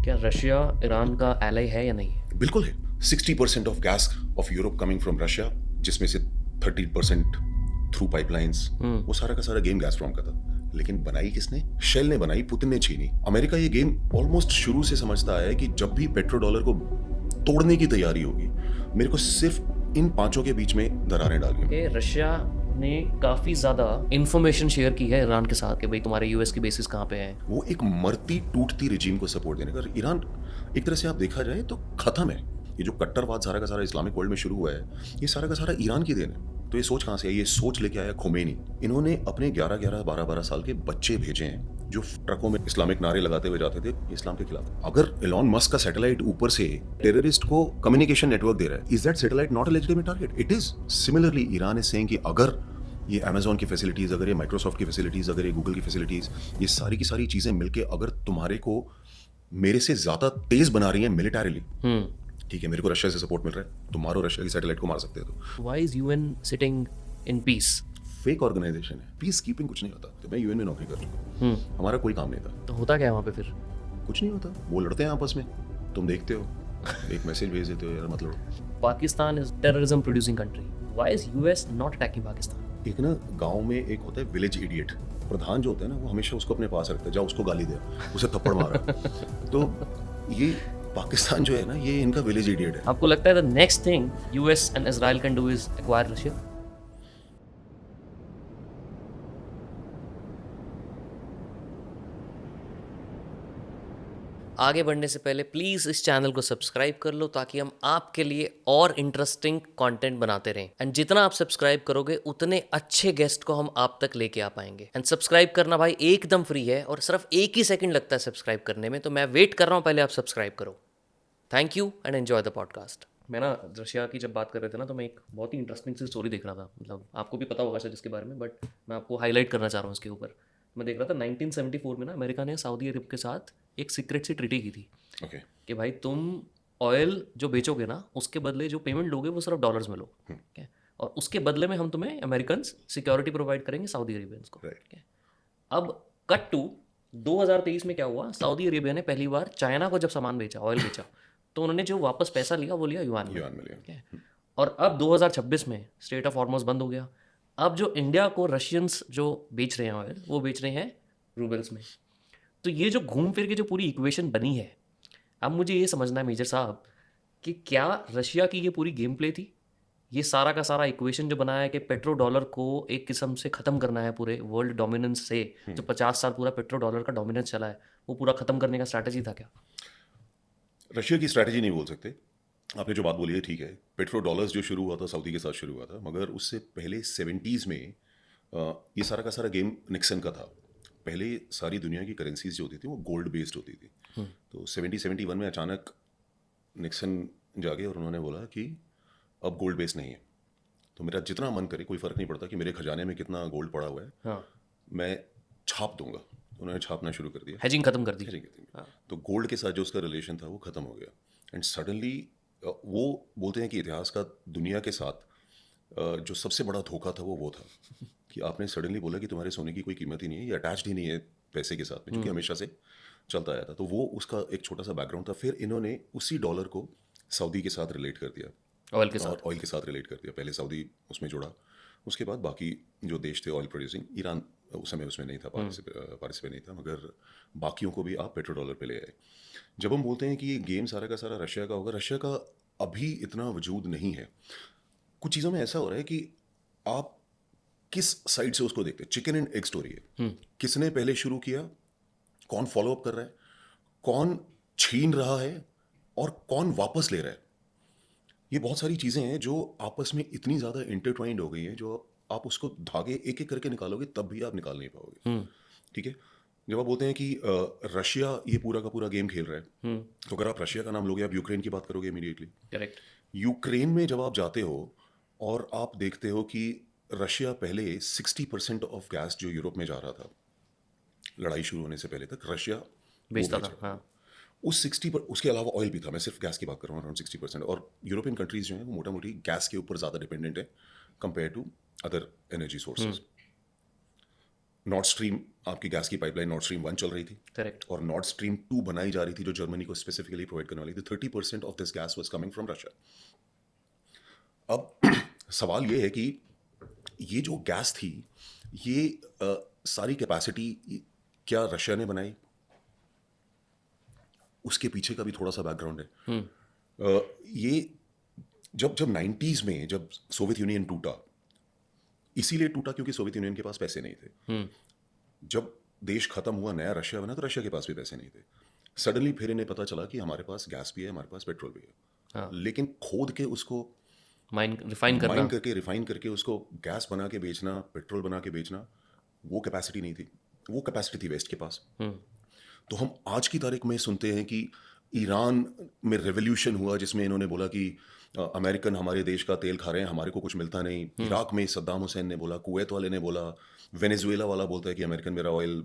क्या Russia Iran का ally है या नहीं है? बिल्कुल है। 60% of gas off Europe coming from Russia, जिसमें से 30% थ्रू पाइपलाइंस, वो सारा का सारा गेम गैसप्रोम का था। लेकिन बनाई किसने? शेल ने बनाई, पुतिन ने छीनी। अमेरिका ये गेम ऑलमोस्ट शुरू से समझता है कि जब भी पेट्रो डॉलर को तोड़ने की तैयारी होगी, मेरे को सिर्फ इन पांचों के बीच में दरारें डालनी। कि रशिया ने काफ़ी ज़्यादा इंफॉर्मेशन शेयर की है ईरान के साथ कि भाई तुम्हारे यूएस की बेसिस कहाँ पे है। वो एक मरती टूटती रिजीम को सपोर्ट देने का। ईरान एक तरह से आप देखा जाए तो खत्म है। ये जो कट्टरवाद सारा का सारा इस्लामिक वर्ल्ड में शुरू हुआ है, ये सारा का सारा ईरान की देन है। तो ये सोच कहाँ से आई? ये सोच लेके आया खोमेनी। इन्होंने अपने 11-11, 12-12 साल के बच्चे भेजे हैं जो ट्रकों में इस्लामिक नारे लगाते हुए जाते थे इस्लाम के खिलाफ। अगर एलॉन मस्क का सैटेलाइट ऊपर से टेररिस्ट को कम्युनिकेशन नेटवर्क दे रहा है, is that satellite not a legitimate target? It is. Similarly Iran is saying कि अगर ये अमेजोन की फैसिलिटीज़, अगर ये माइक्रोसॉफ्ट की फैसिलिटीज़, अगर ये गूगल की फैसिलिटीज़, ये सारी की सारी चीज़ें मिलके अगर तुम्हारे को मेरे से ज़्यादा तेज़ बना रही हैं मिलिटरीली, ठीक है, मेरे को रशिया से सपोर्ट मिल रहा है, तुम मारो रशिया की सैटेलाइट को मार सकते हो। तो why is UN sitting in peace? Fake organisation है, पीस कीपिंग कुछ नहीं होता। तो मैं यूएन में नौकरी कर चुका हूँ, हमारा कोई काम नहीं था। तो होता क्या है वहाँ पे फिर? कुछ नहीं होता, वो लड़ते हैं आपस में, तुम देखते हो, एक मैसेज भेज देते हो, यार मतलब। Pakistan is terrorism producing country, why is US not attacking Pakistan? एक ना गांव में एक होता है विलेज इडियट, प्रधान जो होता है ना, वो हमेशा उसको अपने पास रखता है, जाओ उसको गाली दे, उसे थप्पड़ मारा। तो ये पाकिस्तान जो है ना, ये इनका विलेज इडियट है। आपको लगता है the next thing US and Israel can do is acquire Russia? आगे बढ़ने से पहले प्लीज़ इस चैनल को सब्सक्राइब कर लो ताकि हम आपके लिए और इंटरेस्टिंग कंटेंट बनाते रहें। एंड जितना आप सब्सक्राइब करोगे उतने अच्छे गेस्ट को हम आप तक लेके आ पाएंगे। एंड सब्सक्राइब करना भाई एकदम फ्री है और सिर्फ 1 ही सेकंड लगता है सब्सक्राइब करने में, तो मैं वेट कर रहा हूँ, पहले आप सब्सक्राइब करो। Thank you and enjoy the podcast. मैं ना रशिया की जब बात कर रहे थे ना, तो मैं एक बहुत ही इंटरेस्टिंग सी स्टोरी देख रहा था। मतलब आपको भी पता होगा शायद इसके बारे में, बट मैं आपको हाईलाइट करना चाह रहा हूँ इसके ऊपर। मैं देख रहा था 1974 में ना अमेरिका ने सऊदी अरब के साथ एक सीक्रेट सी ट्रीटी की थी ओके। कि भाई तुम ऑयल जो बेचोगे ना, उसके बदले जो पेमेंट लोगे वो सिर्फ डॉलर्स में लो, ठीक है, और उसके बदले में हम तुम्हें अमेरिकन सिक्योरिटी प्रोवाइड करेंगे सऊदी अरेबियंस को, Right. ठीक है। अब कट टू 2023 में क्या हुआ, सऊदी अरेबिया ने पहली बार चाइना को जब सामान बेचा, ऑयल बेचा, तो उन्होंने जो वापस पैसा लिया वो लिया युआन में, युआन में लिया। ठीक है। और अब 2026 में स्ट्रेट ऑफ हॉर्मुज़ बंद हो गया। अब जो इंडिया को रशियंस जो बेच रहे हैं ऑयल, वो बेच रहे हैं रूबल्स में। तो ये जो घूम फिर के जो पूरी इक्वेशन बनी है, अब मुझे ये समझना है मेजर साहब कि क्या रशिया की ये पूरी गेम प्ले थी, ये सारा का सारा इक्वेशन जो बनाया है कि पेट्रो डॉलर को एक किस्म से ख़त्म करना है पूरे वर्ल्ड डोमिनेंस से, जो 50 साल पूरा पेट्रो डॉलर का डोमिनेंस चला है, वो पूरा ख़त्म करने का स्ट्रैटेजी था क्या? रशिया की स्ट्रैटेजी नहीं बोल सकते। आपने जो बात बोली है ठीक है, पेट्रो डॉलर्स जो शुरू हुआ था सऊदी के साथ शुरू हुआ था, मगर उससे पहले 70s में ये सारा का सारा गेम निक्सन का था। पहले सारी दुनिया की करेंसीज जो होती थी वो गोल्ड बेस्ड होती थी। तो 71 में अचानक निक्सन जागे और उन्होंने बोला कि अब गोल्ड बेस्ड नहीं है, तो मेरा जितना मन करे, कोई फ़र्क नहीं पड़ता कि मेरे खजाने में कितना गोल्ड पड़ा हुआ है, हाँ, मैं छाप दूंगा। उन्होंने छापना शुरू कर दिया, हेजिंग ख़त्म कर दी। hedging कर दी। तो गोल्ड के साथ जो उसका रिलेशन था वो ख़त्म हो गया। एंड सडनली वो बोलते हैं कि इतिहास का दुनिया के साथ जो सबसे बड़ा धोखा था वो था कि आपने सडनली बोला कि तुम्हारे सोने की कोई कीमत ही नहीं है, ये अटैच्ड ही नहीं है पैसे के साथ में, जो कि हमेशा से चलता आया था। तो वो उसका एक छोटा सा बैकग्राउंड था। फिर इन्होंने उसी डॉलर को सऊदी के साथ रिलेट कर दिया, ऑयल के साथ। और ऑयल के साथ रिलेट कर दिया। पहले सऊदी उसमें जुड़ा, उसके बाद बाकी जो देश थे ऑयल प्रोड्यूसिंग, ईरान उस समय उसमें नहीं था, पार्टिसिपेट नहीं था, मगर बाकियों को भी आप पेट्रो डॉलर पे ले आए। जब हम बोलते हैं कि ये गेम सारा का सारा रशिया का होगा, रशिया का अभी इतना वजूद नहीं है। कुछ चीज़ों में ऐसा हो रहा है कि आप किस साइड से उसको देखते हैं। चिकन एंड एग स्टोरी है, किसने पहले शुरू किया, कौन फॉलो अप कर रहा है, कौन छीन रहा है और कौन वापस ले रहा है। ये बहुत सारी चीज़ें हैं जो आपस में इतनी ज़्यादा इंटरट्वाइंड हो गई हैं, जो आप उसको धागे एक एक करके निकालोगे तब भी आप निकाल नहीं पाओगे। ठीक है, जब आप बोलते हैं कि रशिया ये पूरा का पूरा गेम खेल रहा है, तो अगर आप रशिया का नाम लोगे, आप यूक्रेन की बात करोगे इमीडिएटली। करेक्ट। यूक्रेन में जब आप जाते हो और आप देखते हो कि रशिया पहले 60% ऑफ गैस जो यूरोप में जा रहा था, लड़ाई शुरू होने से पहले तक रशिया वो बेचता बेच था, रहा था। हाँ। उस 60 पर उसके अलावा ऑयल भी था, मैं सिर्फ गैस की बात कर रहा हूँ, अराउंड 60%। और यूरोपियन कंट्रीज जो हैं वो मोटा मोटी गैस के ऊपर ज़्यादा डिपेंडेंट है compare to other energy sources. North Stream, आपकी गैस की पाइपलाइन नॉर्थ स्ट्रीम 1 चल रही थी करेक्ट। और नॉर्थ स्ट्रीम 2 बनाई जा रही थी जो जर्मनी को स्पेसिफिकली प्रोवाइड करने वाली थी। 30% of this gas was coming from Russia. अब सवाल ये है कि ये जो गैस थी, ये सारी कैपेसिटी क्या रशिया ने बनाई? उसके पीछे का भी थोड़ा सा बैकग्राउंड है। ये जब जब 90s में जब सोवियत यूनियन टूटा, इसीलिए टूटा क्योंकि सोवियत यूनियन के पास पैसे नहीं थे। जब देश खत्म हुआ, नया रशिया बना, तो रशिया के पास भी पैसे नहीं थे। सडनली फिर इन्हें पता चला कि हमारे पास गैस भी है, हमारे पास पेट्रोल भी है। हाँ। लेकिन खोद के उसको माइन रिफाइन करना। माइन करके, रिफाइन करके उसको गैस बना के बेचना, पेट्रोल बना के बेचना, वो कैपेसिटी नहीं थी। वो कैपेसिटी थी वेस्ट के पास। तो हम आज की तारीख में सुनते हैं कि ईरान में रेवोल्यूशन हुआ जिसमें इन्होंने बोला कि अमेरिकन हमारे देश का तेल खा रहे हैं, हमारे को कुछ मिलता नहीं। इराक में सद्दाम हुसैन ने बोला, कुवैत वाले ने बोला, वेनेजुएला वाला बोलता है कि अमेरिकन मेरा ऑयल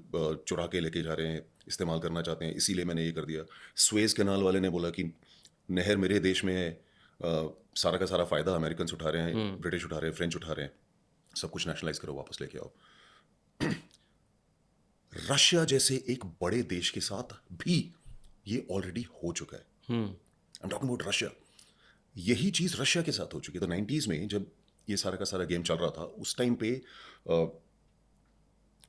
चुरा के लेके जा रहे हैं, इस्तेमाल करना चाहते हैं, इसीलिए मैंने ये कर दिया। स्वेज कैनाल वाले ने बोला कि नहर मेरे देश में है, सारा का सारा फ़ायदा अमेरिकन उठा रहे हैं, ब्रिटिश उठा रहे हैं, फ्रेंच उठा रहे हैं, सब कुछ नेशनलाइज करो, वापस लेके आओ। रशिया जैसे एक बड़े देश के साथ भी ये ऑलरेडी हो चुका है। I am talking about Russia. यही चीज रशिया के साथ हो चुकी है। तो 90s में जब ये सारा का सारा गेम चल रहा था, उस टाइम पे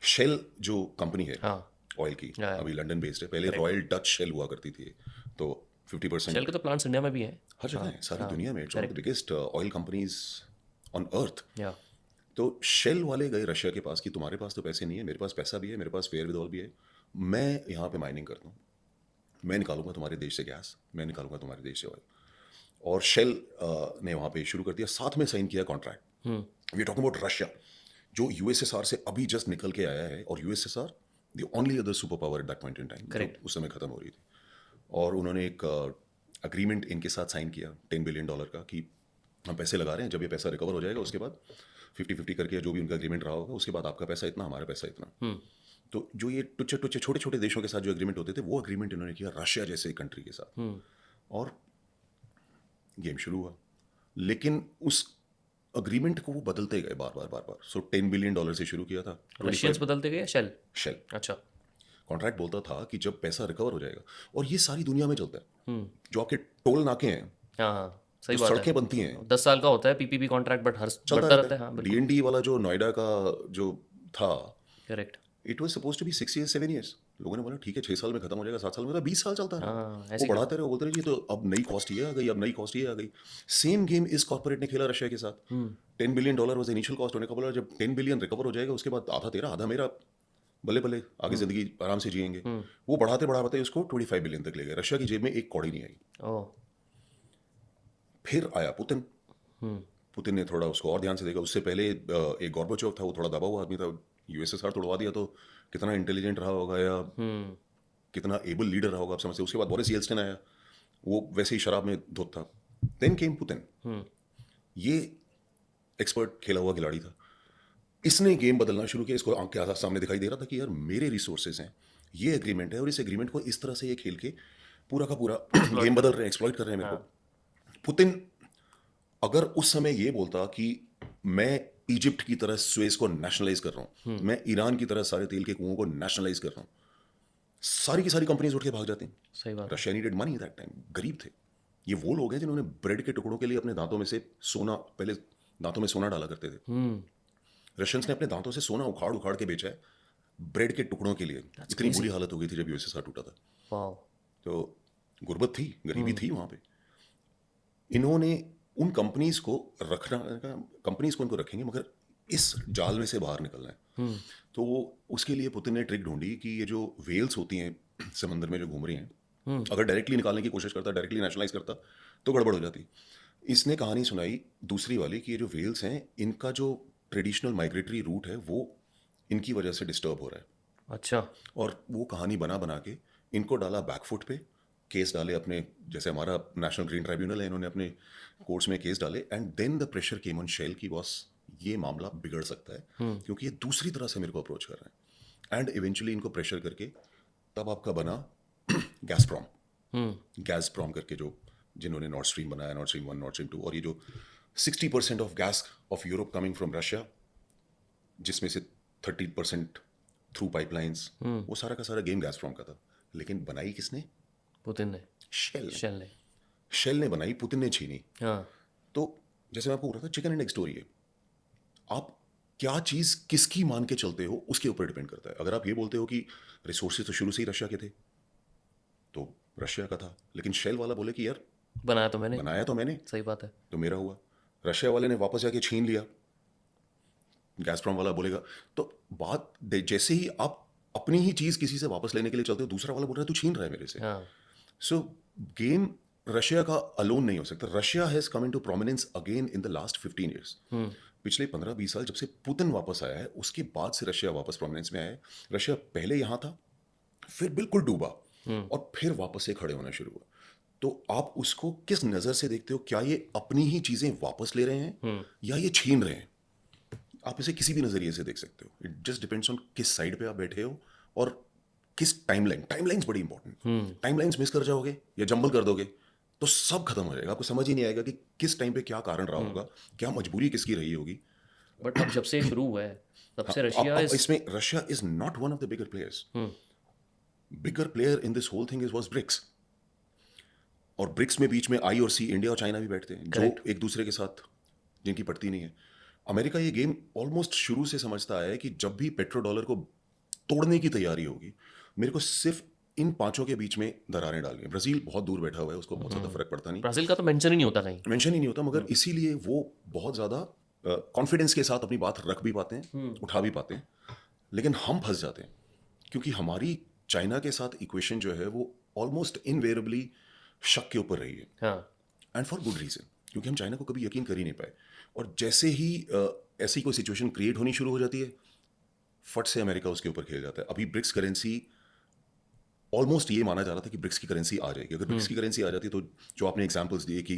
शेल जो कंपनी है हाँ। ऑयल की, हाँ। अभी लंदन बेस्ड है, पहले रॉयल डच शेल हुआ करती थी। तो 50% शेल के तो प्लांट्स इंडिया में भी हैं। हर जगह है, सारी दुनिया में। It's one of the biggest oil companies on earth. या तो शेल वाले गए रशिया के पास कि तुम्हारे पास तो पैसे नहीं है, मेरे पास पैसा भी है, मेरे पास फेयर विदॉल भी है, मैं यहाँ पे माइनिंग करता हूँ, मैं निकालूंगा तुम्हारे देश से गैस, मैं निकालूंगा तुम्हारे देश से ऑयल। और शेल ने वहाँ पे शुरू कर दिया, साथ में साइन किया contract. We are talking about Russia जो यूएसएसआर से अभी जस्ट निकल के आया है, और USSR the only other super power at that point in time, Correct. उस समय खत्म हो रही थी। और उन्होंने एक अग्रीमेंट इनके साथ साइन किया $10 बिलियन का कि हम पैसे लगा रहे हैं, जब ये पैसा रिकवर हो जाएगा उसके बाद 50-50 करके जो भी उनका एग्रीमेंट रहा होगा, उसके बाद आपका पैसा इतना, हमारा पैसा इतना। तो जो ये टुच्चे टुच्चे छोटे छोटे देशों के साथ जो एग्रीमेंट होते थे, वो एग्रीमेंट इन्होंने किया रशिया जैसे कंट्री के साथ, और गेम शुरू हुआ। लेकिन उस अग्रीमेंट को वो बदलते गए बार बार। सो $10 बिलियन से शुरू किया था। रशियंस बदलते गए शेल। शेल अच्छा। कॉन्ट्रैक्ट बोलता था कि जब पैसा रिकवर हो जाएगा, और ये सारी दुनिया में चलता है, जो आपके टोल नाके हैं, हाँ हाँ, सही जो बात है। सड़कें बनती हैं, 10 साल का होता है पीपीपी कॉन्ट्रैक्ट, बट हर चलता बढ़ता रहता रहता है। हाँ है। बिल्कुल डीएनडी वाला जो नोएडा का जो था, correct. It was suppose to be 6 years 7 years। लोगों ने बोला ठीक है 6 साल में खत्म हो जाएगा, 7 साल में, तो 20 साल चलता है। हाँ, वो ऐसे बढ़ाते रहे, बोलते रहे जी तो अब नई कॉस्ट ये आ गई, अब नई कॉस्ट ये आ गई। सेम गेम इस कॉर्पोरेट ने खेला रशिया के साथ। $10 बिलियन वाज इनिशियल कॉस्ट होने का, बोला जब 10 बिलियन रिकवर हो जाएगा उसके बाद आधा तेरा आधा मेरा, भले भले आगे जिंदगी आराम से जिएंगे। वो बढ़ाते बढ़ाते उसको 25 बिलियन तक ले गए। रशिया की जेब में एक कौड़ी नहीं आई। ओह। फिर आया पुतिन। पुतिन ने थोड़ा उसको और ध्यान से देखा। उससे पहले एक गोर्बाचोव था, वो थोड़ा दबा हुआ आदमी था, यूएसएसआर तोड़वा दिया, तो कितना इंटेलिजेंट रहा होगा या कितना एबल लीडर रहा होगा आप समझते। उसके बाद बोरिस येल्त्सिन आया, वो वैसे ही शराब में धुत था। Then came Putin. ये एक्सपर्ट खेला हुआ खिलाड़ी था। इसने गेम बदलना शुरू किया। इसको आंख के सामने दिखाई दे रहा था कि यार मेरे रिसोर्सेज हैं, ये एग्रीमेंट है, और इस एग्रीमेंट को इस तरह से ये खेल के पूरा का पूरा गेम बदल रहे हैं, एक्सप्लॉइट कर रहे हैं मेरे को। पुतिन अगर उस समय ये बोलता कि मैं इजिप्ट की तरह सुएज को नेशनलाइज कर रहा हूँ, मैं ईरान की तरह सारे तेल के कुओं को नेशनलाइज कर रहा हूँ, सारी की सारी कंपनीज उठ के भाग जाती। सही बात। Russia needed money that time, गरीब थे। ये वो लोग हैं जिन्होंने ब्रेड के टुकड़ों के लिए अपने दांतों में से सोना, पहले दांतों में सोना डाला करते थे। रशियंस ने अपने दांतों से सोना उखाड़ उखाड़ के बेचा है ब्रेड के टुकड़ों के लिए। इतनी बुरी हालत हो गई थी जब यूएसएसआर टूटा था। वाओ। तो गुर्बत थी, गरीबी थी वहां पे। इन्होंने उन कंपनीज को रखना, कंपनीज को इनको रखेंगे मगर इस जाल में से बाहर निकलना है। तो उसके लिए पुतिन ने ट्रिक ढूंढी कि ये जो वेल्स होती हैं समंदर में जो घूम रही हैं, अगर डायरेक्टली निकालने की कोशिश करता, डायरेक्टली नेशनलाइज करता, तो गड़बड़ हो जाती। इसने कहानी सुनाई दूसरी वाली कि ये जो वेल्स हैं, इनका जो ट्रेडिशनल माइग्रेटरी रूट है वो इनकी वजह से डिस्टर्ब हो रहा है। अच्छा। और वो कहानी बना बना के इनको डाला बैकफुट पे, केस डाले अपने, जैसे हमारा नेशनल ग्रीन ट्राइब्यूनल है, इन्होंने अपने कोर्ट्स में केस डाले। And then the pressure came on Shell की बॉस, ये मामला बिगड़ सकता है क्योंकि ये दूसरी तरह से मेरे को अप्रोच कर रहा है। एंड इवेंचुअली इनको प्रेशर करके तब आपका बना गैसप्रॉम करके, जो जिन्होंने नॉर्थ स्ट्रीम बनाया, नॉर्थ स्ट्रीम 1, नॉर्थ स्ट्रीम 2, और ये जो 60% of gas off Europe coming from Russia, जिसमें से 30% थ्रू पाइपलाइंस, वो सारा का सारा गेम गैसप्रॉम का था। लेकिन बनाई किसने? पुतिन ने, शेल शेल ने। शेल ने बनाई, पुतिन ने छीनी। हाँ, तो जैसे मैं आपको बोल रहा था, चिकन एंड एग स्टोरी है। आप क्या चीज किसकी मान के चलते हो उसके ऊपर डिपेंड करता है। अगर आप ये बोलते हो कि रिसोर्सेज तो शुरू से ही रशिया के थे, तो रशिया का था। लेकिन शेल वाला बोले कि यार बनाया तो मैंने। बनाया तो मैंने, सही बात है। तो मेरा हुआ। रशिया वाले ने वापस जाके छीन लिया, गैसप्रॉम वाला बोलेगा। तो जैसे ही आप अपनी ही चीज किसी से वापस लेने के लिए चलते हो, दूसरा वाला बोल रहा है तू छीन रहा है मेरे से। हाँ, सो गेम रशिया का अलोन नहीं हो सकता। Russia has come into prominence again in the last 15 years. पिछले 15-20 साल जब से पुतिन वापस आया है, उसके बाद से रशिया वापस प्रोमिनेंस में आया है। रशिया पहले यहाँ था, फिर बिल्कुल डूबा, और फिर वापस से खड़े होना शुरू हुआ। तो आप उसको किस नज़र से देखते हो? क्या ये अपनी ही चीज़ें वापस ले रहे हैं या ये छीन रहे हैं? आप इसे किसी भी नज़रिए से देख सकते हो। इट जस्ट डिपेंड्स ऑन किस साइड पे आप बैठे हो और किस टाइमलाइंस बड़ी इंपॉर्टेंट। टाइमलाइंस मिस कर जाओगे या जंबल कर दोगे तो सब खत्म हो जाएगा। आपको समझ ही नहीं आएगा कि किस टाइम पे क्या कारण रहा होगा, क्या मजबूरी किसकी रही होगी। बट अब जब से शुरू हुआ है तब हाँ, से रशिया अब इज। इसमें Russia is not one of the bigger players. Bigger player in this whole thing is was BRICS. और ब्रिक्स में बीच में आई और सी, इंडिया और चाइना भी बैठते हैं, जो Correct. एक दूसरे के साथ जिनकी पड़ती नहीं है। अमेरिका ये गेम ऑलमोस्ट शुरू से समझता है कि जब भी पेट्रो डॉलर को तोड़ने की तैयारी होगी, मेरे को सिर्फ इन पांचों के बीच में दरारें डालनी है। ब्राजील बहुत दूर बैठा हुआ है, उसको बहुत ज़्यादा फर्क पड़ता नहीं, ब्राजील का तो मेंशन ही नहीं होता कहीं। मेंशन ही नहीं होता, मगर इसीलिए वो बहुत ज़्यादा कॉन्फिडेंस के साथ अपनी बात रख भी पाते हैं, उठा भी पाते हैं। लेकिन हम फंस जाते हैं क्योंकि हमारी चाइना के साथ इक्वेशन जो है वो ऑलमोस्ट इनवेरेबली शक के ऊपर रही है, हाँ, एंड फॉर गुड रीज़न, क्योंकि हम चाइना को कभी यकीन कर ही नहीं पाए। और जैसे ही ऐसी कोई सिचुएशन क्रिएट होनी शुरू हो जाती है, फट से अमेरिका उसके ऊपर खेल जाता है। अभी ब्रिक्स करेंसी ऑलमोस्ट ये माना जा रहा था कि ब्रिक्स की करेंसी आ जाएगी। अगर ब्रिक्स की करेंसी आ जाती तो जो आपने एग्जांपल्स दिए कि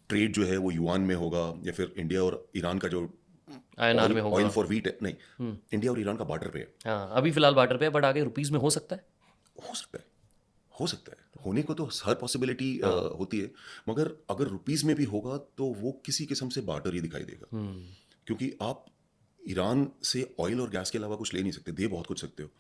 ट्रेड जो है वो युआन में होगा, या फिर इंडिया और ईरान का जो INR में ऑयल होगा। फॉर व्हीट है, नहीं, इंडिया और ईरान का बार्टर पे है। हाँ, अभी फिलहाल बार्टर पे है, बट आगे रुपीज में हो सकता है। हो सकता है, हो सकता है, होने को तो हर पॉसिबिलिटी होती है। मगर अगर रुपीस में भी होगा तो वो किसी किस्म से बार्टर ही दिखाई देगा, क्योंकि आप ईरान से ऑयल और गैस के अलावा कुछ ले नहीं सकते, दे बहुत कुछ सकते हो।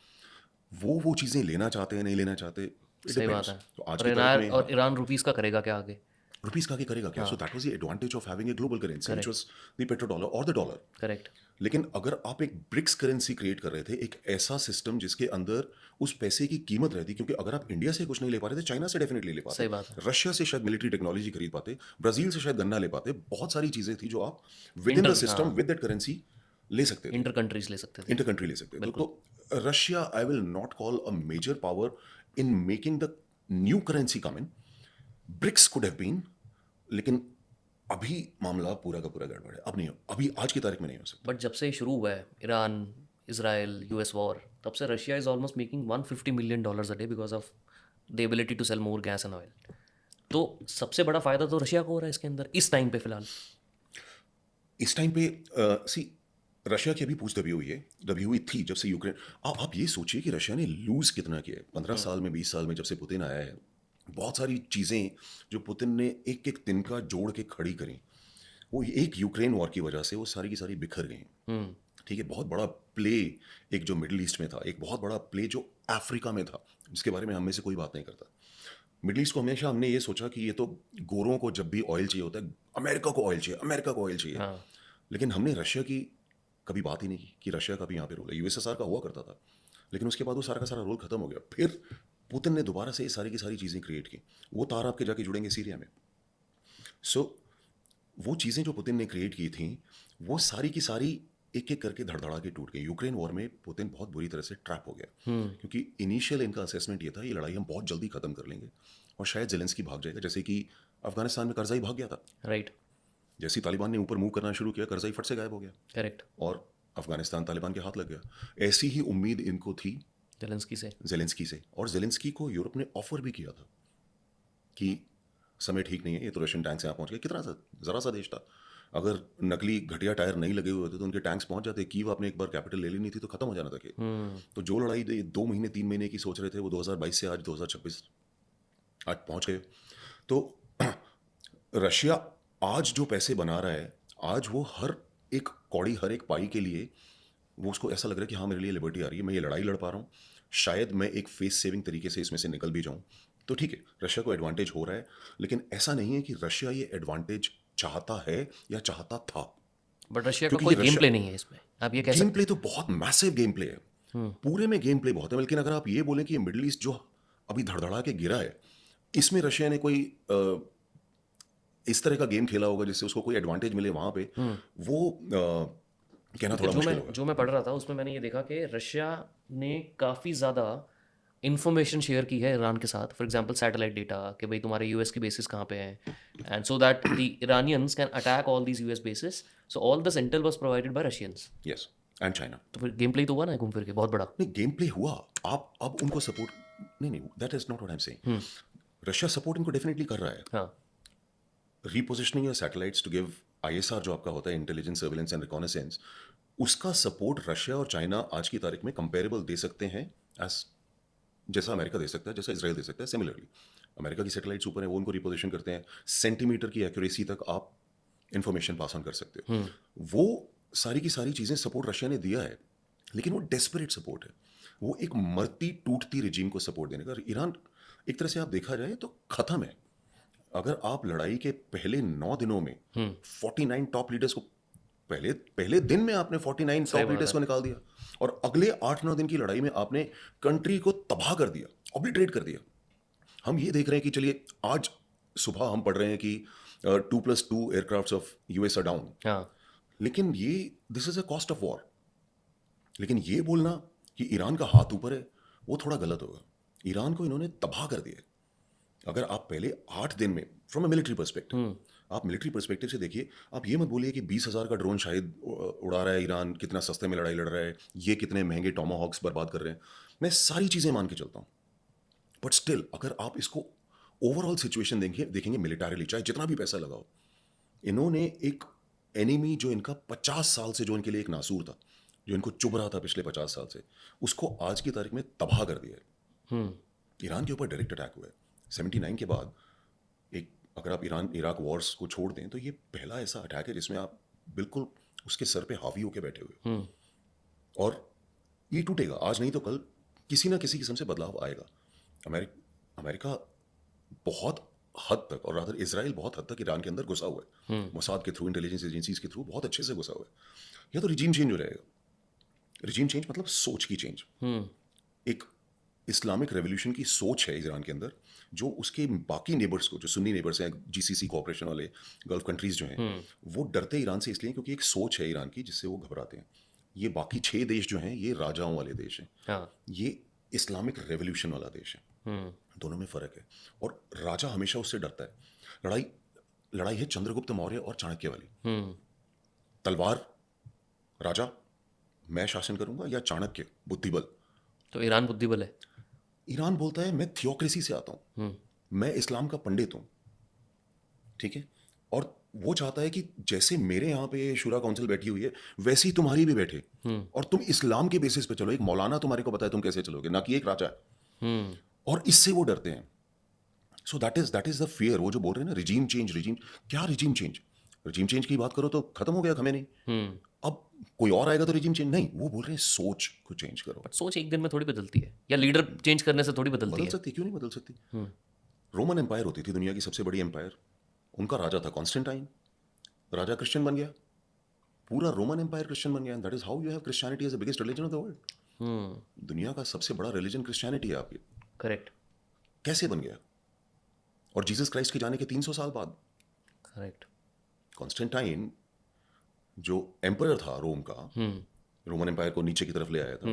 वो चीज़ें लेना चाहते हैं, नहीं लेना चाहते, it सही बात depends। है। तो आज और की तारीख ईरान में और ईरान रुपीज का करेगा क्या आगे? रुपीस का आगे करेगा क्या? So that was the advantage of having a global currency which was the petro dollar और द डॉलर। करेक्ट। लेकिन अगर आप एक ब्रिक्स करेंसी क्रिएट कर रहे थे, एक ऐसा सिस्टम जिसके अंदर उस पैसे की कीमत रहती, क्योंकि अगर आप इंडिया से कुछ नहीं ले पा रहे थे, चाइना से डेफिनेटली ले पाते, सही बात है। रशिया से शायद मिलिट्री टेक्नोलॉजी खरीद पाते, ब्राजील से शायद गन्ना ले पाते, बहुत सारी चीजें थी जो आप with in the system with that currency ले सकते थे, इंटर कंट्रीज ले सकते थे। इंटर कंट्री ले सकते थे। तो Russia, I will not call a major power in making the new currency come in. BRICS could have been, लेकिन अभी मामला पूरा का पूरा गड़बड़ है। अब नहीं हो, अभी आज की तारीख में नहीं हो सकता। बट जब से शुरू हुआ है ईरान इजराइल US वॉर, तब से Russia is almost making $150 million a day because of the ability to sell more gas and oil. तो सबसे बड़ा फायदा तो रशिया को हो रहा है इसके अंदर इस टाइम पे फिलहाल। इस टाइम पे सी, रशिया की अभी पूछ दबी हुई थी जब से यूक्रेन। आप ये सोचिए कि रशिया ने लूज कितना किया है 15 साल में, 20 साल में, जब से पुतिन आया है। बहुत सारी चीज़ें जो पुतिन ने एक एक तिनका जोड़ के खड़ी करी, वो एक यूक्रेन वॉर की वजह से वो सारी की सारी बिखर गई। ठीक है, बहुत बड़ा प्ले एक जो मिडिल ईस्ट में था, एक बहुत बड़ा प्ले जो अफ्रीका में था, जिसके बारे में हम में से कोई बात नहीं करता। मिडिल ईस्ट को हमेशा हमने ये सोचा कि ये तो गोरों को जब भी ऑयल चाहिए होता है, अमेरिका को ऑयल चाहिए, अमेरिका को ऑयल चाहिए। हाँ, लेकिन हमने रशिया की कभी बात ही नहीं की कि रशिया का भी यहाँ पे रोल है। USSR का हुआ करता था, लेकिन उसके बाद वो सारा का सारा रोल खत्म हो गया। फिर पुतिन ने दोबारा से ये सारी की सारी चीज़ें क्रिएट की। वो तार आपके जाके जुड़ेंगे सीरिया में। सो वो चीज़ें जो पुतिन ने क्रिएट की थी, वो सारी की सारी एक एक करके धड़धड़ा के टूट गई। यूक्रेन वॉर में पुतिन बहुत बुरी तरह से ट्रैप हो गया, क्योंकि इनिशियल इनका असेसमेंट ये था ये लड़ाई हम बहुत जल्दी खत्म कर लेंगे और शायद ज़ेलेंस्की भाग जाएगा, जैसे कि अफगानिस्तान में करज़ाई भाग गया था। राइट। जैसे ही तालिबान ने ऊपर मूव करना शुरू किया, करज़ाई फट से गायब हो गया करेक्ट। और अफगानिस्तान तालिबान के हाथ लग गया। ऐसी ही उम्मीद इनको थी जेलेंस्की से। ज़ेलेंस्की से, और ज़ेलेंस्की को यूरोप ने ऑफर भी किया था कि समय ठीक नहीं है, ये तो रशियन टैंक्स यहाँ पहुँच गए। कितना सा ज़रा सा देश था, अगर नकली घटिया टायर नहीं लगे हुए होते तो उनके टैंक्स पहुँच जाते। कीव आपने एक बार कैपिटल ले लेनी थी तो खत्म हो जाना था कि। तो जो लड़ाई 2 महीने 3 महीने की सोच रहे थे, वो 2022 से आज 2026 आज पहुँच गए। तो रशिया आज जो पैसे बना रहा है, आज वो हर एक कौड़ी, हर एक पाई के लिए वो उसको ऐसा लग रहा है कि हाँ मेरे लिए लिबर्टी आ रही है, मैं ये लड़ाई लड़ पा रहा हूँ, शायद मैं एक फेस सेविंग तरीके से इसमें से निकल भी जाऊँ, तो ठीक है, रशिया को एडवांटेज हो रहा है। लेकिन ऐसा नहीं है कि रशिया ये एडवांटेज चाहता है या चाहता था, बट रशिया का क्योंकि कोई ये गेम रशिया प्ले नहीं है इसमें, आप ये कह गेम सकते प्ले तो बहुत मैसिव गेम प्ले है, पूरे में गेम प्ले बहुत है। लेकिन अगर आप ये बोलें कि ये मिडिल ईस्ट जो अभी धड़धड़ा के गिरा है, इसमें रशिया ने कोई इस तरह का गेम खेला होगा जिससे उसको कोई एडवांटेज मिले वहां पे, वो कहना क्योंकि थोड़ा मुश्किल होगा। जो मैं पढ़ रहा था उसमें मैंने ये देखा कि रशिया ने काफ़ी ज़्यादा इंफॉर्मेशन शेयर की है ईरान के साथ, फॉर एग्जांपल सैटेलाइट डेटा कि भाई तुम्हारे यूएस की बेसिस कहाँ पे हैं, and so that the Iranians can attack all these US basis, so all this Intel was provided by Russians. Yes, and China. तो फिर गेम प्ले तो हुआ ना घूम फिर के बहुत बड़ा। नहीं, गेम प्ले हुआ, आप अब उनको सपोर्ट, नहीं नहीं, that is not what I am saying. Russia support इनको डेफिनेटली कर रहा है, हाँ। Repositioning your satellites to give ISR जो आपका होता है, इंटेलिजेंस सर्विलेंस एंड रिकॉनेसेंस, उसका सपोर्ट रशिया और चाइना आज की तारीख में कंपेरेबल दे सकते हैं, एज जैसा अमेरिका दे सकता है, जैसा इसराइल दे सकता है। सिमिलरली अमेरिका की सैटेलाइट्स ऊपर है, वो उनको रिपोजिशन करते हैं, सेंटीमीटर की एक्यूरेसी तक आप इंफॉर्मेशन पास ऑन कर सकते हो। वो सारी की सारी चीज़ें सपोर्ट रशिया ने दिया है, लेकिन वो डेस्परेट सपोर्ट है, वो एक मरती टूटती रिजीम को सपोर्ट देने का। ईरान एक तरह से आप देखा जाए तो खत्म है। अगर आप लड़ाई के पहले 9 दिनों में 49 टॉप लीडर्स को, पहले दिन में आपने 49 टॉप लीडर्स को निकाल दिया, और अगले 8-9 दिन की लड़ाई में आपने कंट्री को तबाह कर दिया, ऑब्लिटरेट कर दिया। हम ये देख रहे हैं कि चलिए आज सुबह हम पढ़ रहे हैं कि 2+2 aircrafts of US are down, हाँ। लेकिन ये this is a cost of war. लेकिन ये बोलना कि ईरान का हाथ ऊपर है, वो थोड़ा गलत होगा। ईरान को इन्होंने तबाह कर दिया। अगर आप पहले 8 दिन में, फ्रॉम अ मिलिट्री पर्सपेक्टिव, आप मिलिट्री पर्सपेक्टिव से देखिए, आप ये मत बोलिए कि 20,000 का ड्रोन शायद उड़ा रहा है ईरान, कितना सस्ते में लड़ाई लड़ रहा है, ये कितने महंगे टॉमाहॉक्स बर्बाद कर रहे हैं, मैं सारी चीज़ें मान के चलता हूँ। बट स्टिल अगर आप इसको ओवरऑल सिचुएशन देखेंगे मिलिटरीली, चाहे जितना भी पैसा लगाओ, इन्होंने एक एनिमी जो इनका 50 साल से, जो इनके लिए एक नासूर था, जो इनको चुभ रहा था पिछले 50 साल से, उसको आज की तारीख में तबाह कर दिया है। ईरान के ऊपर डायरेक्ट अटैक हुआ है 79 के बाद। एक अगर आप ईरान इराक वॉर्स को छोड़ दें तो ये पहला ऐसा अटैक है जिसमें आप बिल्कुल उसके सर पे हावी होकर बैठे हुए, और ये टूटेगा आज नहीं तो कल, किसी ना किसी किस्म से बदलाव आएगा। अमेरिका बहुत हद तक, और रादर इसराइल बहुत हद तक ईरान के अंदर घुसा हुआ है, मोसाद के थ्रू, इंटेलिजेंस एजेंसीज के थ्रू बहुत अच्छे से घुसा हुआ है। या तो रिजीम चेंज हो जाएगा, रिजीम चेंज मतलब सोच की चेंज। एक इस्लामिक रेवोल्यूशन की सोच है ईरान के अंदर, जो उसके बाकी नेबर्स को, जो सुन्नी नेबर्स हैं, जीसीसी कोऑपरेशन वाले गल्फ कंट्रीज जो हैं, वो डरते ईरान से इसलिए क्योंकि एक सोच है ईरान की जिससे वो घबराते हैं। ये बाकी 6 देश जो हैं ये राजाओं वाले देश हैं, हाँ। ये इस्लामिक रेवोल्यूशन वाला देश है, दोनों में फ़र्क है। और राजा हमेशा उससे डरता है। लड़ाई है चंद्रगुप्त मौर्य और चाणक्य वाली। तलवार राजा, मैं शासन करूंगा, या चाणक्य बुद्धिबल। तो ईरान बुद्धिबल है। ईरान बोलता है मैं थियोक्रेसी से आता हूं, मैं इस्लाम का पंडित हूं, ठीक है, और वो चाहता है कि जैसे मेरे यहाँ पे शूरा काउंसिल बैठी हुई है वैसे ही तुम्हारी भी बैठे, और तुम इस्लाम के बेसिस पे चलो। एक मौलाना तुम्हारे को बताए तुम कैसे चलोगे, ना कि एक राजा। और इससे वो डरते हैं। सो दैट इज द फियर। वो जो बोल रहे हैं ना रिजीम चेंज, क्या रिजीम चेंज? रिजीम चेंज की बात करो तो खत्म हो गया खमेनी, अब कोई और आएगा तो रिजीम चेंज नहीं। वो बोल रहे हैं सोच को चेंज करो। बट सोच एक दिन में थोड़ी बदलती है, या लीडर चेंज करने से थोड़ी बदलती बदल है। सकती, क्यों नहीं बदल सकती? रोमन एम्पायर होती थी दुनिया की सबसे बड़ी एम्पायर, उनका राजा था कॉन्स्टेंटाइन, राजा क्रिश्चियन बन गया, पूरा रोमन एम्पायर क्रिश्चियन बन गया। That is how you have Christianity as the biggest religion of the world. दुनिया का सबसे बड़ा रिलीजन क्रिश्चियनिटी है आपकी। करेक्ट। कैसे बन गया? और जीसस क्राइस्ट के जाने के 300 साल बाद। करेक्ट। कॉन्स्टेंटाइन जो एम्पायर था रोम का, रोमन एम्पायर को नीचे की तरफ ले आया था,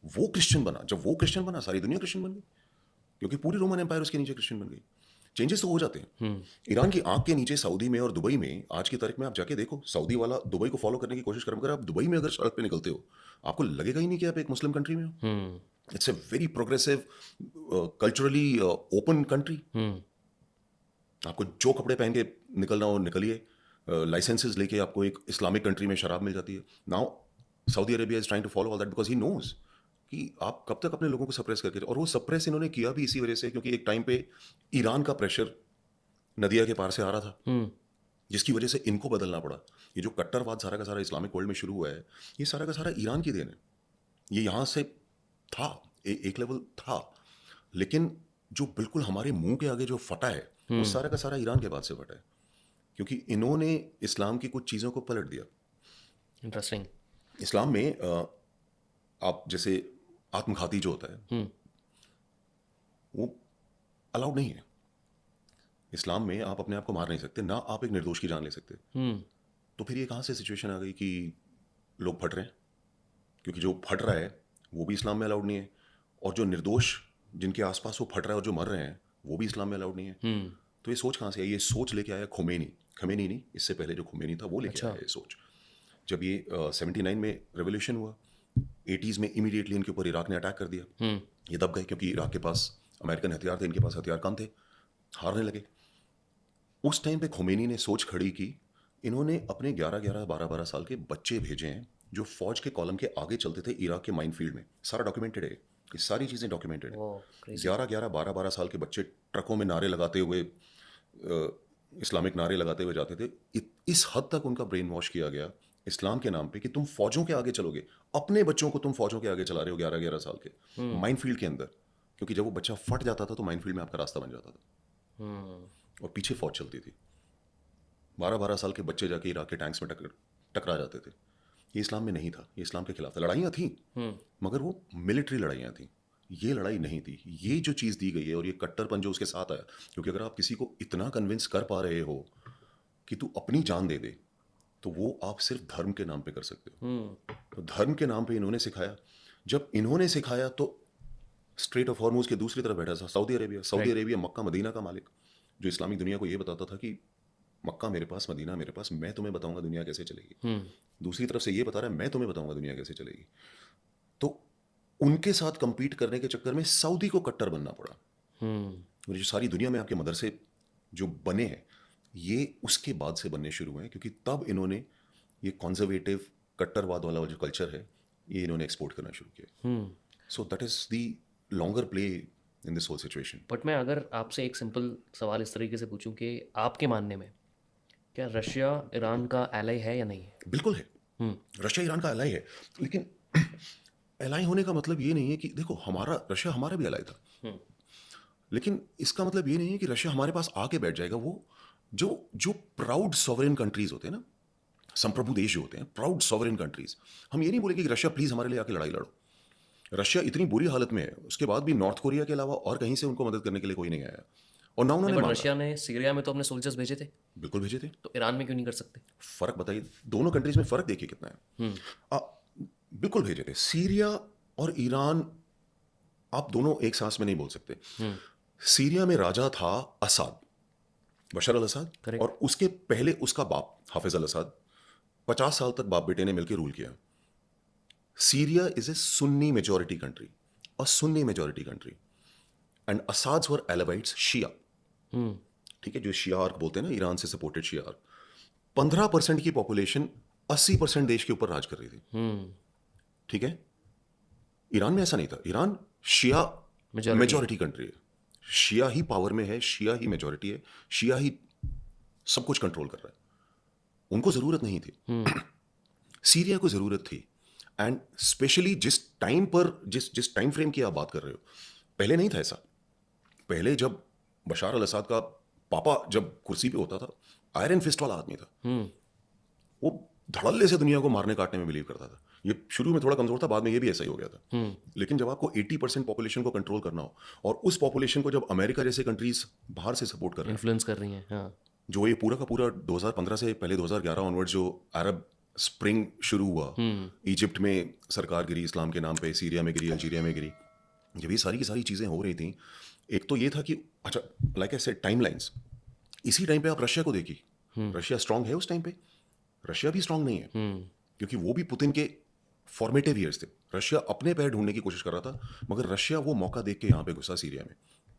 वो क्रिश्चियन बना। जब वो क्रिश्चियन बना सारी दुनिया क्रिश्चियन बन गई, क्योंकि पूरी रोमन एम्पायर उसके नीचे क्रिश्चियन बन गई। चेंजेस तो हो जाते हैं। ईरान की आंख के नीचे सऊदी में और दुबई में आज की तारीख में आप जाके देखो, सऊदी वाला दुबई को फॉलो करने की कोशिश करो, अगर आप दुबई में अगर सड़क पे निकलते हो आपको लगेगा ही नहीं कि आप एक मुस्लिम कंट्री में हो। It's a very progressive, culturally open country. आपको जो कपड़े पहन के निकलना हो निकलिए, लाइसेंसेस लेके आपको एक इस्लामिक कंट्री में शराब मिल जाती है। Now Saudi Arabia is trying to follow all that because he knows कि आप कब तक अपने लोगों को सप्रेस करके, और वो सप्रेस इन्होंने किया भी इसी वजह से क्योंकि एक टाइम पे ईरान का प्रेशर नदिया के पार से आ रहा था। जिसकी वजह से इनको बदलना पड़ा। ये जो कट्टरवाद सारा का सारा इस्लामिक वर्ल्ड में शुरू हुआ है, ये सारा का सारा ईरान की देन है। ये यहाँ से था, एक लेवल था, लेकिन जो बिल्कुल हमारे मुंह के आगे जो फटा है वो सारा का सारा ईरान के बाद से फटा है, क्योंकि इन्होंने इस्लाम की कुछ चीज़ों को पलट दिया। इंटरेस्टिंग। इस्लाम में आप जैसे आत्मघाती जो होता है वो अलाउड नहीं है। इस्लाम में आप अपने आप को मार नहीं सकते, ना आप एक निर्दोष की जान ले सकते। तो फिर ये कहाँ से सिचुएशन आ गई कि लोग फट रहे हैं? क्योंकि जो फट रहा है वो भी इस्लाम में अलाउड नहीं है, और जो निर्दोष जिनके आसपास वो फट रहा है और जो मर रहे हैं वो भी इस्लाम में अलाउड नहीं है। तो ये सोच कहाँ से आई? ये सोच लेके आया खमेनी नहीं, इससे पहले जो खुमैनी था वो लेके आया ये सोच। जब ये 79 में रेवोल्यूशन हुआ, 80s में इमीडिएटली इनके ऊपर इराक ने अटैक कर दिया। ये दब गए क्योंकि इराक के पास अमेरिकन हथियार थे, इनके पास हथियार कम थे, हारने लगे। उस टाइम पे खुमैनी ने सोच खड़ी की, इन्होंने अपने 11-11, 12-12 साल के बच्चे भेजे हैं जो फौज के कॉलम के आगे चलते थे इराक के माइनफील्ड में। सारा डॉक्यूमेंटेड है, ये सारी चीज़ें डॉक्यूमेंटेड है। 11-11, 12-12 साल के बच्चे ट्रकों में नारे लगाते हुए, इस्लामिक नारे लगाते हुए जाते थे। इस हद तक उनका ब्रेन वॉश किया गया इस्लाम के नाम पे कि तुम फौजों के आगे चलोगे। अपने बच्चों को तुम फौजों के आगे चला रहे हो 11-11 साल के माइनफील्ड के अंदर, क्योंकि जब वो बच्चा फट जाता था तो माइनफील्ड में आपका रास्ता बन जाता था और पीछे फौज चलती थी। 12-12 साल के बच्चे जाके इराक के टैंक्स में टकरा जाते थे। ये इस्लाम में नहीं था, ये इस्लाम के खिलाफ था। लड़ाइयाँ थी मगर वो मिलिट्री लड़ाइयाँ थी, ये लड़ाई नहीं थी। ये जो चीज़ दी गई है और ये कट्टरपन जो उसके साथ आया, क्योंकि अगर आप किसी को इतना कन्विंस कर पा रहे हो कि तू अपनी जान दे दे, तो वो आप सिर्फ धर्म के नाम पे कर सकते हो। तो धर्म के नाम पे इन्होंने सिखाया। जब इन्होंने सिखाया तो स्ट्रेट ऑफ हॉर्मुज के दूसरी तरफ बैठा था सऊदी अरेबिया, मक्का मदीना का मालिक, जो इस्लामिक दुनिया को ये बताता था कि मक्का मेरे पास, मदीना मेरे पास, मैं तुम्हें बताऊंगा दुनिया कैसे चलेगी। दूसरी तरफ से ये बता रहा है मैं तुम्हें बताऊंगा दुनिया कैसे चलेगी। तो उनके साथ कंपीट करने के चक्कर में सऊदी को कट्टर बनना पड़ा। और जो सारी दुनिया में आपके मदरसे जो बने हैं, ये उसके बाद से बनने शुरू हुए हैं, क्योंकि तब इन्होंने ये कॉन्जर्वेटिव कट्टरवाद वाला जो कल्चर है ये इन्होंने एक्सपोर्ट करना शुरू किया। So that is the longer play in this whole situation. But मैं अगर आपसे एक सिंपल सवाल इस तरीके से पूछूं कि आपके मानने में क्या रशिया ईरान का एलाई है या नहीं है? बिल्कुल है, रशिया ईरान का एलाई है, लेकिन एलाई होने का मतलब ये नहीं है कि देखो रशिया हमारा भी एलाई था, लेकिन इसका मतलब ये नहीं है कि रशिया हमारे पास आके बैठ जाएगा। वो जो प्राउड सॉवरेन कंट्रीज होते हैं ना, संप्रभु देश जो होते हैं, प्राउड सॉवरेन कंट्रीज, हम ये नहीं बोलेंगे कि रशिया प्लीज हमारे लिए आके लड़ाई लड़ो। रशिया इतनी बुरी हालत में है, उसके बाद भी नॉर्थ कोरिया के अलावा और कहीं से उनको मदद करने के लिए कोई नहीं आया, और ना उन्होंने मांगा। रशिया ने सीरिया में तो अपने सोल्जर्स भेजे थे। बिल्कुल भेजे थे। तो ईरान में क्यों नहीं कर सकते? फर्क बताइए, दोनों कंट्रीज में फर्क देखिए कितना है। बिल्कुल भेजे थे। सीरिया और ईरान आप दोनों एक सांस में नहीं बोल सकते। सीरिया में राजा था असाद, बशर अल असाद, और उसके पहले उसका बाप हाफिज अल असाद, 50 साल तक बाप बेटे ने मिलकर रूल किया। Syria is a Sunni majority country, and Assads were Alawites Shia. ठीक है, जो शिया आर्क बोलते हैं ना, ईरान से सपोर्टेड शिया आर्क। 15% की पॉपुलेशन 80% देश के ऊपर राज कर रही थी। ठीक है, ईरान में ऐसा नहीं था। ईरान शिया मेजॉरिटी कंट्री है, शिया ही पावर में है, शिया ही मेजॉरिटी है, शिया ही सब कुछ कंट्रोल कर रहा है। उनको जरूरत नहीं थी, सीरिया को जरूरत थी। एंड स्पेशली जिस टाइम फ्रेम की आप बात कर रहे हो, पहले नहीं था ऐसा। पहले जब बशार अल असाद का पापा जब कुर्सी पे होता था, आयरन फिस्ट वाला आदमी था, वो धड़ल्ले से दुनिया को मारने काटने में बिलीव करता था। ये शुरू में थोड़ा कमजोर था, बाद में ये भी ऐसा ही हो गया था। लेकिन जब आपको 80% पॉपुलेशन को कंट्रोल करना हो, और उस पॉपुलेशन को जब अमेरिका जैसे कंट्रीज बाहर से सपोर्ट कर रहे हैं, इन्फ्लुएंस कर रही हैं, हाँ। जो ये पूरा का पूरा 2015 से पहले 2011 ऑनवर्ड जो अरब स्प्रिंग शुरू हुआ, इजिप्ट में सरकार गिरी इस्लाम के नाम पे, सीरिया में गिरी, अल्जीरिया में गिरी, जब ये सारी की सारी चीज़ें हो रही थी, एक तो ये था कि अच्छा, लाइक आई सेड, टाइमलाइंस। इसी टाइम पे आप रशिया को देखिए, रशिया स्ट्रांग है उस टाइम पे? रशिया भी स्ट्रांग नहीं है, क्योंकि वो भी पुतिन के फॉर्मेटिव ईयर्स थे। रशिया अपने पैर ढूंढने की कोशिश कर रहा था, मगर रशिया वो मौका देख के यहाँ पे घुसा सीरिया में।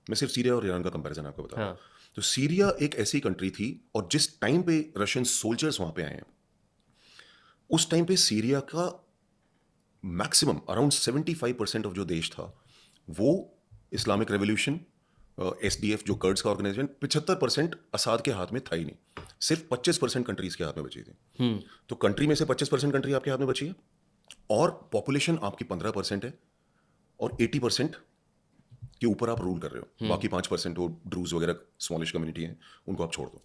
मैं सिर्फ सीरिया और ईरान का कंपैरिजन आपको बता रहा हूँ। तो सीरिया एक ऐसी कंट्री थी, और जिस टाइम पे रशियन सोल्जर्स वहाँ पे आए हैं, उस टाइम पे सीरिया का मैक्सिमम अराउंड 75% ऑफ जो देश था, वो इस्लामिक रेवोल्यूशन SDF जो कर्ड्स का ऑर्गेनाइजेशन 75% असाद के हाथ में था ही नहीं, सिर्फ 25% कंट्रीज के हाथ में बची थी। तो कंट्री में से 25% कंट्री आपके हाथ में बची है और पॉपुलेशन आपकी 15% है और 80% के ऊपर आप रूल कर रहे हो, बाकी 5% वो ड्रूज वगैरह स्मॉलिश कम्युनिटी है, उनको आप छोड़ दो।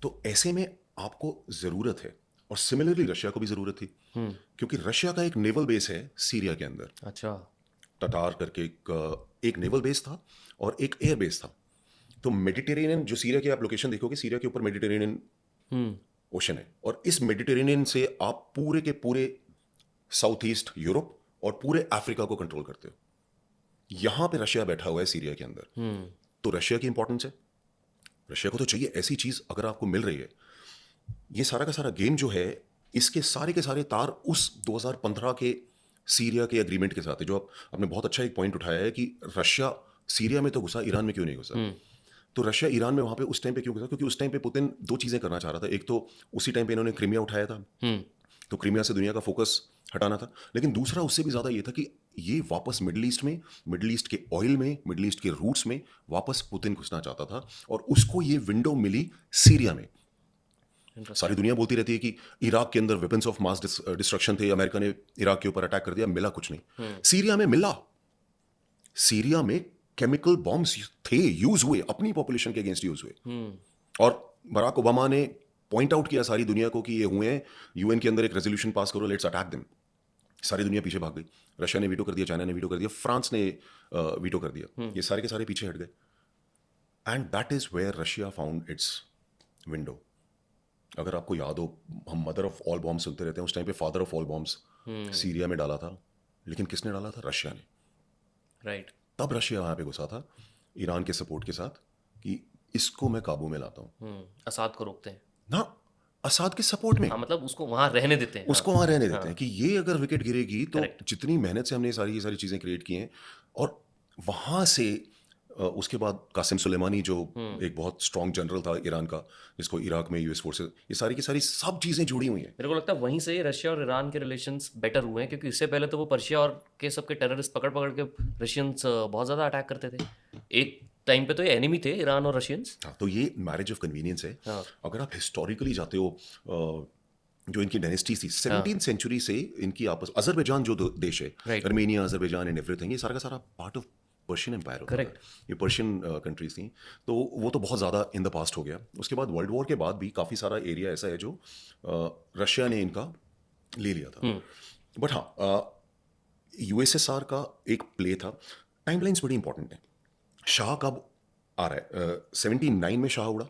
तो ऐसे में आपको जरूरत है, और सिमिलरली रशिया को भी जरूरत थी, क्योंकि रशिया का एक नेवल बेस है सीरिया के अंदर। अच्छा। टटार करके एक नेवल बेस था और एक एयर बेस था। तो मेडिटेरेनियन, जो सीरिया की आप लोकेशन देखोगे, सीरिया के ऊपर मेडिटेरेनियन ओशन है, और इस मेडिटेरेनियन से आप पूरे के पूरे साउथ ईस्ट यूरोप और पूरे अफ्रीका को कंट्रोल करते हो। यहां पे रशिया बैठा हुआ है सीरिया के अंदर। तो रशिया की इंपॉर्टेंस है, रशिया को तो चाहिए ऐसी चीज अगर आपको मिल रही है। ये सारा का सारा गेम जो है, इसके सारे के सारे तार उस 2015 के सीरिया के एग्रीमेंट के साथ है, जो आपने बहुत अच्छा एक पॉइंट उठाया है कि रशिया सीरिया में तो घुसा, ईरान में क्यों नहीं घुसा। तो रशिया ईरान में वहां पे उस टाइम पे क्यों घुसा, क्योंकि उस टाइम पे पुतिन दो चीजें करना चाह रहा था। एक तो उसी टाइम पे इन्होंने क्रीमिया उठाया था, तो क्रीमिया से दुनिया का फोकस हटाना था, लेकिन दूसरा उससे भी ज्यादा ये था कि ये वापस मिडिल ईस्ट में, मिडिल ईस्ट के ऑयल में, मिडिल ईस्ट के रूट्स में वापस पुतिन घुसना चाहता था, और उसको ये विंडो मिली सीरिया में। सारी दुनिया बोलती रहती है कि इराक के अंदर वेपन्स ऑफ मास डिस्ट्रक्शन थे, अमेरिका ने इराक के ऊपर अटैक कर दिया, मिला कुछ नहीं। सीरिया में मिला, सीरिया में केमिकल बॉम्ब्स थे, यूज हुए, अपनी पॉपुलेशन के अगेंस्ट यूज हुए। और बराक ओबामा ने पॉइंट आउट किया सारी दुनिया को कि ये हुए हैं, यूएन के अंदर एक रेजोल्यूशन पास करो, लेट्स अटैक देम। सारी दुनिया पीछे भाग गई, रशिया ने वीटो कर दिया, चाइना ने वीटो कर दिया, फ्रांस ने वीटो कर दिया, ये सारे के सारे पीछे हट गए। And that is where Russia found its window. अगर आपको याद हो, हम मदर ऑफ ऑल बॉम्ब्स सुनते रहते हैं, उस टाइम पे father of all bombs Syria में डाला था, लेकिन किसने डाला था? रशिया ने। राइट। तब रशिया वहां पे घुसा था ईरान के सपोर्ट के साथ कि इसको मैं काबू में लाता हूँ असाद को रोकते हैं ना, असाद के सपोर्ट में। हाँ, मतलब उसको वहां रहने देते हैं। उसको वहां रहने देते हैं कि ये अगर विकेट गिरेगी तो Correct. जितनी मेहनत से हमने ये सारी चीजें क्रिएट की हैं, और वहां से उसके बाद कासिम सुलेमानी जो एक बहुत स्ट्रॉन्ग जनरल था ईरान का, जिसको इराक में यूएस फोर्सेस, ये सारी की सारी सब चीजें जुड़ी हुई हैं। मेरे को लगता है वहीं से रशिया और ईरान के रिलेशंस बेटर हुए हैं, क्योंकि इससे पहले तो वो पर्शिया और के सबके टेररिस्ट पकड़ पकड़ के रशियंस बहुत ज़्यादा अटैक करते थे। एक टाइम पे तो ये एनिमी थे, ईरान और रशियंस। हाँ, तो ये मैरिज ऑफ कन्वीनियंस है। अगर आप हिस्टोरिकली जाते हो, जो इनकी डायनेस्टी थी 17th सेंचुरी से, इनकी आपस, अजरबैजान जो देश है, अर्मेनिया, अजरबैजान एंड एवरीथिंग, ये सारा का सारा पार्ट ऑफ पर्शियन एम्पायर होता है। ये पर्शियन कंट्रीज थी, तो वो तो बहुत ज़्यादा इन द पास्ट हो गया। उसके बाद वर्ल्ड वॉर के बाद भी काफ़ी सारा एरिया ऐसा है जो रशिया ने इनका ले लिया था। बट हाँ, यूएसएसआर का एक प्ले था। टाइमलाइंस बड़ी इंपॉर्टेंट है। शाह कब आ रहा है? 79 में शाह उड़ा,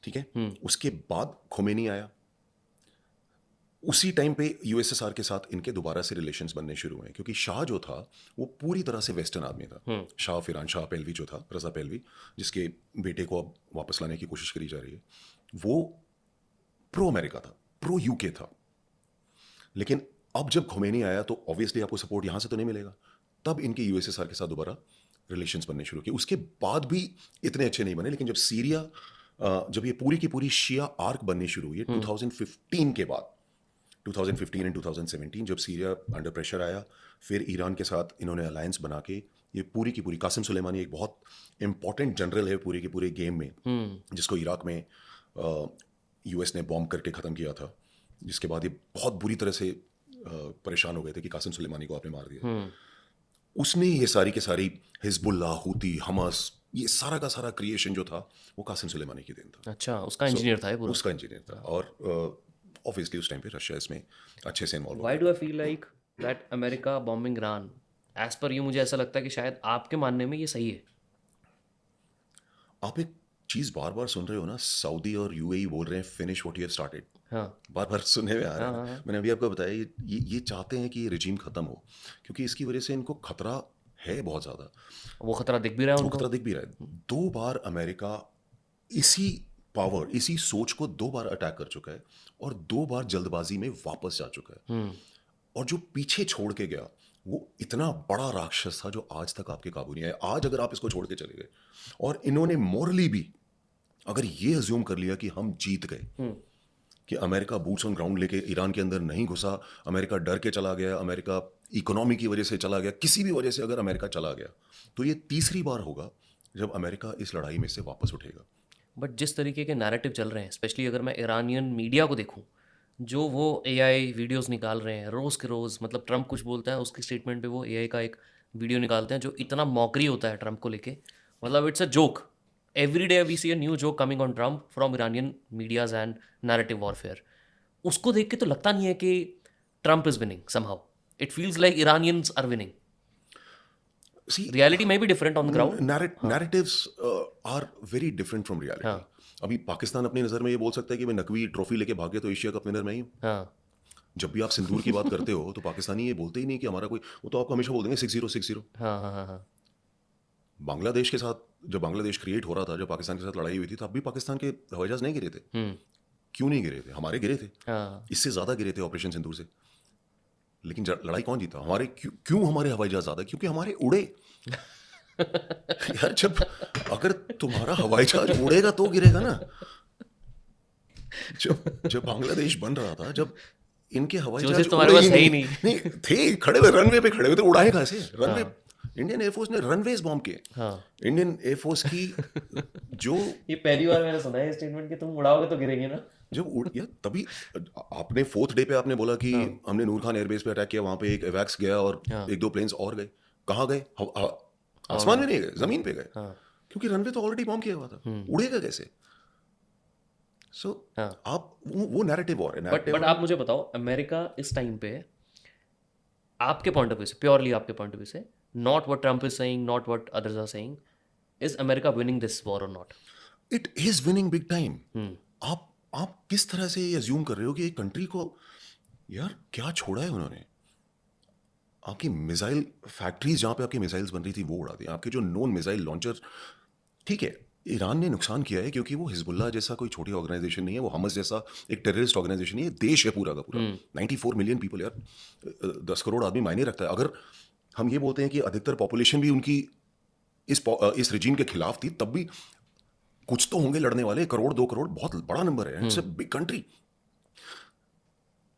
ठीक है। उसके बाद खोमेनी आया, उसी टाइम पे यूएसएसआर के साथ इनके दोबारा से रिलेशंस बनने शुरू हुए, क्योंकि शाह जो था वो पूरी तरह से वेस्टर्न आदमी था। शाह फिरान शाह पहलवी जो था, रजा पहलवी, जिसके बेटे को अब वापस लाने की कोशिश करी जा रही है, वो प्रो अमेरिका था, प्रो यूके था। लेकिन अब जब खोमेनी आया तो ऑब्वियसली आपको सपोर्ट यहां से तो नहीं मिलेगा, तब इनके यूएसएसआर के साथ दोबारा रिलेशंस बनने शुरू किए। उसके बाद भी इतने अच्छे नहीं बने, लेकिन जब सीरिया, जब ये पूरी की पूरी शिया आर्क बननी शुरू हुई 2015 के बाद, 2015 एंड 2017, जब सीरिया अंडर प्रेशर आया, फिर ईरान के साथ इन्होंने अलायंस बना के ये पूरी की पूरी, कासिम सुलेमानी एक बहुत इंपॉर्टेंट जनरल है पूरे के पूरे गेम में, जिसको इराक में यूएस ने बॉम्ब करके ख़त्म किया था, जिसके बाद ये बहुत बुरी तरह से परेशान हो गए थे कि कासिम सुलेमानी को आपने मार दिया। उसने ये सारी के सारी हिजबुल्लाह, हूती, हमास, ये सारा का सारा क्रिएशन जो था वो कासिम सुलेमानी की देन था। अच्छा, उसका इंजीनियर था ये पूरा? उसका इंजीनियर था, और ऑब्वियसली उस टाइम पे रशिया इसमें अच्छे से इन्वॉल्व हो why do I feel like that America bombing Iran, as per you, मुझे ऐसा लगता है कि शायद आपके मानने में ये सही है। आप एक चीज बार बार सुन रहे हो ना, सऊदी और यूएई बोल रहे हैं finish what you have started. हाँ, बार बार सुनने में आ रहा है। मैंने अभी आपको बताया, ये चाहते हैं कि ये रिजीम खत्म हो, क्योंकि इसकी वजह से इनको खतरा है बहुत ज्यादा। वो खतरा दिख भी रहा है वो उनको। खतरा दिख भी रहा है। 2 बार अमेरिका इसी पावर, इसी सोच को 2 बार अटैक कर चुका है, और 2 बार जल्दबाजी में वापस जा चुका है। और जो पीछे छोड़ के गया वो इतना बड़ा राक्षस था जो आज तक आपके काबू नहीं आया। आज अगर आप इसको छोड़ के चले गए, और इन्होंने मोरली भी अगर ये अज्यूम कर लिया कि हम जीत गए, कि अमेरिका बूट्स ऑन ग्राउंड लेके ईरान के अंदर नहीं घुसा, अमेरिका डर के चला गया, अमेरिका इकोनॉमी की वजह से चला गया, किसी भी वजह से अगर अमेरिका चला गया तो ये तीसरी बार होगा जब अमेरिका इस लड़ाई में से वापस उठेगा। बट जिस तरीके के नैरेटिव चल रहे हैं, स्पेशली अगर मैं ईरानियन मीडिया को देखूं, जो वो एआई वीडियोस निकाल रहे हैं रोज़ के रोज़, मतलब ट्रम्प कुछ बोलता है उसकी स्टेटमेंट पे वो एआई का एक वीडियो निकालते हैं जो इतना मॉकरी होता है ट्रम्प को लेके, मतलब it's a joke. Every day we see a new joke coming on Trump from Iranian medias and narrative warfare. उसको देख के तो लगता नहीं है कि Trump is winning somehow, it feels like Iranians are winning. See, reality में भी different on the ground. narratives are very different from reality. हाँ अभी पाकिस्तान अपनी नज़र में ये बोल सकता है कि मैं नकवी ट्रॉफी लेके भागे तो एशिया कप विनर मैं ही हूँ। हाँ जब भी आप सिंदूर की बात करते हो तो पाकिस्तानी ये बोलते ही नहीं कि हमारा कोई, वो तो आपको हमेशा बोल देंगे 6-0 6-0। हाँ हाँ हाँ हाँ बांग्लादेश के साथ जब बांग्लादेश क्रिएट हो रहा था, जब पाकिस्तान के साथ लड़ाई हुई थी, तब भी पाकिस्तान के हवाई जहाज नहीं गिरे थे। क्यों नहीं गिरे थे? हमारे गिरे थे, हाँ इससे ज़्यादा गिरे थे ऑपरेशन सिंदूर से। लेकिन लड़ाई कौन जीता? हमारे। क्यों हमारे हवाई जहाज ज़्यादा? क्योंकि हमारे उड़े। यार, जब अगर तुम्हारा हवाई जहाज उड़ेगा तो गिरेगा ना। जब बांग्लादेश बन रहा था, जब इनके हवाई चूजे जहाज तुम्हारे उड़े पास है ही नहीं, नहीं थे, खड़े हुए रनवे पे खड़े हुए थे, उड़ाए कहाँ से? रनवे। इंडियन एयरफोर्स ने रनवेज बॉम्ब किए। हाँ। इंडियन एयरफोर्स की जो ये पहली बार मैंने सुना है स्टेटमेंट कि तुम उड़ाओगे तो गिरेंगे ना। जब उड़ या तभी आपने 4th डे पे आपने बोला कि हमने नूर खान एयरबेस पे अटैक किया, वहां पे एक एवैक्स गया और हाँ। 1-2 प्लेन्स और गए। कहाँ गए? आसमान में नहीं गए, जमीन पे गए। हाँ क्योंकि रनवे तो ऑलरेडी बॉम्ब किया हुआ था, उड़ेगा कैसे? सो हाँ। आप वो नैरेटिव और है। बट आप मुझे बताओ, अमेरिका इस टाइम पे आपके पॉइंट ऑफ व्यू से, प्योरली आपके पॉइंट ऑफ व्यू से, not what Trump is saying, not what others are saying, is America winning this war और not? It is winning big time. आप किस तरह से ये अज्यूम कर रहे हो कि एक कंट्री को, यार क्या छोड़ा है उन्होंने? आपकी मिसाइल फैक्ट्रीज जहाँ पे आपकी मिसाइल्स बन रही थी वो उड़ा दी। आपके जो नॉन मिसाइल लॉन्चर, ठीक है, ईरान ने नुकसान किया है क्योंकि वो हिजबुल्लाह जैसा कोई छोटी ऑर्गेनाइजेशन नहीं है, वो हमस जैसा एक टेररिस्ट ऑर्गेनाइजेशन नहीं है, देश है पूरा का पूरा। 94 मिलियन पीपल, यार 10 करोड़ आदमी मायने रखता है। अगर हम ये बोलते हैं कि अधिकतर पॉपुलेशन भी उनकी इस रिजीम के खिलाफ थी, तब भी कुछ तो होंगे लड़ने वाले। 1 करोड़ 2 करोड़ बहुत बड़ा नंबर है, इट्स अ बिग कंट्री।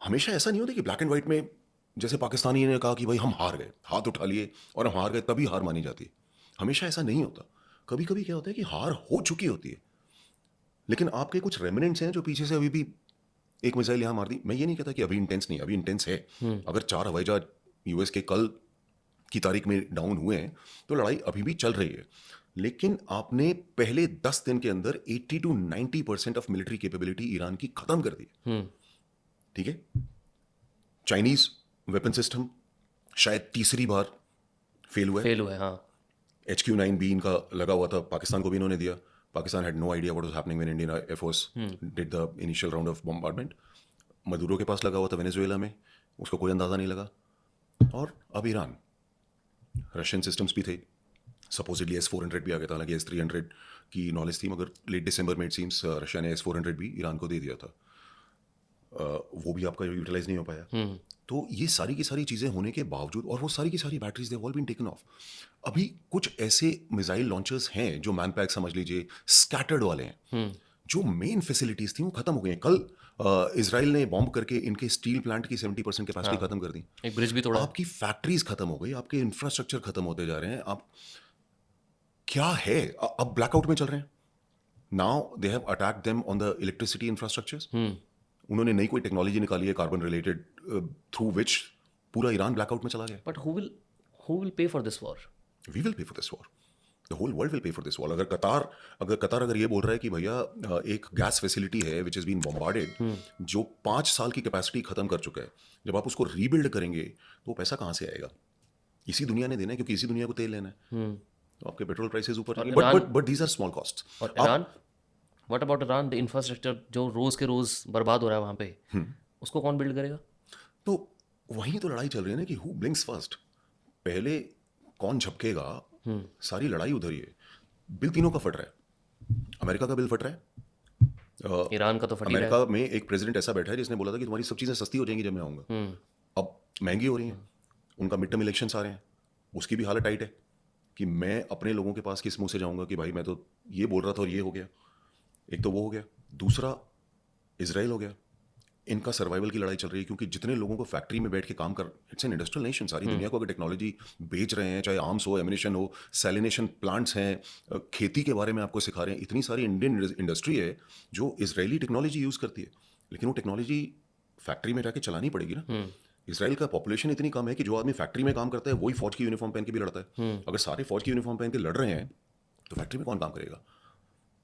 हमेशा ऐसा नहीं होता कि ब्लैक एंड व्हाइट में, जैसे पाकिस्तानी ने कहा कि भाई हम हार गए, हाथ उठा लिए और हम हार गए, तभी हार मानी जाती है। हमेशा ऐसा नहीं होता। कभी कभी क्या होता है कि हार हो चुकी होती है, लेकिन आपके कुछ रेमिनेंट्स हैं जो पीछे से अभी भी एक मिसाइल यहाँ मार दी। मैं ये नहीं कहता कि अभी इंटेंस नहीं, अभी इंटेंस है। अगर 4 हवाई जहाज यूएस के कल की तारीख में डाउन हुए हैं तो लड़ाई अभी भी चल रही है। लेकिन आपने पहले 10 दिन के अंदर 80 to 90% of military capability Iran की खत्म कर दी। ठीक है, चाइनीज वेपन सिस्टम शायद तीसरी बार फेल हुआ है। हाँ। HQ-9B इनका लगा हुआ था, पाकिस्तान को भी इन्होंने दिया। Pakistan had no idea what was happening when Indian air force did the initial round of bombardment. Maduro के पास लगा हुआ था वेनेजुएला में, उसको कोई अंदाज़ा नहीं लगा। और अब ईरान, रशियन सिस्टम्स भी थे, सपोजिटली S-400 भी आ गया था, हालांकि S-300 की नॉलेज थी, मगर लेट दिसंबर में इट सीम्स रशिया ने S-400 भी ईरान को दे दिया था। वो भी आपका यूटिलाइज नहीं हो पाया। तो ये सारी की सारी चीज़ें होने के बावजूद, और वो सारी की सारी batteries they all been taken off. अभी कुछ ऐसे मिसाइल लॉन्चर्स हैं जो मैन पैक समझ लीजिए स्कैटर्ड वाले हैं, जो मेन फैसिलिटीज थी वो खत्म हो गई हैं। कल इजराइल ने बॉम्ब करके इनके स्टील प्लांट की 70% कैपेसिटी खत्म कर दी। एक ब्रिज भी तोड़ा। आपकी फैक्ट्रीज खत्म हो गई, आपके इंफ्रास्ट्रक्चर खत्म होते जा रहे हैं। आप क्या है, अब ब्लैकआउट में चल रहे हैं। Now they have attacked them on the electricity infrastructures. उन्होंने नई कोई टेक्नोलॉजी निकाली है कार्बन रिलेटेड, थ्रू विच पूरा ईरान ब्लैकआउट में चला गया। But who will pay for this war? We will pay for this war, the whole world will pay for this war. अगर कतार अगर ये बोल रहा है कि भैया एक गैस फैसिलिटी है विच इज़ बीन बॉम्बार्डेड, जो 5 साल की कैपेसिटी खत्म कर चुका है, जब आप उसको रीबिल्ड करेंगे तो पैसा कहाँ से आएगा? इसी दुनिया ने देना है, क्योंकि इसी दुनिया को तेल लेना है। तो आपके पेट्रोल प्राइसेस ऊपर जाएंगे, but these are small cost. और Iran, what about Iran? The infrastructure जो रोज के रोज बर्बाद हो रहा है वहाँ पे, उसको कौन बिल्ड करेगा? तो वहीं तो लड़ाई चल रही है ना कि हु ब्लिंक्स फर्स्ट, पहले कौन झपकेगा। सारी लड़ाई उधर ही है। बिल तीनों का फट रहा है। अमेरिका का बिल फट रहा है, ईरान का तो फट ही रहा अमेरिका में एक प्रेसिडेंट ऐसा बैठा है जिसने बोला था कि तुम्हारी सब चीज़ें सस्ती हो जाएंगी जब मैं आऊँगा। अब महंगी हो रही हैं। उनका मिड टर्म इलेक्शंस आ रहे हैं, उसकी भी हालत टाइट है कि मैं अपने लोगों के पास किस मुंह से जाऊँगा कि भाई मैं तो ये बोल रहा था और ये हो गया। एक तो वो हो गया, दूसरा इजराइल हो गया। इनका सर्वाइवल की लड़ाई चल रही है, क्योंकि जितने लोगों को फैक्ट्री में बैठ के काम कर, इट्स एन इंडस्ट्रियल नेशन, सारी दुनिया को अगर टेक्नोलॉजी बेच रहे हैं, चाहे आर्म्स हो, एमिनेशन हो, सैलिनेशन प्लांट्स हैं, खेती के बारे में आपको सिखा रहे हैं, इतनी सारी इंडियन इंडस्ट्री है जो इजरायली टेक्नोलॉजी यूज़ करती है, लेकिन वो टेक्नोलॉजी फैक्ट्री में जाके चलानी पड़ेगी ना। इसराइल का पॉपुलेशन इतनी कम है कि जो आदमी फैक्ट्री में काम करता है वही फौज की यूनिफॉर्म पहन के भी लड़ता है। अगर सारे फौज की यूनिफॉर्म पहन के लड़ रहे हैं तो फैक्ट्री में कौन काम करेगा?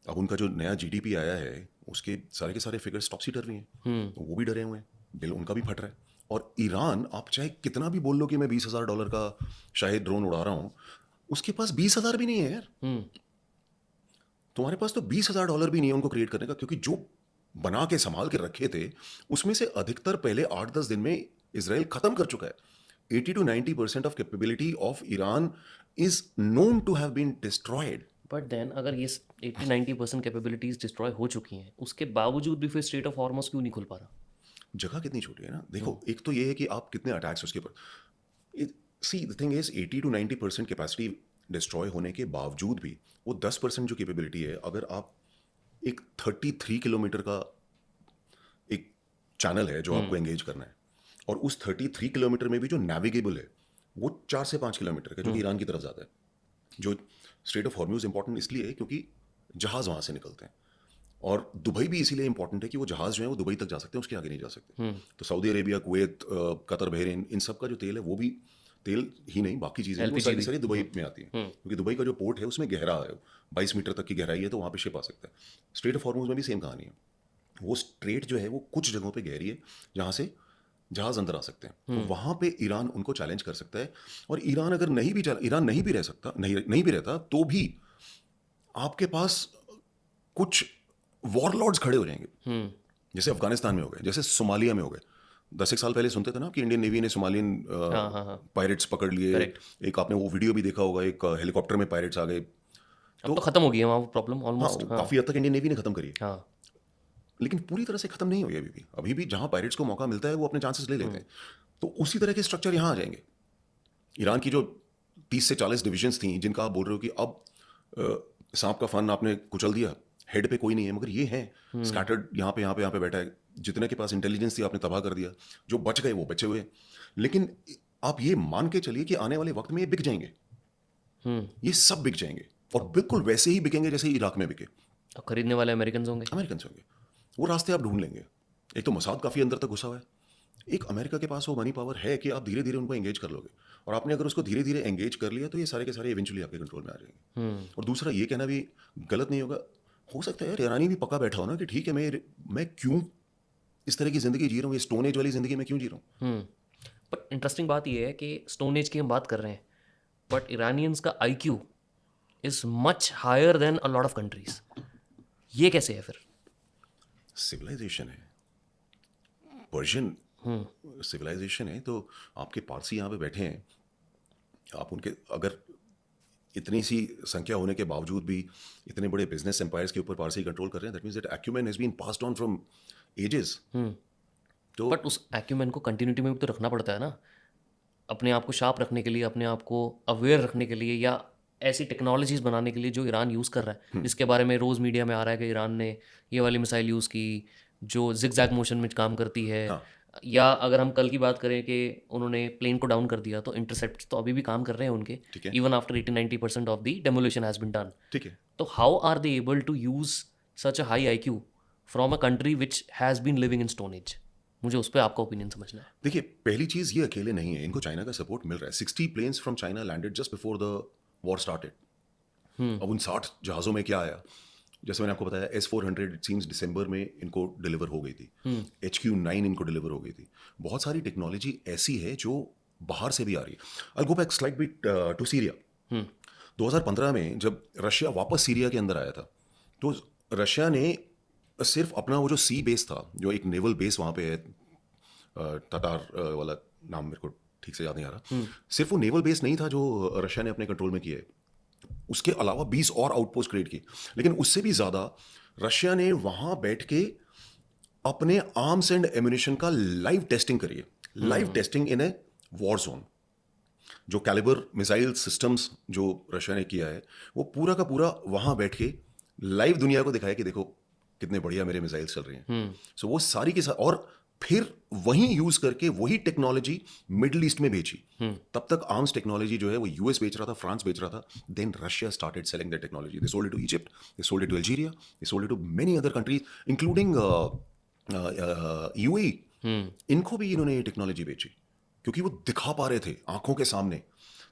अब उनका जो नया जीडीपी आया है उसके सारे के सारे फिगर्स टॉप सीटर भी हैं, तो वो भी डरे हुए हैं, दिल उनका भी फट रहा है। और ईरान, आप चाहे कितना भी बोल लो कि मैं $20,000 का शायद ड्रोन उड़ा रहा हूँ, उसके पास 20,000 भी नहीं है यार। तुम्हारे पास तो $20,000 भी नहीं है उनको क्रिएट करने का, क्योंकि जो बना के संभाल के रखे थे उसमें से अधिकतर पहले 8-10 दिन में इजराइल खत्म कर चुका है। 80 to 90% of capability of Iran is known to have been destroyed. But then अगर ये 80-90% कैपेबिलिटीज डिस्ट्रॉय हो चुकी हैं, उसके बावजूद भी फिर स्ट्रेट ऑफ हॉर्मस क्यों नहीं खुल पा रहा? जगह कितनी छोटी है ना। देखो, एक तो ये है कि आप कितने अटैक्स उसके ऊपर, see the thing is 80 to 90% capacity destroy होने के बावजूद भी वो 10% जो कैपेबिलिटी है, अगर आप एक 33 किलोमीटर का एक चैनल है जो आपको एंगेज करना है, और उस 33 किलोमीटर में भी जो नेविगेबल है वो 4 से 5 किलोमीटर का, जो कि ईरान की तरफ जाता है। जो स्ट्रेट ऑफ हॉर्मूज इंपॉर्टेंट इसलिए है क्योंकि जहाज़ वहाँ से निकलते हैं, और दुबई भी इसीलिए इंपॉर्टेंट है कि वो जहाज़ जो है वो दुबई तक जा सकते हैं, उसके आगे नहीं जा सकते। तो Saudi Arabia, Kuwait, Qatar, Bahrain, इन सब का जो तेल है वो भी, तेल ही नहीं बाकी चीज़ें वो सारी सारी दुबई में आती हैं, क्योंकि दुबई का जो पोर्ट है उसमें गहरा है, 22 मीटर तक की गहराई है, तो वहाँ पे शिप आ सकता है। स्ट्रेट ऑफ हॉर्मूज में भी सेम कहानी है। वो स्ट्रेट जो है वो कुछ जगहों पे गहरी है जहाँ से जहाज़ अंदर आ सकते हैं, तो वहाँ पे ईरान उनको चैलेंज कर सकता है। और ईरान अगर ईरान नहीं भी रह सकता, नहीं भी रहता, तो भी आपके पास कुछ वॉरलॉर्ड्स खड़े हो जाएंगे, जैसे अफगानिस्तान में हो गए, जैसे सोमालिया में हो गए। 10 एक साल पहले सुनते थे ना कि इंडियन नेवी ने सोमालियन पायरेट्स पकड़ लिए। एक आपने वो वीडियो भी देखा होगा, एक हेलीकॉप्टर में पायरेट्स आ गए। तो खत्म हो गई है वहाँ प्रॉब्लम ऑलमोस्ट। काफी हद तक इंडियन नेवी ने खत्म करी है, हाँ, लेकिन पूरी तरह से खत्म नहीं हुई अभी भी जहां पायरेट्स को मौका मिलता है वो अपने चांसेस ले लेते हैं। तो उसी तरह के स्ट्रक्चर यहाँ आ जाएंगे। ईरान की जो 30 से 40 डिविजन्स थी, जिनका आप बोल रहे हो कि अब सांप का फन आपने कुचल दिया, हेड पे कोई नहीं है, मगर ये है स्कैटर्ड, यहाँ पे बैठा है, जितने के पास इंटेलिजेंस थी आपने तबाह कर दिया, जो बच गए वो बचे हुए। लेकिन आप ये मान के चलिए कि आने वाले वक्त में ये बिक जाएंगे, ये सब बिक जाएंगे, और बिल्कुल वैसे ही बिकेंगे जैसे इराक में बिके। अब खरीदने वाले अमेरिकन होंगे, वो रास्ते आप ढूंढ लेंगे। एक तो मसाद काफ़ी अंदर तक घुसा हुआ है, एक अमेरिका के पास वो मनी पावर है कि आप धीरे धीरे उनको एंगेज कर लोगे, और आपने अगर उसको धीरे धीरे एंगेज कर लिया तो ये सारे के सारे इवेंचुअली आपके कंट्रोल में आ जाएंगे। और दूसरा ये कहना भी गलत नहीं होगा, हो सकता है यार ईरानी भी पक्का बैठा हो ना कि ठीक है, मैं क्यों इस तरह की ज़िंदगी जी रहा हूँ, ये स्टोन एज वाली ज़िंदगी में क्यों जी रहा हूँ। बट इंटरेस्टिंग बात यह है कि स्टोन एज की हम बात कर रहे हैं, बट ईरानियंस का IQ is much higher than a lot of countries. ये कैसे है फिर? सिविलाइजेशन है, पर्शियन सिविलाइजेशन है, तो आपके पारसी यहाँ पे बैठे हैं, आप उनके अगर इतनी सी संख्या होने के बावजूद भी इतने बड़े बिजनेस एम्पायर्स के ऊपर पारसी कंट्रोल कर रहे हैं, that means that acumen has been passed on from ages. तो बट उस एक्यूमेन को कंटिन्यूटी में भी तो रखना पड़ता है ना, अपने आप को शार्प रखने के लिए, अपने आप को अवेयर रखने के लिए, या ऐसी टेक्नोलॉजीज बनाने के लिए जो ईरान यूज़ कर रहा है, जिसके बारे में रोज़ मीडिया में आ रहा है कि ईरान ने ये वाली मिसाइल यूज़ की जो जिगजैग मोशन में काम करती है। हाँ। या अगर हम कल की बात करें कि उन्होंने प्लेन को डाउन कर दिया, तो इंटरसेप्ट तो अभी भी काम कर रहे हैं उनके, ठीक है। Even after 80-90% of the demolition has been done. ठीक है, तो how are they able to use such a high IQ from a country which has been living in stone age? मुझे उस पर आपका ओपिनियन समझना है। देखिए, पहली चीज़ ये अकेले नहीं है, इनको चाइना का सपोर्ट मिल रहा है। 60 planes from China landed just before the war started. अब उन 60 जहाज़ों में क्या आया, जैसे मैंने आपको बताया, S-400 इट सीम्स दिसंबर में इनको डिलीवर हो गई थी, HQ-9 इनको डिलीवर हो गई थी। बहुत सारी टेक्नोलॉजी ऐसी है जो बाहर से भी आ रही है। I go back slide bit to Syria. 2015 में जब रशिया वापस सीरिया के अंदर आया था, तो रशिया ने सिर्फ अपना वो जो सी बेस था, जो एक नेवल बेस वहाँ पे है, ततार वाला नाम मेरे को ठीक से याद नहीं आ रहा, सिर्फ वो नेवल बेस नहीं था जो रशिया ने अपने कंट्रोल में किया है, उसके अलावा 20 और आउटपोस्ट क्रिएट की। लेकिन उससे भी ज़्यादा रशिया ने वहाँ बैठ के अपने आर्म्स एंड एम्यूनिशन का लाइव टेस्टिंग करी है, live testing in a war zone. जो कैलिबर मिसाइल सिस्टम्स जो रशिया ने किया है, वो पूरा का पूरा वहाँ बैठ के लाइव दुनिया को दिखाया कि देखो कितने बढ़िया मेरे मिसाइल्स चल रहे हैं। सो वो सारी के साथ, और फिर वही यूज करके वही टेक्नोलॉजी मिडिल ईस्ट में बेची। तब तक आर्म्स टेक्नोलॉजी जो है वो यूएस बेच रहा था, फ्रांस बेच रहा था। Then Russia started selling that technology. They sold it to Egypt, they sold it to Algeria, they sold it to many other countries including UAE. इनको भी इन्होंने ये टेक्नोलॉजी बेची क्योंकि वो दिखा पा रहे थे आंखों के सामने।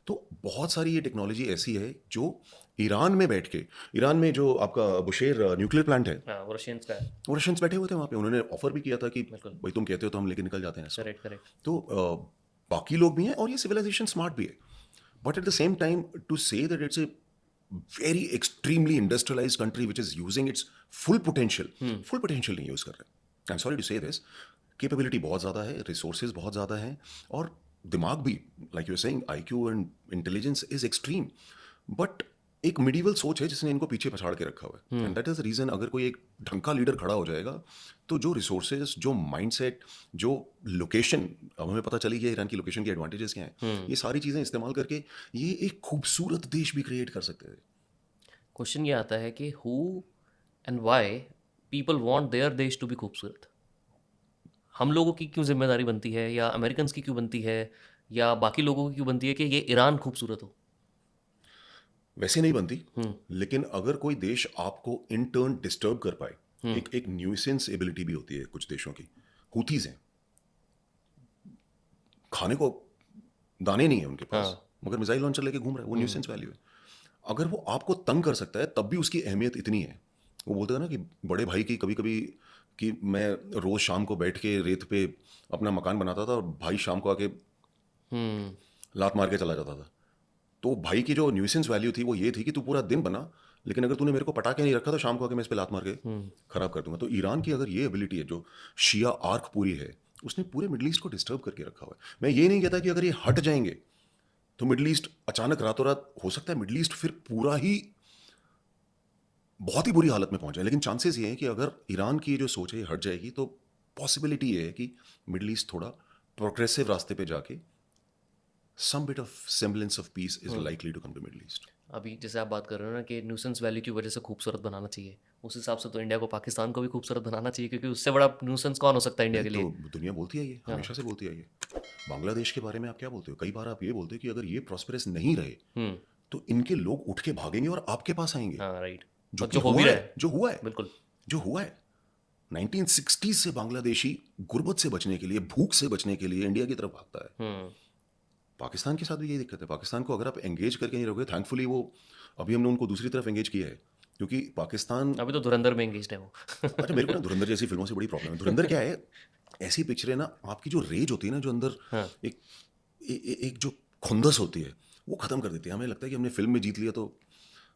तो बहुत सारी ये टेक्नोलॉजी ऐसी है जो ईरान में बैठ के, ईरान में जो आपका बुशेर न्यूक्लियर प्लांट है, हाँ, वो रशियंस का है। वो रशियंस बैठे हुए थे वहाँ पे। उन्होंने ऑफर भी किया था कि बिल्कुल। भाई तुम कहते हो तो हम लेके निकल जाते हैं इसको। Correct correct. तो बाकी लोग भी हैं और ये सिविलाइजेशन स्मार्ट भी है। But at the same time to say that it's a very extremely industrialised country which is using its full potential नहीं यूज कर रहे। I am sorry to say this. Capability बहुत ज़्यादा है, रिसोर्सेज बहुत ज़्यादा हैं और दिमाग भी, like you are saying, IQ and intelligence is extreme. But एक मिडिवल सोच है जिसने इनको पीछे पछाड़ के रखा हुआ है। And that is the reason अगर कोई एक ढंग का लीडर खड़ा हो जाएगा तो जो रिसोर्सेज, जो माइंडसेट, जो लोकेशन, अब हमें पता चली कि ईरान की लोकेशन के एडवांटेजेस क्या हैं, ये सारी चीज़ें इस्तेमाल करके ये एक खूबसूरत देश भी क्रिएट कर सकते हैं। क्वेश्चन ये आता है कि who and why people want their देश टू बी खूबसूरत। हम लोगों की क्यों जिम्मेदारी बनती है, या अमेरिकन की क्यों बनती है, या बाकी लोगों की क्यों बनती है कि ये ईरान खूबसूरत हो? वैसे नहीं बनती, लेकिन अगर कोई देश आपको इन टर्न डिस्टर्ब कर पाए, एक न्यूसेंस एबिलिटी भी होती है कुछ देशों की। हुतीज हैं, खाने को दाने नहीं है उनके पास, मगर मिसाइल लॉन्चर लेके घूम रहा है, वो न्यूसेंस वैल्यू है। अगर वो आपको तंग कर सकता है तब भी उसकी अहमियत इतनी है। वो बोलते हैं ना कि बड़े भाई की कभी कभी, कि मैं रोज शाम को बैठ के रेत पे अपना मकान बनाता था और भाई शाम को आके लात मार के चला जाता था। तो भाई की जो न्यूसेंस वैल्यू थी वो ये थी कि तू पूरा दिन बना, लेकिन अगर तूने मेरे को पटा के नहीं रखा तो शाम को आके मैं इस पे लात मार के खराब कर दूंगा। तो ईरान की अगर ये एबिलिटी है, जो शिया आर्क पूरी है, उसने पूरे मिडल ईस्ट को डिस्टर्ब करके रखा हुआ है। मैं ये नहीं कहता कि अगर ये हट जाएंगे तो मिडल ईस्ट अचानक रातों रात, हो सकता है मिडल ईस्ट फिर पूरा ही बहुत ही बुरी हालत में पहुंच जाए, लेकिन चांसेस ये हैं कि अगर ईरान की जो सोच है हट जाएगी तो पॉसिबिलिटी ये है कि मिडल ईस्ट थोड़ा प्रोग्रेसिव रास्ते पे जाके some bit of semblance of peace is likely to come to Middle East. अभी जैसे आप बात कर रहे हो ना कि न्यूसेंस वैल्यू की वजह से खूबसूरत बनाना चाहिए, उस हिसाब से तो इंडिया को, पाकिस्तान को भी खूबसूरत बनाना चाहिए, क्योंकि उससे बड़ा न्यूसेंस कौन हो सकता है इंडिया के लिए? तो दुनिया बोलती आई है, हमेशा से बोलती आई है। बांग्लादेश के बारे में आप क्या बोलते हो? कई बार आप ये बोलते हो कि अगर ये प्रॉस्पेरस नहीं रहे तो इनके लोग उठ के भागेंगे और आपके पास आएंगे। हाँ राइट। जो जो हो भी रहा है, जो हुआ है, बिल्कुल जो हुआ है। 1960 से बांग्लादेशी गुर्बत से बचने के लिए, भूख से बचने के लिए इंडिया की तरफ भागता है। पाकिस्तान के साथ भी यही दिक्कत है। पाकिस्तान को अगर आप एंगेज करके नहीं रहोगे, थैंकफुली वो, अभी हमने उनको दूसरी तरफ एंगेज किया है, क्योंकि पाकिस्तान अभी तो धुरंधर में एंगेज है वो। अच्छा, मेरे को ना धुरंधर जैसी फिल्मों से बड़ी प्रॉब्लम है। धुरंधर क्या है, ऐसी पिक्चर है ना, आपकी जो रेज होती है ना, जो अंदर एक एक जो खुंदस होती है, वो खत्म कर देती है। हमें लगता है कि हमने फिल्म में जीत लिया तो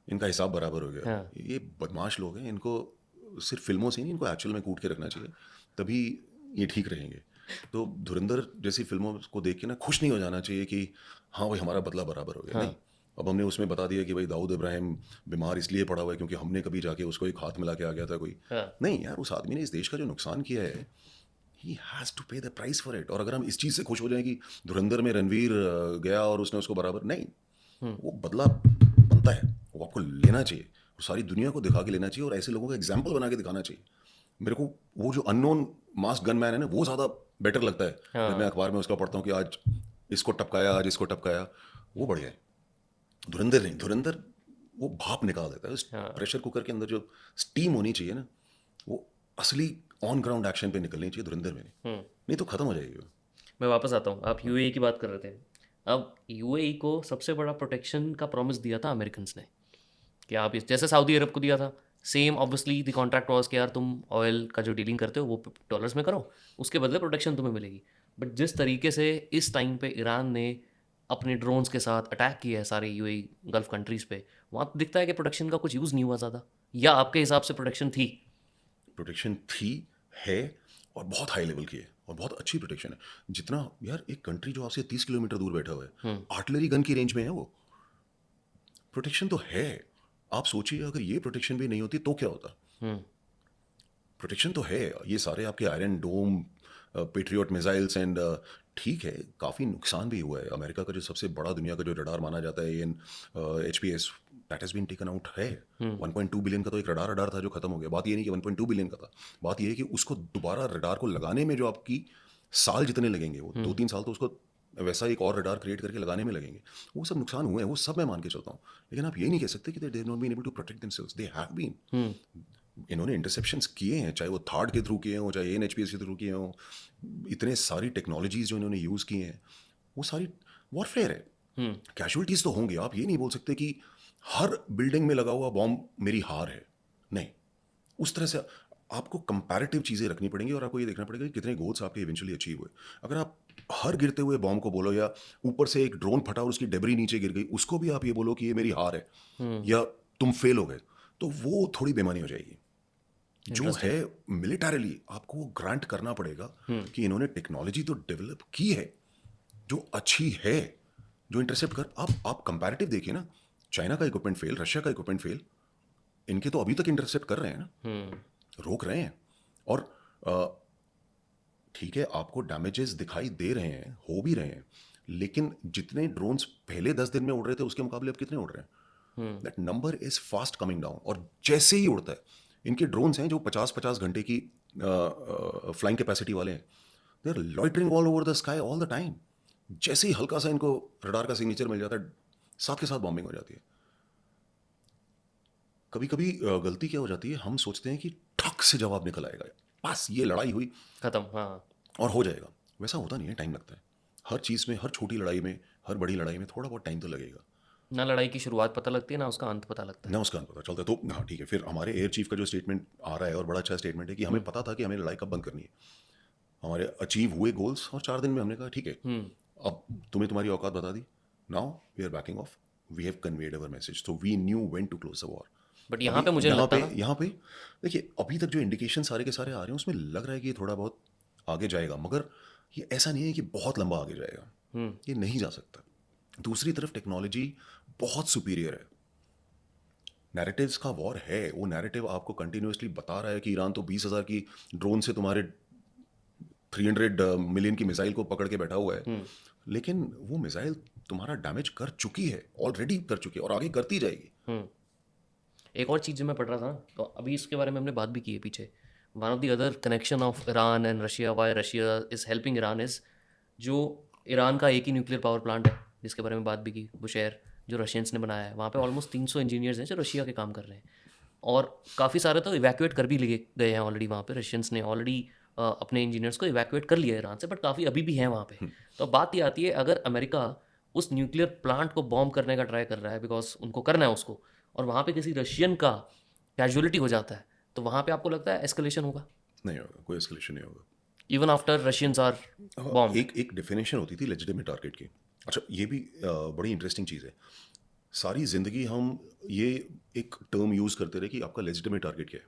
इनका हिसाब बराबर हो गया। ये बदमाश लोग हैं, इनको सिर्फ फिल्मों से नहीं, इनको एक्चुअल में कूट के रखना चाहिए, तभी ये ठीक रहेंगे। तो धुरंधर जैसी फिल्मों को देख के ना खुश नहीं हो जाना चाहिए कि हाँ भाई हमारा बदला बराबर हो गया। नहीं, अब हमने उसमें बता दिया कि भाई दाऊद इब्राहिम बीमार इसलिए पड़ा हुआ है क्योंकि हमने कभी जाके उसको एक हाथ मिला के आ गया था कोई। नहीं यार, उस आदमी ने इस देश का जो नुकसान किया है, ही हैज़ टू पे द प्राइस फॉर इट। और अगर हम इस चीज़ से खुश हो जाएं कि धुरंधर में रणवीर गया और उसने उसको बराबर, नहीं, वो बदला बनता है, वो आपको लेना चाहिए, वो सारी दुनिया को दिखा के लेना चाहिए और ऐसे लोगों का एग्जाम्पल बना के दिखाना चाहिए। मेरे को वो जो अननोन मास्क गन मैन है ना, वो ज़्यादा बेटर लगता है। जब मैं अखबार में उसका पढ़ता हूँ कि आज इसको टपकाया, आज इसको टपकाया, वो बढ़िया है। धुरंधर नहीं, धुरंधर वो भाप निकाल देता है। उस प्रेशर कुकर के अंदर जो स्टीम होनी चाहिए ना, वो असली ऑन ग्राउंड एक्शन पे निकलनी चाहिए, धुरंधर में नहीं तो खत्म हो जाएगी वो। मैं वापस आता हूँ, आप यूएई की बात कर रहे थे। अब यूएई को सबसे बड़ा प्रोटेक्शन का प्रॉमिस दिया था अमेरिकन ने, कि आप जैसे सऊदी अरब को दिया था, same obviously the contract was कि यार तुम ऑयल का जो डीलिंग करते हो वो डॉलर्स में करो, उसके बदले प्रोटेक्शन तुम्हें मिलेगी। बट जिस तरीके से इस टाइम पे ईरान ने अपने ड्रोन्स के साथ अटैक किया है सारे यूएई गल्फ कंट्रीज़ पे, वहाँ दिखता है कि प्रोटेक्शन का कुछ यूज़ नहीं हुआ ज़्यादा, या आपके हिसाब से प्रोटेक्शन थी? प्रोटेक्शन थी, है, और बहुत हाई लेवल की है और बहुत अच्छी प्रोटेक्शन है। जितना यार एक कंट्री जो आपसे 30 किलोमीटर दूर बैठा हुआ है, आर्टिलरी गन की रेंज में है, वो प्रोटेक्शन तो है। आप सोचिए अगर ये प्रोटेक्शन भी नहीं होती तो क्या होता। प्रोटेक्शन तो है, ये सारे आपके iron dome, Patriot missiles and ठीक है, काफ़ी नुकसान भी हुआ है। अमेरिका का जो सबसे बड़ा दुनिया का जो रडार माना जाता है an HPS, that has been taken out है। 1.2 बिलियन का तो एक रडार था जो खत्म हो गया। बात ये नहीं कि 1.2 बिलियन का था, बात ये है कि उसको दोबारा रडार को लगाने में जो आपकी साल जितने लगेंगे, वो 2-3 साल तो उसको वैसा एक और रडार क्रिएट करके लगाने में लगेंगे। वो सब नुकसान हुए हैं, वो सब मैं मान के चलता हूँ। लेकिन आप ये नहीं कह सकते कि they have not been able to protect themselves, they have been. इन्होंने इंटरसेप्शंस किए हैं, चाहे वो थार्ड के थ्रू किए हों, चाहे NHPS के थ्रू किए हों। इतने सारी टेक्नोलॉजीज जो इन्होंने यूज़ की हैं, वो सारी वॉरफेयर है। कैजुअलिटीज़ तो होंगे, आप ये नहीं बोल सकते कि हर बिल्डिंग में लगा हुआ बॉम्ब मेरी हार है। नहीं, उस तरह से आपको कंपैरेटिव चीज़ें रखनी पड़ेंगी और आपको ये देखना पड़ेगा कि कितने गोल्स आपके इवेंचुअली अचीव हुए। अगर आप हर गिरते हुए बॉम्ब को बोलो, या ऊपर से एक ड्रोन फटा और उसकी डेबरी नीचे गिर गई, उसको भी आप ये बोलो कि ये मेरी हार है या तुम फेल हो गए, तो वो थोड़ी बेमानी हो जाएगी। जो है मिलिटरीली आपको वो ग्रांट करना पड़ेगा कि इन्होंने टेक्नोलॉजी तो डेवलप की है जो अच्छी है, जो इंटरसेप्ट कर। आप कंपैरेटिव देखिए ना, चाइना का इक्विपमेंट फेल, रशिया का इक्विपमेंट फेल, इनके तो अभी तक इंटरसेप्ट कर रहे हैं ना, रोक रहे हैं। और अ, ठीक है, आपको डैमेजेस दिखाई दे रहे हैं, हो भी रहे हैं, लेकिन जितने ड्रोन्स पहले 10 दिन में उड़ रहे थे उसके मुकाबले अब कितने उड़ रहे हैं? That number is fast coming down. और जैसे ही उड़ता है, इनके ड्रोन्स हैं जो 50-50 घंटे की फ्लाइंग कैपेसिटी वाले हैं, they are loitering all over the sky all the time. जैसे ही हल्का सा इनको रडार का सिग्नेचर मिल जाता है, साथ के साथ बॉम्बिंग हो जाती है। कभी कभी गलती क्या हो जाती है, हम सोचते हैं कि ठक से जवाब निकल आएगा, बस ये लड़ाई हुई खत्म। हाँ। और हो जाएगा। वैसा होता नहीं है, टाइम लगता है। हर चीज़ में, हर छोटी लड़ाई में, हर बड़ी लड़ाई में थोड़ा बहुत टाइम तो लगेगा। ना लड़ाई की शुरुआत पता लगती है, ना उसका अंत पता लगता है। ना उसका पता चलता है। तो हाँ ठीक है, फिर हमारे एयर चीफ का जो स्टेटमेंट आ रहा है, और बड़ा अच्छा स्टेटमेंट है कि हमें पता था कि हमें लड़ाई कब बंद करनी है। हमारे अचीव हुए गोल्स, और 4 दिन में हमने कहा ठीक है, अब तुम्हें तुम्हारी औकात बता दी, now we are backing off, we have conveyed our message, तो we knew when to close the war. But यहाँ अभी पे मुझे नहीं लगता ना। यहाँ पे देखिए, अभी तक जो इंडिकेशन सारे के सारे आ रहे हैं उसमें लग रहा है कि ये थोड़ा बहुत आगे जाएगा, मगर ये ऐसा नहीं है कि बहुत लंबा आगे जाएगा। ये नहीं जा सकता। दूसरी तरफ टेक्नोलॉजी बहुत सुपीरियर है। नैरेटिव्स का वॉर है, वो नैरेटिव आपको कंटिन्यूसली बता रहा है कि ईरान तो 20,000 की ड्रोन से तुम्हारे 300 मिलियन की मिसाइल को पकड़ के बैठा हुआ है, लेकिन वो मिसाइल तुम्हारा डैमेज कर चुकी है, ऑलरेडी कर चुकी है और आगे करती जाएगी। एक और चीज़ जो मैं पढ़ रहा था ना, तो अभी इसके बारे में हमने बात भी की है पीछे। One of the other connection of Iran and Russia, Y Russia is helping Iran is, जो ईरान का एक ही न्यूक्लियर पावर प्लांट है जिसके बारे में बात भी की, बुशेयर, जो रशियंस ने बनाया है। वहाँ पे ऑलमोस्ट 300 इंजीनियर्स हैं जो रशिया के काम कर रहे हैं, और काफ़ी सारे तो इवैक्यूएट कर भी लिए गए हैं ऑलरेडी। वहाँ पे रशियंस ने ऑलरेडी अपने इंजीनियर्स को इवैक्यूएट कर लिया है ईरान से, बट काफ़ी अभी भी हैं वहाँ पे। तो अब बात ये आती है, अगर अमेरिका उस न्यूक्लियर प्लांट को बॉम्ब करने का ट्राई कर रहा है, बिकॉज उनको करना है उसको, और वहाँ पे किसी रशियन का कैजुअलिटी हो जाता है, तो वहाँ पे आपको लगता है एस्केलेशन होगा? नहीं होगा, कोई एस्केलेशन नहीं होगा। Even after Russians are bomb. एक डेफिनेशन होती थी लेजिटिमेट टारगेट की। अच्छा, ये भी बड़ी इंटरेस्टिंग चीज़ है। सारी ज़िंदगी हम ये एक टर्म यूज़ करते रहे कि आपका लेजिटिमेट टारगेट क्या है।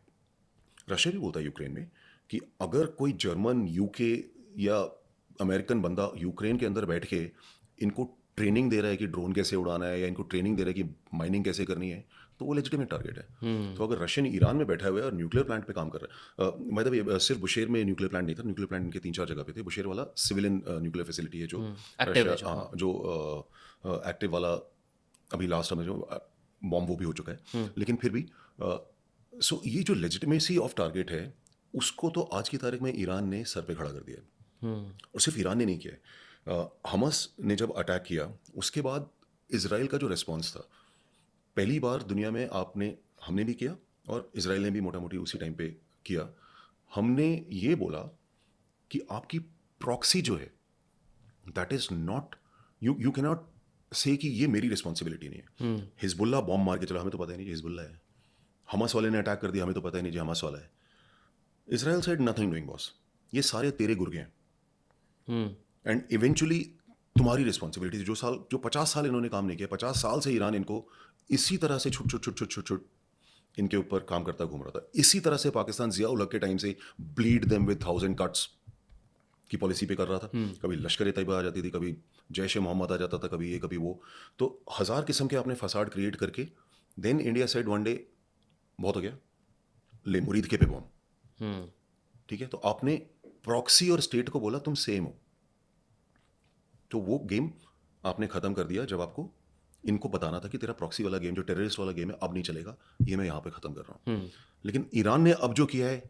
रशिया भी बोलता है यूक्रेन में कि अगर कोई जर्मन, यूके या अमेरिकन बंदा यूक्रेन के अंदर बैठ के इनको ट्रेनिंग दे रहा है कि ड्रोन कैसे उड़ाना है, या इनको ट्रेनिंग दे रहा है कि माइनिंग कैसे करनी है, तो वो लेजिटिमेट टारगेट है। तो अगर रशियन ईरान में बैठा हुआ है और न्यूक्लियर प्लांट पे काम कर रहा है, मतलब सिर्फ बुशेर में न्यूक्लियर प्लांट नहीं था, न्यूक्लियर प्लांट इनके 3-4 जगह पे थे। बुशेर वाला सिविलियन न्यूक्लियर फैसिलिटी है जो एक्टिव है रशिया, जो। हाँ, जो एक्टिव वाला अभी लास्ट में जो बॉम्ब वो भी हो चुका है, लेकिन फिर भी सो ये जो लेजिटिमेसी ऑफ टारगेट है, उसको तो आज की तारीख में ईरान ने सर पे खड़ा कर दिया है। और सिर्फ ईरान ने नहीं किया है, हमस ने जब अटैक किया उसके बाद इसराइल का जो रिस्पॉन्स था, पहली बार दुनिया में हमने भी किया और इसराइल ने भी मोटा मोटी उसी टाइम पे किया। हमने ये बोला कि आपकी प्रॉक्सी जो है, that is not, you can not से कि ये मेरी रिस्पॉन्सिबिलिटी नहीं है। हिजबुल्ला बॉम्ब मार के चला, हमें तो पता ही नहीं कि हिजबुल्ला है। हमास वाले ने अटैक कर दिया, हमें तो पता ही नहीं कि हमास वाला है। Israel side nothing doing boss, ये सारे तेरे गुर्गे हैं। एंड इवेंचुअली तुम्हारी रिस्पॉन्सिबिलिटी, जो 50 साल इन्होंने काम नहीं किया, 50 साल से ईरान इनको इसी तरह से छुट छुट छुट छुट छुट छुट इनके ऊपर काम करता घूम रहा था। इसी तरह से पाकिस्तान जिया उल हक के टाइम से ब्लीड देम विद 1000 कट्स की पॉलिसी पे कर रहा था। कभी लश्कर ए तैयबा आ जाती थी, कभी जैश ए मोहम्मद आ जाता था, कभी ये कभी वो, तो 1000 किस्म के आपने फसाड क्रिएट करके then India side one day बहुत हो गया, ले मुरीद के पे बॉम्ब। ठीक है, तो आपने प्रॉक्सी और स्टेट को बोला तुम सेम हो। तो वो गेम आपने ख़त्म कर दिया जब आपको इनको बताना था कि तेरा प्रॉक्सी वाला गेम, जो टेररिस्ट वाला गेम है, अब नहीं चलेगा, ये मैं यहाँ पे ख़त्म कर रहा हूँ। लेकिन ईरान ने अब जो किया है,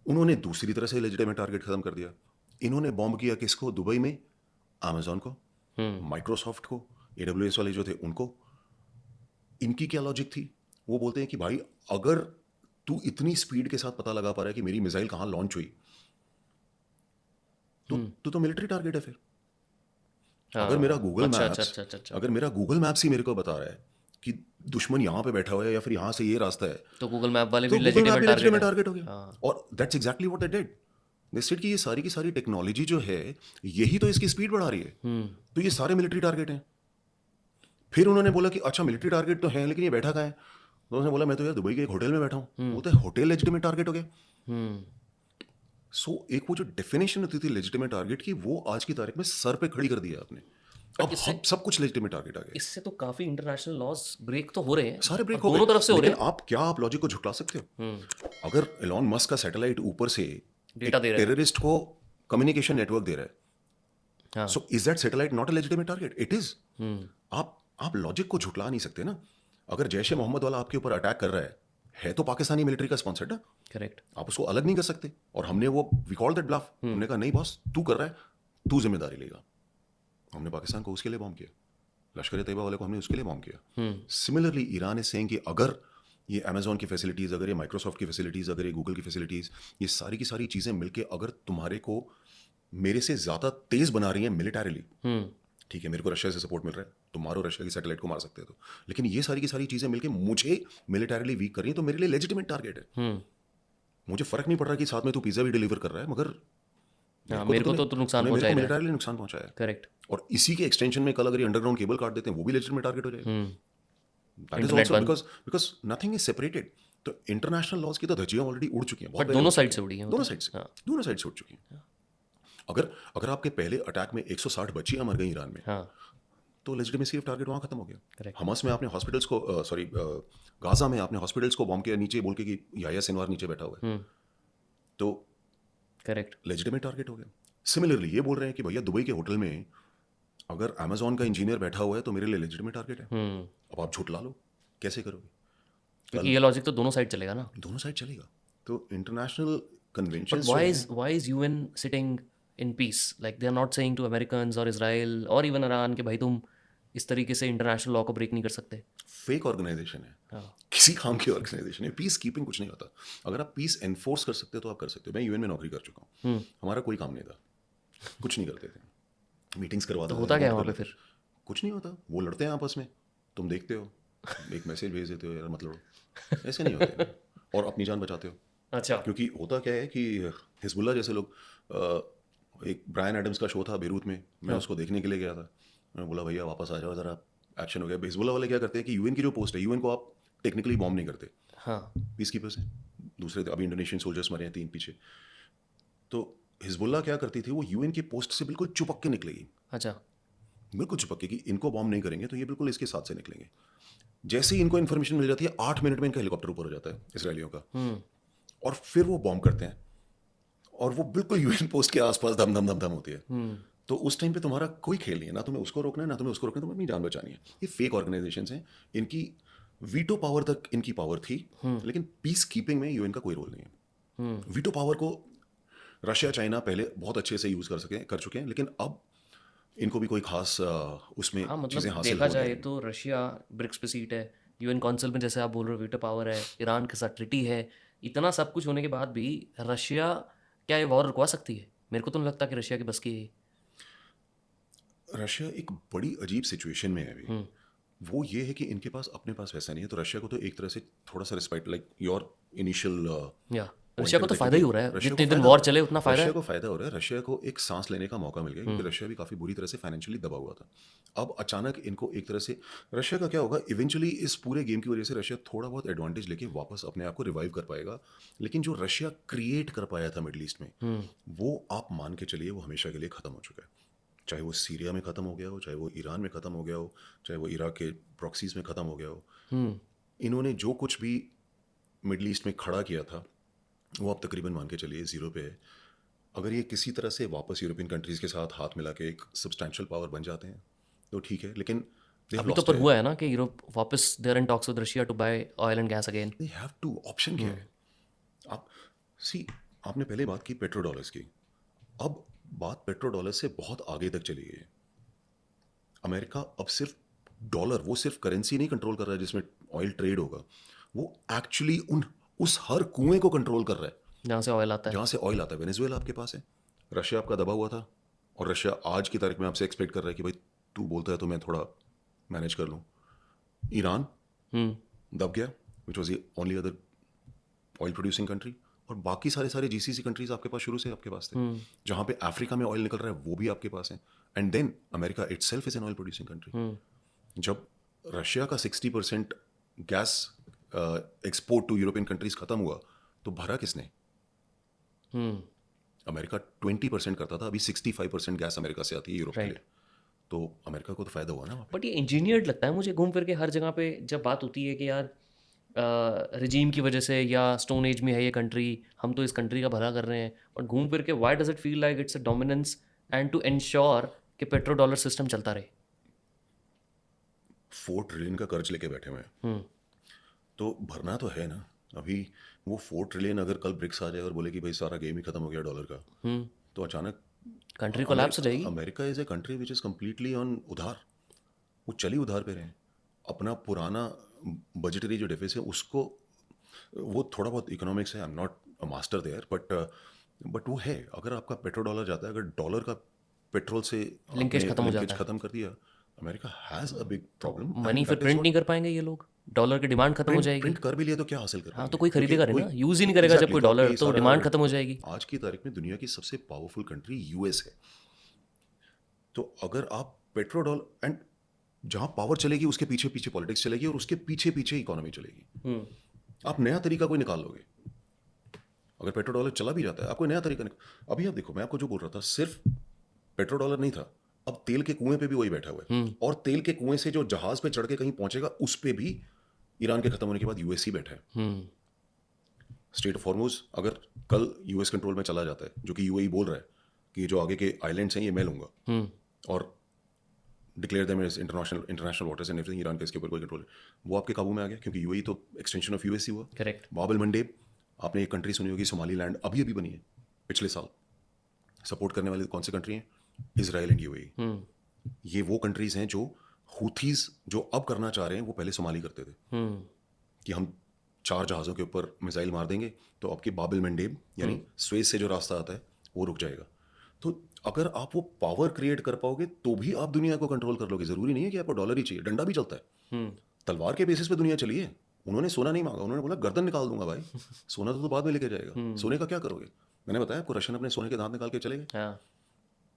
उन्होंने दूसरी तरह से लेजिटिमेट टारगेट ख़त्म कर दिया। इन्होंने बॉम्ब किया किसको? दुबई में अमेजोन को, माइक्रोसॉफ्ट को, AWS वाले जो थे उनको। इनकी क्या लॉजिक थी? वो बोलते हैं कि भाई अगर तू इतनी स्पीड के साथ पता लगा पा रहा है कि मेरी मिसाइल कहाँ लॉन्च हुई, तो मिलिट्री टारगेट है फिर। अगर मेरा गूगल मैप्स अगर मेरा गूगल मैप्स ही मेरे को बता रहा है कि दुश्मन यहाँ पे बैठा हुआ है या फिर यहाँ से ये रास्ता है, तो गूगल मैप वाले तो भी गूगल मैप भी लेजिटिमेट लेजिटिमेट टारगेट टारगेट हो गया। और that's exactly what they did. They said कि ये सारी की सारी टेक्नोलॉजी जो है, यही तो इसकी स्पीड बढ़ा रही है, तो ये सारे मिलिट्री टारगेट हैं। फिर उन्होंने बोला कि अच्छा मिलिट्री टारगेट तो है, लेकिन ये बैठा कहाँ है? तो उसने बोला मैं तो यार दुबई के एक होटल में बैठा हूँ। बोलते हैं होटल लेजिटिमेट टारगेट हो गया। सो एक वो जो डेफिनेशन होती थी लेजिटिमेट टारगेट की, वो आज की तारीख में सर पे खड़ी कर दिया आपने। अब सब कुछ लेजिटिमेट टारगेट आ गया। इससे तो काफी इंटरनेशनल लॉज ब्रेक तो हो रहे हैं, सारे ब्रेक और हो दोनों गए। तरफ से हो रहे लेकिन आप लॉजिक को झुटला सकते हो? अगर एलॉन मस्क का सैटेलाइट ऊपर से डेटा दे रहा है, टेररिस्ट को कम्युनिकेशन नेटवर्क दे रहा है, हाँ, so is that satellite not a legitimate target? It is. आप लॉजिक को झुटला नहीं सकते ना। अगर जैश ए मोहम्मद वाला आपके ऊपर अटैक कर रहा है तो पाकिस्तानी मिलिट्री का स्पॉन्सर्ड ना, करेक्ट। आप उसको अलग नहीं कर सकते। और हमने वो वी कॉल्ड दैट ब्लफ। हमने कहा नहीं बॉस, तू कर रहा है, तू जिम्मेदारी लेगा। हमने पाकिस्तान को उसके लिए बॉम्ब किया, लश्कर ए तैयबा वाले को हमने उसके लिए बॉम्ब किया। सिमिलरली ईरान इज सेइंग कि अगर ये अमेजोन की फैसिलिटीज़, अगर ये माइक्रोसॉफ्ट की फैसिलिटीज़, अगर ये गूगल की फैसिलिटीज़, ये सारी की सारी चीज़ें मिलके अगर तुम्हारे को मेरे से ज़्यादा तेज़ बना रही हैं मिलिटरीली, ठीक है, मेरे को रशिया से सपोर्ट मिल रहा है, तुम मारो रशिया की सैटेलाइट को मार सकते हो तो, लेकिन ये सारी की सारी चीज़ें मिलके मुझे मिलिटरीली वीक कर रही हैं, तो मेरे लिए लेजिटिमेट टारगेट है। मुझे फ़र्क नहीं पड़ रहा कि साथ में तू पिज़्ज़ा भी डिलीवर कर रहा है, मगर मेरे को तो नुकसान पहुंचा रहा है। मिलिटरीली नुकसान पहुंचाया है। करेक्ट। और इसी के एक्सटेंशन में कल अगर ये अंडरग्राउंड केबल काट देते हैं, वो भी लेजिटिमेट टारगेट हो जाएगा। That is also because nothing is separated. तो इंटरनेशनल लॉज की तो धज्जियां ऑलरेडी उड़ चुकी हैं, बट दोनों साइड से उड़ी हैं, दोनों साइड से उड़ चुकी हैं। अगर आपके पहले अटैक में 160 बच्चियां मर गई ईरान में, तो लेजिटिमेसी ऑफ टारगेट वहाँ खत्म हो गया। हमास में आपने हॉस्पिटल्स को गाजा में आपने हॉस्पिटल्स को बॉम्ब किया, नीचे बोल के कि याह्या सिनवार नीचे बैठा हुआ है, तो करेक्ट, लेजिटिमेट टारगेट हो गया। सिमिलरली ये बोल रहे हैं कि भैया दुबई के होटल में अगर अमेजोन का इंजीनियर बैठा हुआ है तो मेरे लिए लेजिटिमेट टारगेट है। अब आप झूठ ला लो, कैसे करोगे? क्योंकि ये लॉजिक तो दोनों साइड चलेगा ना, दोनों साइड चलेगा। तो international convention, why is UN sitting in peace? Like they are not saying to Americans or Israel or even Iran कि भाई तुम इस तरीके से इंटरनेशनल लॉ को ब्रेक नहीं कर सकते। फेक ऑर्गेनाइजेशन है, किसी काम की ऑर्गेनाइजेशन है। पीस कीपिंग कुछ नहीं होता। अगर आप पीस एनफोर्स कर सकते हो तो आप कर सकते हो। मैं यूएन में नौकरी कर चुका हूँ, हमारा कोई काम नहीं था, कुछ नहीं करते थे, मीटिंग्स करवाते तो होता क्या है वहाँ पे फिर? कुछ नहीं होता, वो लड़ते हैं आपस में, तुम देखते हो, एक मैसेज भेज देते हो, यार मत लड़ो, ऐसे नहीं होते, और अपनी जान बचाते हो। अच्छा, क्योंकि होता क्या है कि हिजबुल्ला जैसे लोग, एक ब्रायन एडम्स का शो था बेरूत में, मैं उसको देखने के लिए गया था। मैं बोला भैया वापस आ जाओ ज़रा, एक्शन हो गया। हिजबुल्ला वाले क्या करते हैं कि यूएन की जो पोस्ट है, यूएन को आप टेक्निकली बॉम्ब नहीं करते, पीस कीपर्स हैं, दूसरे अभी इंडोनेशियन सोल्जर्स मरे हैं 3 पीछे। तो हिजबुल्ला क्या करती थी, वो यूएन की पोस्ट से बिल्कुल चिपक के निकलेगी। अच्छा, बिल्कुल चिपक के, कि इनको बॉम्ब नहीं करेंगे तो ये बिल्कुल इसके साथ से निकलेंगे। जैसे ही इनको इन्फॉर्मेशन मिल जाती है, 8 मिनट में इनका हेलीकॉप्टर ऊपर हो जाता है इसराइलियों का, और फिर वो बॉम्ब करते हैं, और वो बिल्कुल यूएन पोस्ट के आसपास धम धम धम धम होती है। तो उस टाइम पे तुम्हारा कोई खेल नहीं है, ना तुम्हें उसको रोकना है, ना तुम्हें उसको रोकना है, तुम्हें अपनी जान बचानी है। ये फेक ऑर्गेनाइजेशंस हैं, इनकी वीटो पावर तक इनकी पावर थी, लेकिन पीस कीपिंग में यूएन का कोई रोल नहीं है। वीटो पावर को रशिया चाइना पहले बहुत अच्छे से यूज़ कर चुके हैं, लेकिन अब इनको भी कोई खास उसमें चीज़ें हासिल देखा जाए तो रशिया ब्रिक्स पे सीट है, यूएन काउंसिल में जैसे आप बोल रहे हो वीटो पावर है, ईरान के साथ ट्रिटी है, इतना सब कुछ होने के बाद भी रशिया क्या ये वॉर रुकवा सकती है? मेरे को तो नहीं लगता कि रशिया की बस की है। रशिया एक बड़ी अजीब सिचुएशन में है अभी। वो ये है कि इनके पास अपने पास वैसा नहीं है, तो रशिया को तो एक तरह से थोड़ा सा respect, like your initial, Russia को तो फायदा ही हो रहा है, जितने दिन वॉर चले उतना फायदा है। रशिया को फायदा हो रहा है। रशिया को एक सांस लेने का मौका मिल गया, क्योंकि रशिया भी काफ़ी बुरी तरह से फाइनेंशियली दबा हुआ था। अब अचानक इनको एक तरह से, रशिया का क्या होगा इवेंचुअली, इस पूरे गेम की वजह से रशिया थोड़ा बहुत एडवांटेज लेके वापस अपने आप को रिवाइव कर पाएगा। लेकिन जो रशिया क्रिएट कर पाया था मिडल ईस्ट में, वो आप मान के चलिए वो हमेशा के लिए ख़त्म हो चुका है। चाहे वो सीरिया में ख़त्म हो गया हो, चाहे वो ईरान में ख़त्म हो गया हो, चाहे वो इराक के प्रॉक्सीज में ख़त्म हो गया हो, इन्होंने जो कुछ भी मिडल ईस्ट में खड़ा किया था वो आप तकरीबन मान के चलिए ज़ीरो पे है। अगर ये किसी तरह से वापस यूरोपियन कंट्रीज़ के साथ हाथ मिला के एक सब्सटैंशियल पावर बन जाते हैं तो ठीक है, लेकिन they have अभी तो lost पर है। हुआ है ना कि यूरोप वापस they're in talks with Russia to buy oil and gas again. They have to, option क्या है? आप सी, आपने पहले बात की पेट्रो डॉलर्स की, अब बात पेट्रो डॉलर से बहुत आगे तक चली गई है। अमेरिका अब सिर्फ डॉलर, वो सिर्फ करेंसी नहीं कंट्रोल कर रहा है जिसमें ऑयल ट्रेड होगा, वो एक्चुअली उस हर कुएं को कंट्रोल कर रहा है जहाँ से ऑयल आता है। जहाँ से ऑयल आता है। वेनेजुएला आपके पास है, रशिया आपका दबा हुआ था, और रशिया आज की तारीख में आपसे एक्सपेक्ट कर रहा है कि भाई तू बोलता है तो मैं थोड़ा मैनेज कर लूँ। ईरान दब गया, which was the only other oil producing country, और बाकी सारे जीसीसी कंट्रीज आपके पास शुरू से आपके पास थे। जहाँ पे अफ्रीका में ऑयल निकल रहा है वो भी आपके पास है, and then America itself is an oil producing country. जब रशिया का 60% gas export to European countries खत्म हुआ तो भरा किसने? अमेरिका 20% करता था, अभी 65% गैस अमेरिका से आती है यूरोप के लिए, तो अमेरिका को तो फायदा हुआ ना वहाँ पे। बट ये इंजीनियर्ड लगता है मुझे घूम फिर के हर जगह पे जब बात होती है कि यार रिजीम की वजह से या स्टोन एज में है ये कंट्री, हम तो इस कंट्री का भला कर रहे हैं, बट घूम फिर के why does it feel like it's a dominance and to ensure कि पेट्रो डॉलर सिस्टम चलता रहे। 4 ट्रिलियन का कर्ज लेके बैठे हुए हैं, तो भरना तो है ना। अभी वो 4 ट्रिलियन अगर कल ब्रिक्स आ जाए और बोले कि भाई सारा गेम ही खत्म हो गया डॉलर का, तो अचानक कंट्री कोलैप्स हो जाएगी। America is a country which is completely on उधार, वो चली उधार पे रहे। अपना पुराना बजटरी जो डेफिसिट है उसको, वो थोड़ा बहुत इकोनॉमिक्स है, I am not a master there, but वो है। अगर आपका पेट्रो डॉलर जाता है, अगर डॉलर का पेट्रोल से लिंकेज खत्म हो जाता है, खत्म कर दिया, America has a big problem. Money फिर प्रिंट नहीं कर पाएंगे ये लोग, डॉलर की डिमांड खत्म हो जाएगी। प्रिंट कर भी लिया तो क्या हासिल कर हाँ, तो कोई खरीदेगा नहीं ना, यूज ही नहीं करेगा जब कोई डॉलर, तो डिमांड खत्म हो जाएगी। आज की तारीख में दुनिया की सबसे पावरफुल कंट्री यूएस है, तो अगर आप पेट्रो डॉलर एंड जहां पावर चलेगी उसके पीछे पीछे पॉलिटिक्स चलेगी और उसके पीछे पीछे इकोनॉमी चलेगी। आप नया तरीका कोई निकाल लोगे, अगर पेट्रो डॉलर चला भी जाता है आपको नया तरीका अभी आप देखो, मैं आपको जो बोल रहा था सिर्फ पेट्रो डॉलर नहीं था, अब तेल के कुएं पे भी वही बैठा हुआ है, और तेल के कुएं से जो जहाज पे चढ़ के कहीं पहुंचेगा उस पे भी ईरान के खत्म होने के बाद यूएस ही बैठा है। स्ट्रेट ऑफ हॉर्मुज अगर कल यूएस कंट्रोल में चला जाता है, जो कि यूएई बोल रहा है कि जो आगे के आइलैंड्स हैं ये मैं लूंगा और declare them as international waters and everything, Iran का इसके ऊपर कोई कंट्रोल है, वो आपके काबू में आ गया, क्योंकि यूएई तो एक्सटेंशन ऑफ यूएस ही हुआ। करेक्ट। बाब एल मंडेब, आपने एक कंट्री सुनी होगी सोमालीलैंड, अभी बनी है पिछले साल। सपोर्ट करने वाली कौन सी कंट्री है? Israel and UAE. ये वो कंट्रीज हैं जो हुथीज जो अब करना चाह रहे हैं वो पहले सोमाली करते थे, कि हम 4 जहाज़ों के ऊपर मिसाइल मार देंगे तो आपकी बाब एल मंडेब यानी स्वेज से जो रास्ता आता है वो रुक जाएगा। तो अगर आप वो पावर क्रिएट कर पाओगे तो भी आप दुनिया को कंट्रोल कर लोगे। जरूरी नहीं है कि आपको डॉलर ही चाहिए, डंडा भी चलता है। तलवार के बेसिस पे दुनिया चली है, उन्होंने सोना नहीं मांगा, उन्होंने बोला गर्दन निकाल दूंगा भाई, सोना तो बाद में लेके जाएगा, सोने का क्या करोगे? मैंने बताया आपको, रशियन अपने सोने के दांत निकाल के चले गए।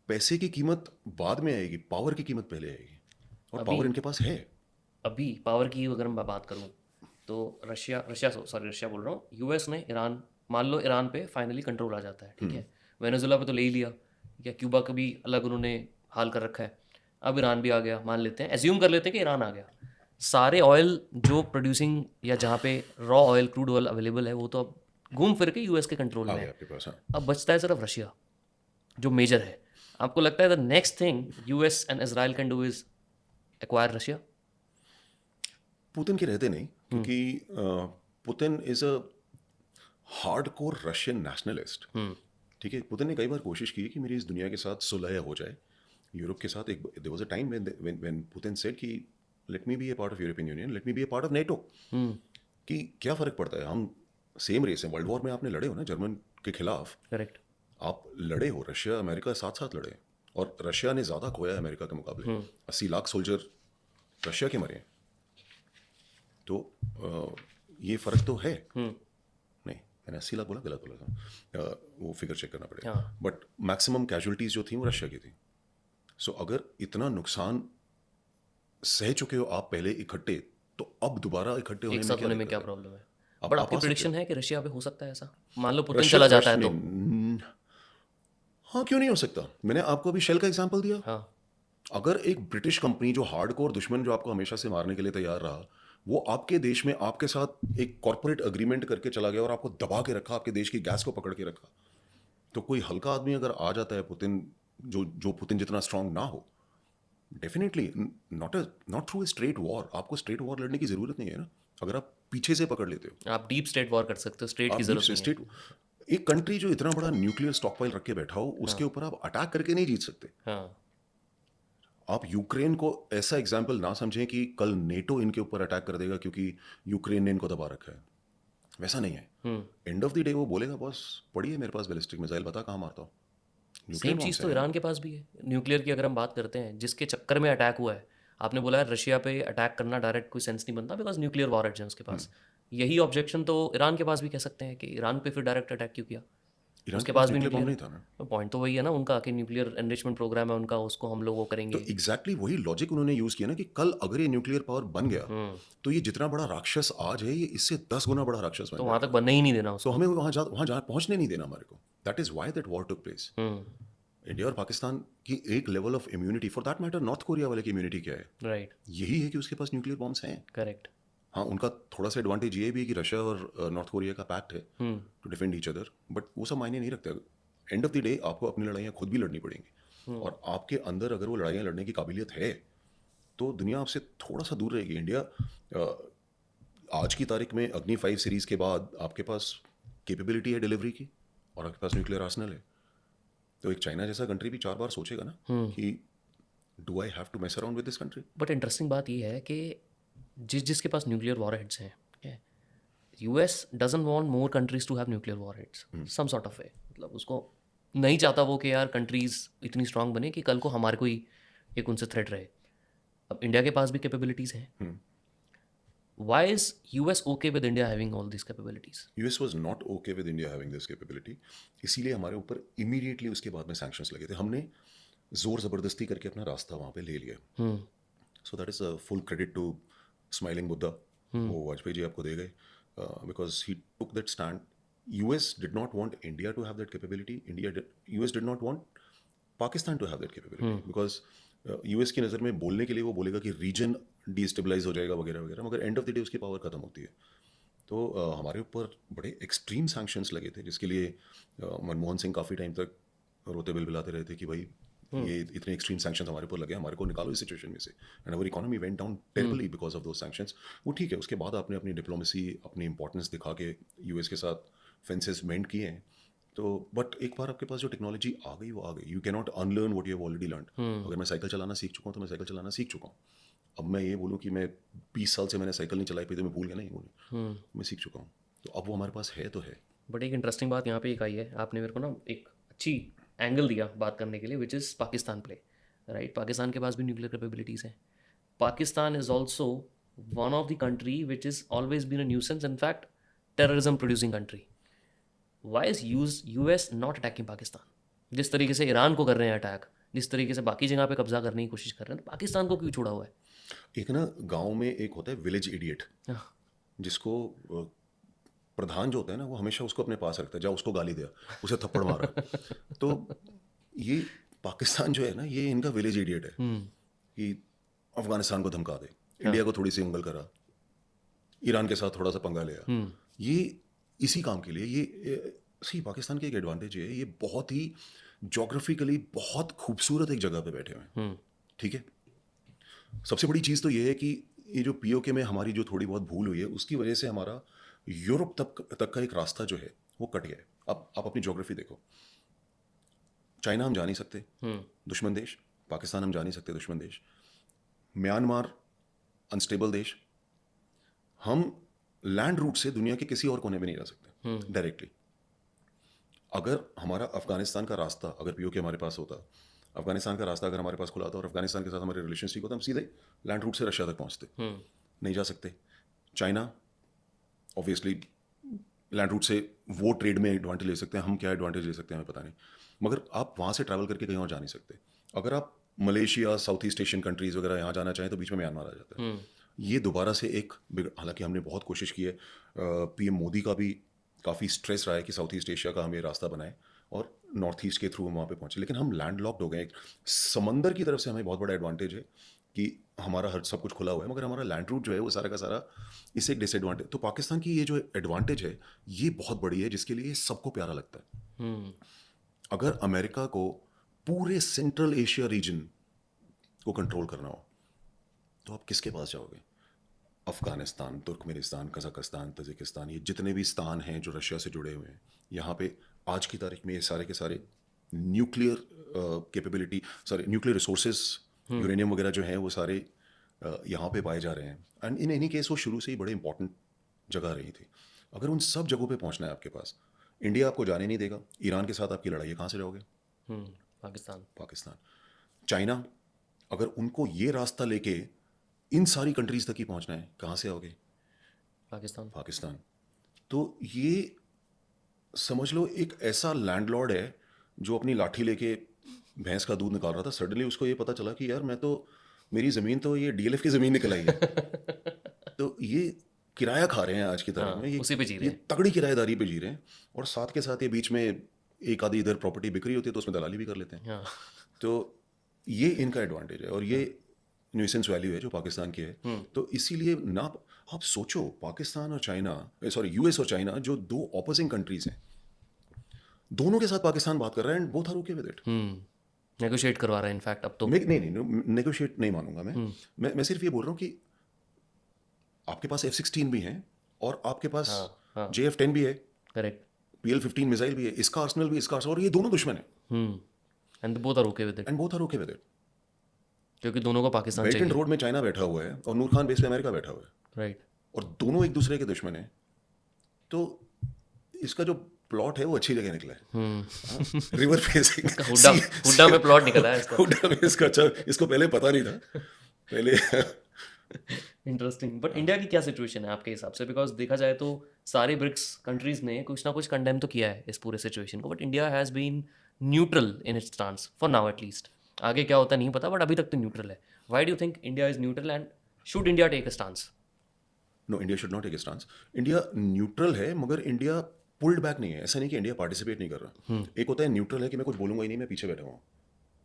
पैसे की कीमत बाद में आएगी, पावर की कीमत पहले आएगी, और पावर इनके पास है। अभी पावर की अगर मैं बात करूं तो रशिया बोल रहा हूँ, यूएस ने ईरान, मान लो ईरान पे फाइनली कंट्रोल आ जाता है, ठीक है, वेनेजुएला पे तो ले ही लिया, या क्यूबा का भी अलग उन्होंने हाल कर रखा है, अब ईरान भी आ गया, मान लेते हैं, एज्यूम कर लेते हैं कि ईरान आ गया, सारे ऑयल जो प्रोड्यूसिंग या जहाँ पे raw oil, crude oil available है वो तो अब घूम फिर के यूएस के कंट्रोल में है। अब बचता है सिर्फ रशिया जो मेजर है। आपको लगता है the next thing US and Israel can do is acquire Russia? Putin के रहते नहीं, क्योंकि Putin is a hardcore Russian nationalist. ठीक है, पुतिन ने कई बार कोशिश की कि मेरी इस दुनिया के साथ सुलह हो जाए, यूरोप के साथ। एक there was a time when Putin said कि let me be a part of European Union, let me be a part of NATO, कि क्या फ़र्क पड़ता है, हम सेम रेस हैं। वर्ल्ड वॉर में आपने लड़े हो ना जर्मन के खिलाफ, करेक्ट, आप लड़े हो, रशिया अमेरिका साथ साथ लड़े, और रशिया ने ज़्यादा खोया है अमेरिका के मुकाबले। 80 लाख सोल्जर रशिया के मरे हैं, तो ये फ़र्क तो है। नहीं, मैंने 80 लाख बोला, गलत बोला था, वो फिगर चेक करना पड़ेगा, बट मैक्सिमम कैजुअलिटीज़ जो थी वो रशिया की थी। सो अगर इतना नुकसान सह चुके हो आप पहले इकट्ठे, तो अब दोबारा इकट्ठे होने में क्या प्रॉब्लम है? बट आपकी प्रेडिक्शन है कि रशिया पे हो सकता है ऐसा? मान लो पुतिन चला जाता है तो? हाँ, क्यों नहीं हो सकता? मैंने आपको अभी शेल का एग्जांपल दिया। हाँ, अगर एक ब्रिटिश कंपनी जो हार्डकोर दुश्मन, जो आपको हमेशा से मारने के लिए तैयार रहा, वो आपके देश में आपके साथ एक कॉर्पोरेट अग्रीमेंट करके चला गया और आपको दबा के रखा, आपके देश की गैस को पकड़ के रखा, तो कोई हल्का आदमी अगर आ जाता है पुतिन, जो पुतिन जितना स्ट्रांग ना हो, definitely not through a straight war, आपको स्ट्रेट वॉर लड़ने की जरूरत नहीं है ना, अगर आप पीछे से पकड़ लेते हो। आप डीप स्टेट वॉर कर सकते हो, स्ट्रेट की आप जरूरत नहीं स्टेट, एक कंट्री जो इतना बड़ा न्यूक्लियर स्टॉकपाइल रख के बैठा हो, उसके ऊपर आप अटैक करके नहीं जीत सकते। है। हाँ। आप यूक्रेन को ऐसा एग्जाम्पल ना समझें कि कल नेटो इनके ऊपर अटैक कर देगा क्योंकि यूक्रेन ने इनको दबा रखा है, वैसा नहीं है। एंड ऑफ द डे वो बोलेगा बॉस पड़ी है मेरे पास बैलिस्टिक मिसाइल, बता कहाँ मारता हूँ। सेम चीज़ तो ईरान के पास भी है न्यूक्लियर की, अगर हम बात करते हैं जिसके चक्कर में अटैक हुआ है। आपने बोला है रशिया पे अटैक करना डायरेक्ट कोई सेंस नहीं बनता बिकॉज न्यूक्लियर वॉरहेड्स हैं उसके पास। यही ऑब्जेक्शन तो ईरान के पास भी कह सकते हैं कि ईरान पे फिर डायरेक्ट अटैक क्यों किया, ईरान उसके के पास भी न्यूक्लियर बम न्यूक्लियर। नहीं था ना। पॉइंट तो वही है ना उनका कि न्यूक्लियर एनरिचमेंट प्रोग्राम है उनका, उसको हम लोग वो तो करेंगे। एग्जैक्टली वही लॉजिक उन्होंने यूज किया ना कि कल अगर ये न्यूक्लियर पावर बन गया तो ये जितना बड़ा राक्षस आज है, ये इससे 10 गुना बड़ा राक्षस बन तो वहाँ जाएगा। तक बनने ही नहीं देना तो उसको। हमें वहां जा पहुंचने नहीं देना हमारे को। That is why that war took place. India और पाकिस्तान की एक level of immunity, for that matter north Korea वाले की इम्यूनिटी क्या है, राइट। यही है कि उसके पास न्यूक्लियर बॉम्ब्स हैं। करेक्ट। हाँ, उनका थोड़ा सा एडवांटेज ये भी है कि रशिया और नॉर्थ कोरिया का पैक्ट है to defend each other, but वो सब मायने नहीं रखते। एंड ऑफ द डे आपको अपनी लड़ाइयाँ खुद भी लड़नी पड़ेंगी, और आपके अंदर अगर वो लड़ाइयाँ लड़ने की काबिलियत है तो दुनिया आपसे थोड़ा सा दूर रहेगी। इंडिया आज की तारीख में अग्नि 5 सीरीज़ के बाद आपके पास कैपेबिलिटी है डिलीवरी की, और आपके पास न्यूक्लियर आर्सनल है। तो एक चाइना जैसा कंट्री भी 4 बार सोचेगा ना कि do I have to mess around with this country. But interesting बात ये है कि जिसके पास न्यूक्लियर वॉरहेड्स हैं, US doesn't want more countries to have nuclear warheads some sort of way. मतलब उसको नहीं चाहता वो कि यार कंट्रीज इतनी स्ट्रांग बने कि कल को हमारे कोई एक उनसे थ्रेट रहे। अब इंडिया के पास भी कैपेबिलिटीज़ हैं। Why is US okay with India having all this capabilities? US was not okay with India having this capability, इसीलिए हमारे ऊपर इमीडिएटली उसके बाद में सैंक्शंस लगे थे। हमने जोर ज़बरदस्ती करके अपना रास्ता वहाँ पे ले लिया। So that is a full credit to smiling Buddha, वो वाजपेयी जी आपको दे गए, because he took that stand. US did not want India to have that capability, US did not want Pakistan to have that capability, because US की नज़र में बोलने के लिए वो बोलेगा कि रीजन डिस्टेबलाइज हो जाएगा वगैरह वगैरह, मगर एंड ऑफ द डे उसकी पावर खत्म होती है। तो हमारे ऊपर बड़े एक्सट्रीम सैंक्शंस लगे थे, जिसके लिए मनमोहन सिंह काफ़ी टाइम तक रोते बिलबिलाते रहे थे कि भाई ये इतने एक्सट्रीम सैंक्शंस हमारे ऊपर लगे, हमारे को निकालो इस सिचुएशन में से। And our economy went down terribly because of those sanctions. वो ठीक है, उसके बाद आपने अपनी डिप्लोमेसी, अपनी इंपॉर्टेंस दिखा के यूएस के साथ फेंसेस मेंट किए हैं। तो बट एक बार आपके पास जो टेक्नोलॉजी आ गई वो आ गई, you can not unlearn what you have already learn. अगर मैं साइकिल चलाना सीख चुका हूँ तो मैं साइकिल चलाना सीख चुका हूँ। अब मैं ये बोलूँ कि मैं 20 साल से मैंने साइकिल नहीं चलाई पाई तो मैं भूल गया, नहीं बोलूँ, मैं सीख चुका हूँ। तो अब वो हमारे पास है तो है। बट एक इंटरेस्टिंग बात यहाँ पे एक आई है, आपने मेरे को ना एक अच्छी एंगल दिया बात करने के लिए, which is Pakistan play. Right, Pakistan के पास भी न्यूक्लियर कैपेबिलिटीज़ हैं। Pakistan is also one of the country which is always been a nuisance, in fact terrorism producing country. Why is US not attacking Pakistan? जिस तरीके से ईरान को कर रहे हैं अटैक, जिस तरीके से बाकी जगह पे कब्जा करने की कोशिश कर रहे हैं, तो पाकिस्तान को क्यों छोड़ा हुआ है? एक ना गांव में एक होता है विलेज इडियट, जिसको प्रधान जो होता है ना वो हमेशा उसको अपने पास रखता है, जा उसको गाली दिया, उसे थप्पड़ मारा। तो ये पाकिस्तान जो है ना, ये इनका विलेज इडियट है कि अफगानिस्तान को धमका दे, इंडिया को थोड़ी सी उंगल करा, ईरान के साथ थोड़ा सा पंगा लिया, ये इसी काम के लिए। ये सी पाकिस्तान की एक एडवांटेज है, ये बहुत ही जोग्राफिकली बहुत खूबसूरत एक जगह पे बैठे हुए हैं। ठीक है, सबसे बड़ी चीज़ तो ये है कि ये जो पीओके में हमारी जो थोड़ी बहुत भूल हुई है, उसकी वजह से हमारा यूरोप तक का एक रास्ता जो है वो कट गया है। अब आप अपनी ज्योग्राफी देखो, चाइना हम जा नहीं सकते, दुश्मन देश। पाकिस्तान हम जा नहीं सकते, दुश्मन देश। म्यांमार अनस्टेबल देश। हम लैंड रूट से दुनिया के किसी और कोने में नहीं जा सकते डायरेक्टली। अगर हमारा अफगानिस्तान का रास्ता, अगर पीओके हमारे पास होता, अफगानिस्तान का रास्ता अगर हमारे पास खुला था और अफगानिस्तान के साथ हमारे रिलेशन ठीक होता, हम सीधे लैंड रूट से रशिया तक पहुंचते। नहीं जा सकते। चाइना ऑब्वियसली लैंड रूट से वो ट्रेड में एडवांटेज ले सकते हैं, हम क्या एडवांटेज ले सकते हैं हमें पता नहीं, मगर आप वहाँ से ट्रैवल करके कहीं और जा नहीं सकते। अगर आप Malaysia, south east Asian countries वगैरह यहाँ जाना चाहें तो बीच में म्यांमार आ जाता है। ये दोबारा से एक, हालांकि हमने बहुत कोशिश की है, पीएम मोदी का भी काफ़ी स्ट्रेस रहा है कि साउथ ईस्ट एशिया का हम ये रास्ता बनाएं और नॉर्थ ईस्ट के थ्रू हम वहाँ पे पहुँचे, लेकिन हम लैंड लॉक्ड हो गए। समंदर की तरफ से हमें बहुत बड़ा एडवांटेज है कि हमारा हर सब कुछ खुला हुआ है, मगर हमारा लैंड रूट जो है वो सारा का सारा इससे एक डिसएडवांटेज। तो पाकिस्तान की ये जो एडवांटेज है ये बहुत बड़ी है, जिसके लिए सबको प्यारा लगता है। अगर अमेरिका को पूरे सेंट्रल एशिया रीजन को कंट्रोल करना हो तो आप किसके पास जाओगे? अफगानिस्तान, तुर्कमेनिस्तान, कजाकिस्तान, तजिकिस्तान, ये जितने भी स्थान हैं जो रशिया से जुड़े हुए हैं, यहाँ पे आज की तारीख में ये सारे के सारे nuclear capability, sorry nuclear resources, uranium वगैरह जो हैं वो सारे यहाँ पे पाए जा रहे हैं। एंड इन एनी केस वो शुरू से ही बड़े इंपॉर्टेंट जगह रही थी। अगर उन सब जगहों पे पहुँचना है आपके पास, इंडिया आपको जाने नहीं देगा। ईरान के साथ आपकी लड़ाई है, कहाँ से जाओगे? पाकिस्तान। पाकिस्तान। चाइना, अगर उनको ये रास्ता लेके इन सारी कंट्रीज तक ही पहुंचना है, कहाँ से आओगे? पाकिस्तान। पाकिस्तान। तो ये समझ लो एक ऐसा लैंडलॉर्ड है जो अपनी लाठी लेके भैंस का दूध निकाल रहा था, सडनली उसको ये पता चला कि यार मैं तो, मेरी ज़मीन तो ये डीएलएफ की ज़मीन निकल आई है। तो ये किराया खा रहे हैं आज की तारीख में, ये उसी पे जी रहे ये तगड़ी किराएदारी पे जी रहे हैं। और साथ के साथ ये बीच में एक आधी इधर प्रॉपर्टी बिक्री होती है तो उसमें दलाली भी कर लेते हैं। हाँ। तो ये इनका एडवांटेज है और ये न्यूसेंस वैल्यू है जो पाकिस्तान की है। तो इसीलिए ना, आप सोचो पाकिस्तान और चाइना, सॉरी यूएस और चाइना, जो दो ऑपोजिंग कंट्रीज हैं, दोनों के साथ पाकिस्तान बात कर रहा है and both are okay with it. Negotiate करवा रहा है इनफैक्ट अब तो। नहीं, नेगोशिएट नहीं मानूंगा मैं सिर्फ ये बोल रहा हूँ कि आपके पास F-16 भी हैं और आपके पास JF-10 भी है, करेक्ट। PL-15 मिसाइल भी है, इसका आर्सनल भी, इसका आर्सनल, और ये दोनों दुश्मन है and both are okay with it, and both are okay with it. क्योंकि दोनों को पाकिस्तान बेल्ट एंड चाहिए। रोड में चाइना बैठा हुआ है और नूर खान बेस पे अमेरिका बैठा हुआ है, राइट। और दोनों एक दूसरे के दुश्मन हैं। तो इसका जो प्लॉट है वो अच्छी जगह निकला है। रिवर फेसिंग हुड्डा में प्लॉट निकला है इसका। हुड्डा में इसका, अच्छा इसको पहले पता नहीं था पहले। इंटरेस्टिंग। बट इंडिया की क्या सिचुएशन है आपके हिसाब से? बिकॉज देखा जाए तो सारे ब्रिक्स कंट्रीज ने कुछ ना कुछ कंडेम तो किया है इस पूरे सिचुएशन को, but India has been neutral in its stance for now at least. आगे क्या होता है नहीं पता, बट अभी तक तो न्यूट्रल है। Why do you think India is neutral and should India take a stance? No, India should not take a stance. India neutral है मगर इंडिया पुल्ड बैक नहीं है। ऐसा नहीं कि इंडिया पार्टिसिपेट नहीं कर रहा। एक होता है न्यूट्रल है कि मैं कुछ बोलूंगा ही नहीं, मैं पीछे बैठा हुआ हूँ,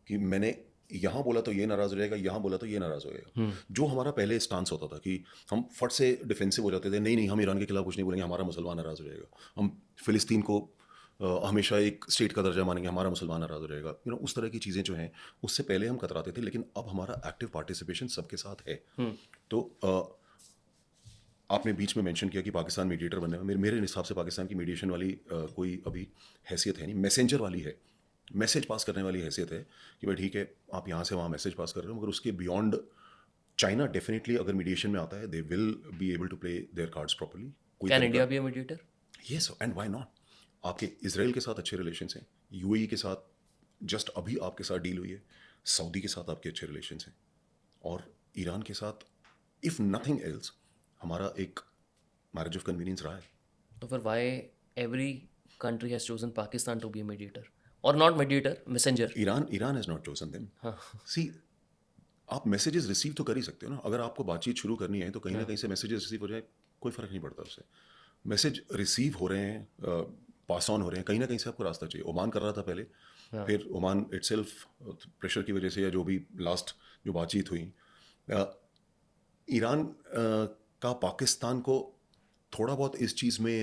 कि मैंने यहाँ बोला तो ये नाराज हो जाएगा, यहाँ बोला तो ये नाराज हो जाएगा। जो हमारा पहले स्टांस होता था कि हम फट से डिफेंसिव हो जाते थे, नहीं हम ईरान के खिलाफ कुछ नहीं बोलेंगे, हमारा मुसलमान नाराज हो जाएगा, हम फिलिस्तीन को हमेशा एक स्टेट का दर्जा मानेंगे, हमारा मुसलमान नाराज हो जाएगा। उस तरह की चीज़ें जो हैं उससे पहले हम कतराते थे, लेकिन अब हमारा एक्टिव पार्टिसिपेशन सबके साथ है। तो आपने बीच में मेंशन किया कि पाकिस्तान मीडिएटर बनने में, मेरे हिसाब से पाकिस्तान की मीडिएशन वाली कोई अभी हैसियत है नहीं। मैसेंजर वाली है, मैसेज पास करने वाली हैसियत है कि भाई ठीक है आप यहाँ से वहाँ मैसेज पास कर रहे हो, मगर उसके बियॉन्ड चाइना डेफिनेटली अगर मीडिएशन में आता है, they will be able to play their cards properly. Can India be a mediator? Yes, and why not. आपके इजराइल के साथ अच्छे रिलेशंस हैं, यूएई के साथ जस्ट अभी आपके साथ डील हुई है, सऊदी के साथ आपके अच्छे रिलेशंस हैं, और ईरान के साथ इफ नथिंग एल्स हमारा एक मैरिज ऑफ कन्वीनियंस रहा है। तो फिर why every country has chosen Pakistan to be a mediator, और not mediator, messenger? Iran has not chosen them. See, आप मैसेजेस रिसीव तो कर ही सकते हो ना। अगर आपको बातचीत शुरू करनी है तो कहीं ना कहीं से मैसेजेस रिसीव हो जाए, कोई फ़र्क नहीं पड़ता उससे। मैसेज रिसीव हो रहे हैं, पास ऑन हो रहे हैं, कहीं ना कहीं से आपको रास्ता चाहिए। ओमान कर रहा था पहले, फिर ओमान इटसेल्फ प्रेशर की वजह से, या जो भी लास्ट जो बातचीत हुई, ईरान का पाकिस्तान को थोड़ा बहुत इस चीज़ में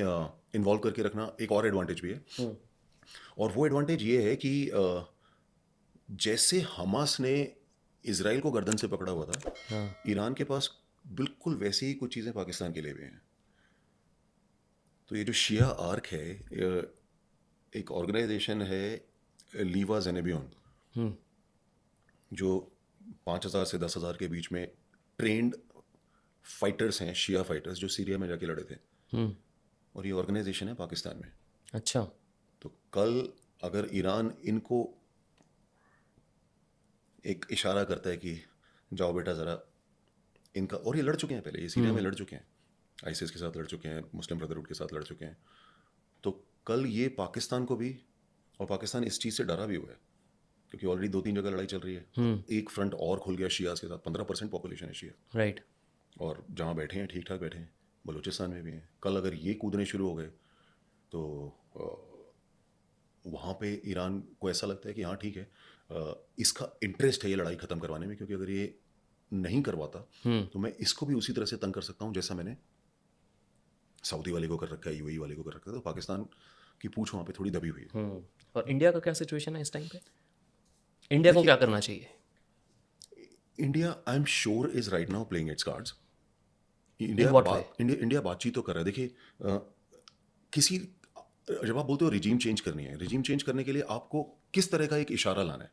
इन्वॉल्व करके रखना एक और एडवांटेज भी है। और वो एडवांटेज ये है कि जैसे हमास ने इजराइल को गर्दन से पकड़ा हुआ था, ईरान के पास बिल्कुल वैसी ही कुछ चीज़ें पाकिस्तान के लिए भी हैं। तो ये जो शिया आर्क है, एक ऑर्गेनाइजेशन है लीवा जेनेबियन, जो 5,000 से 10,000 के बीच में ट्रेंड फाइटर्स हैं, शिया फाइटर्स, जो सीरिया में जाके लड़े थे, और ये ऑर्गेनाइजेशन है पाकिस्तान में। अच्छा। तो कल अगर ईरान इनको एक इशारा करता है कि जाओ बेटा ज़रा इनका, और ये लड़ चुके हैं पहले, ये सीरिया में लड़ चुके हैं, आईसिस के साथ लड़ चुके हैं, मुस्लिम ब्रदरहुड के साथ लड़ चुके हैं, तो कल ये पाकिस्तान को भी, और पाकिस्तान इस चीज़ से डरा भी हुआ है क्योंकि ऑलरेडी 2-3 जगह लड़ाई चल रही है। एक फ्रंट और खुल गया शियाज के साथ, 15% पॉपुलेशन है शिया, राइट। और जहाँ बैठे हैं ठीक ठाक बैठे हैं, बलूचिस्तान में भी हैं। कल अगर ये कूदने शुरू हो गए तो वहाँ पे ईरान को ऐसा लगता है कि हाँ ठीक है, इसका इंटरेस्ट है ये लड़ाई ख़त्म करवाने में, क्योंकि अगर ये नहीं करवाता तो मैं इसको भी उसी तरह से तंग कर सकता हूँ जैसा मैंने सऊदी वाले को कर रखा है, यूएई वाले को कर रखा है। तो पाकिस्तान कि पूछ वहाँ पे थोड़ी दबी हुई है। और इंडिया का क्या सिचुएशन है इस टाइम पे? इंडिया को क्या करना चाहिए? India I am sure is right now playing it's cards. In what way? India बातचीत तो कर रहा है। देखिए किसी जब आप बोलते हो रिजीम चेंज करनी है, रिजीम चेंज करने के लिए आपको किस तरह का एक इशारा लाना है?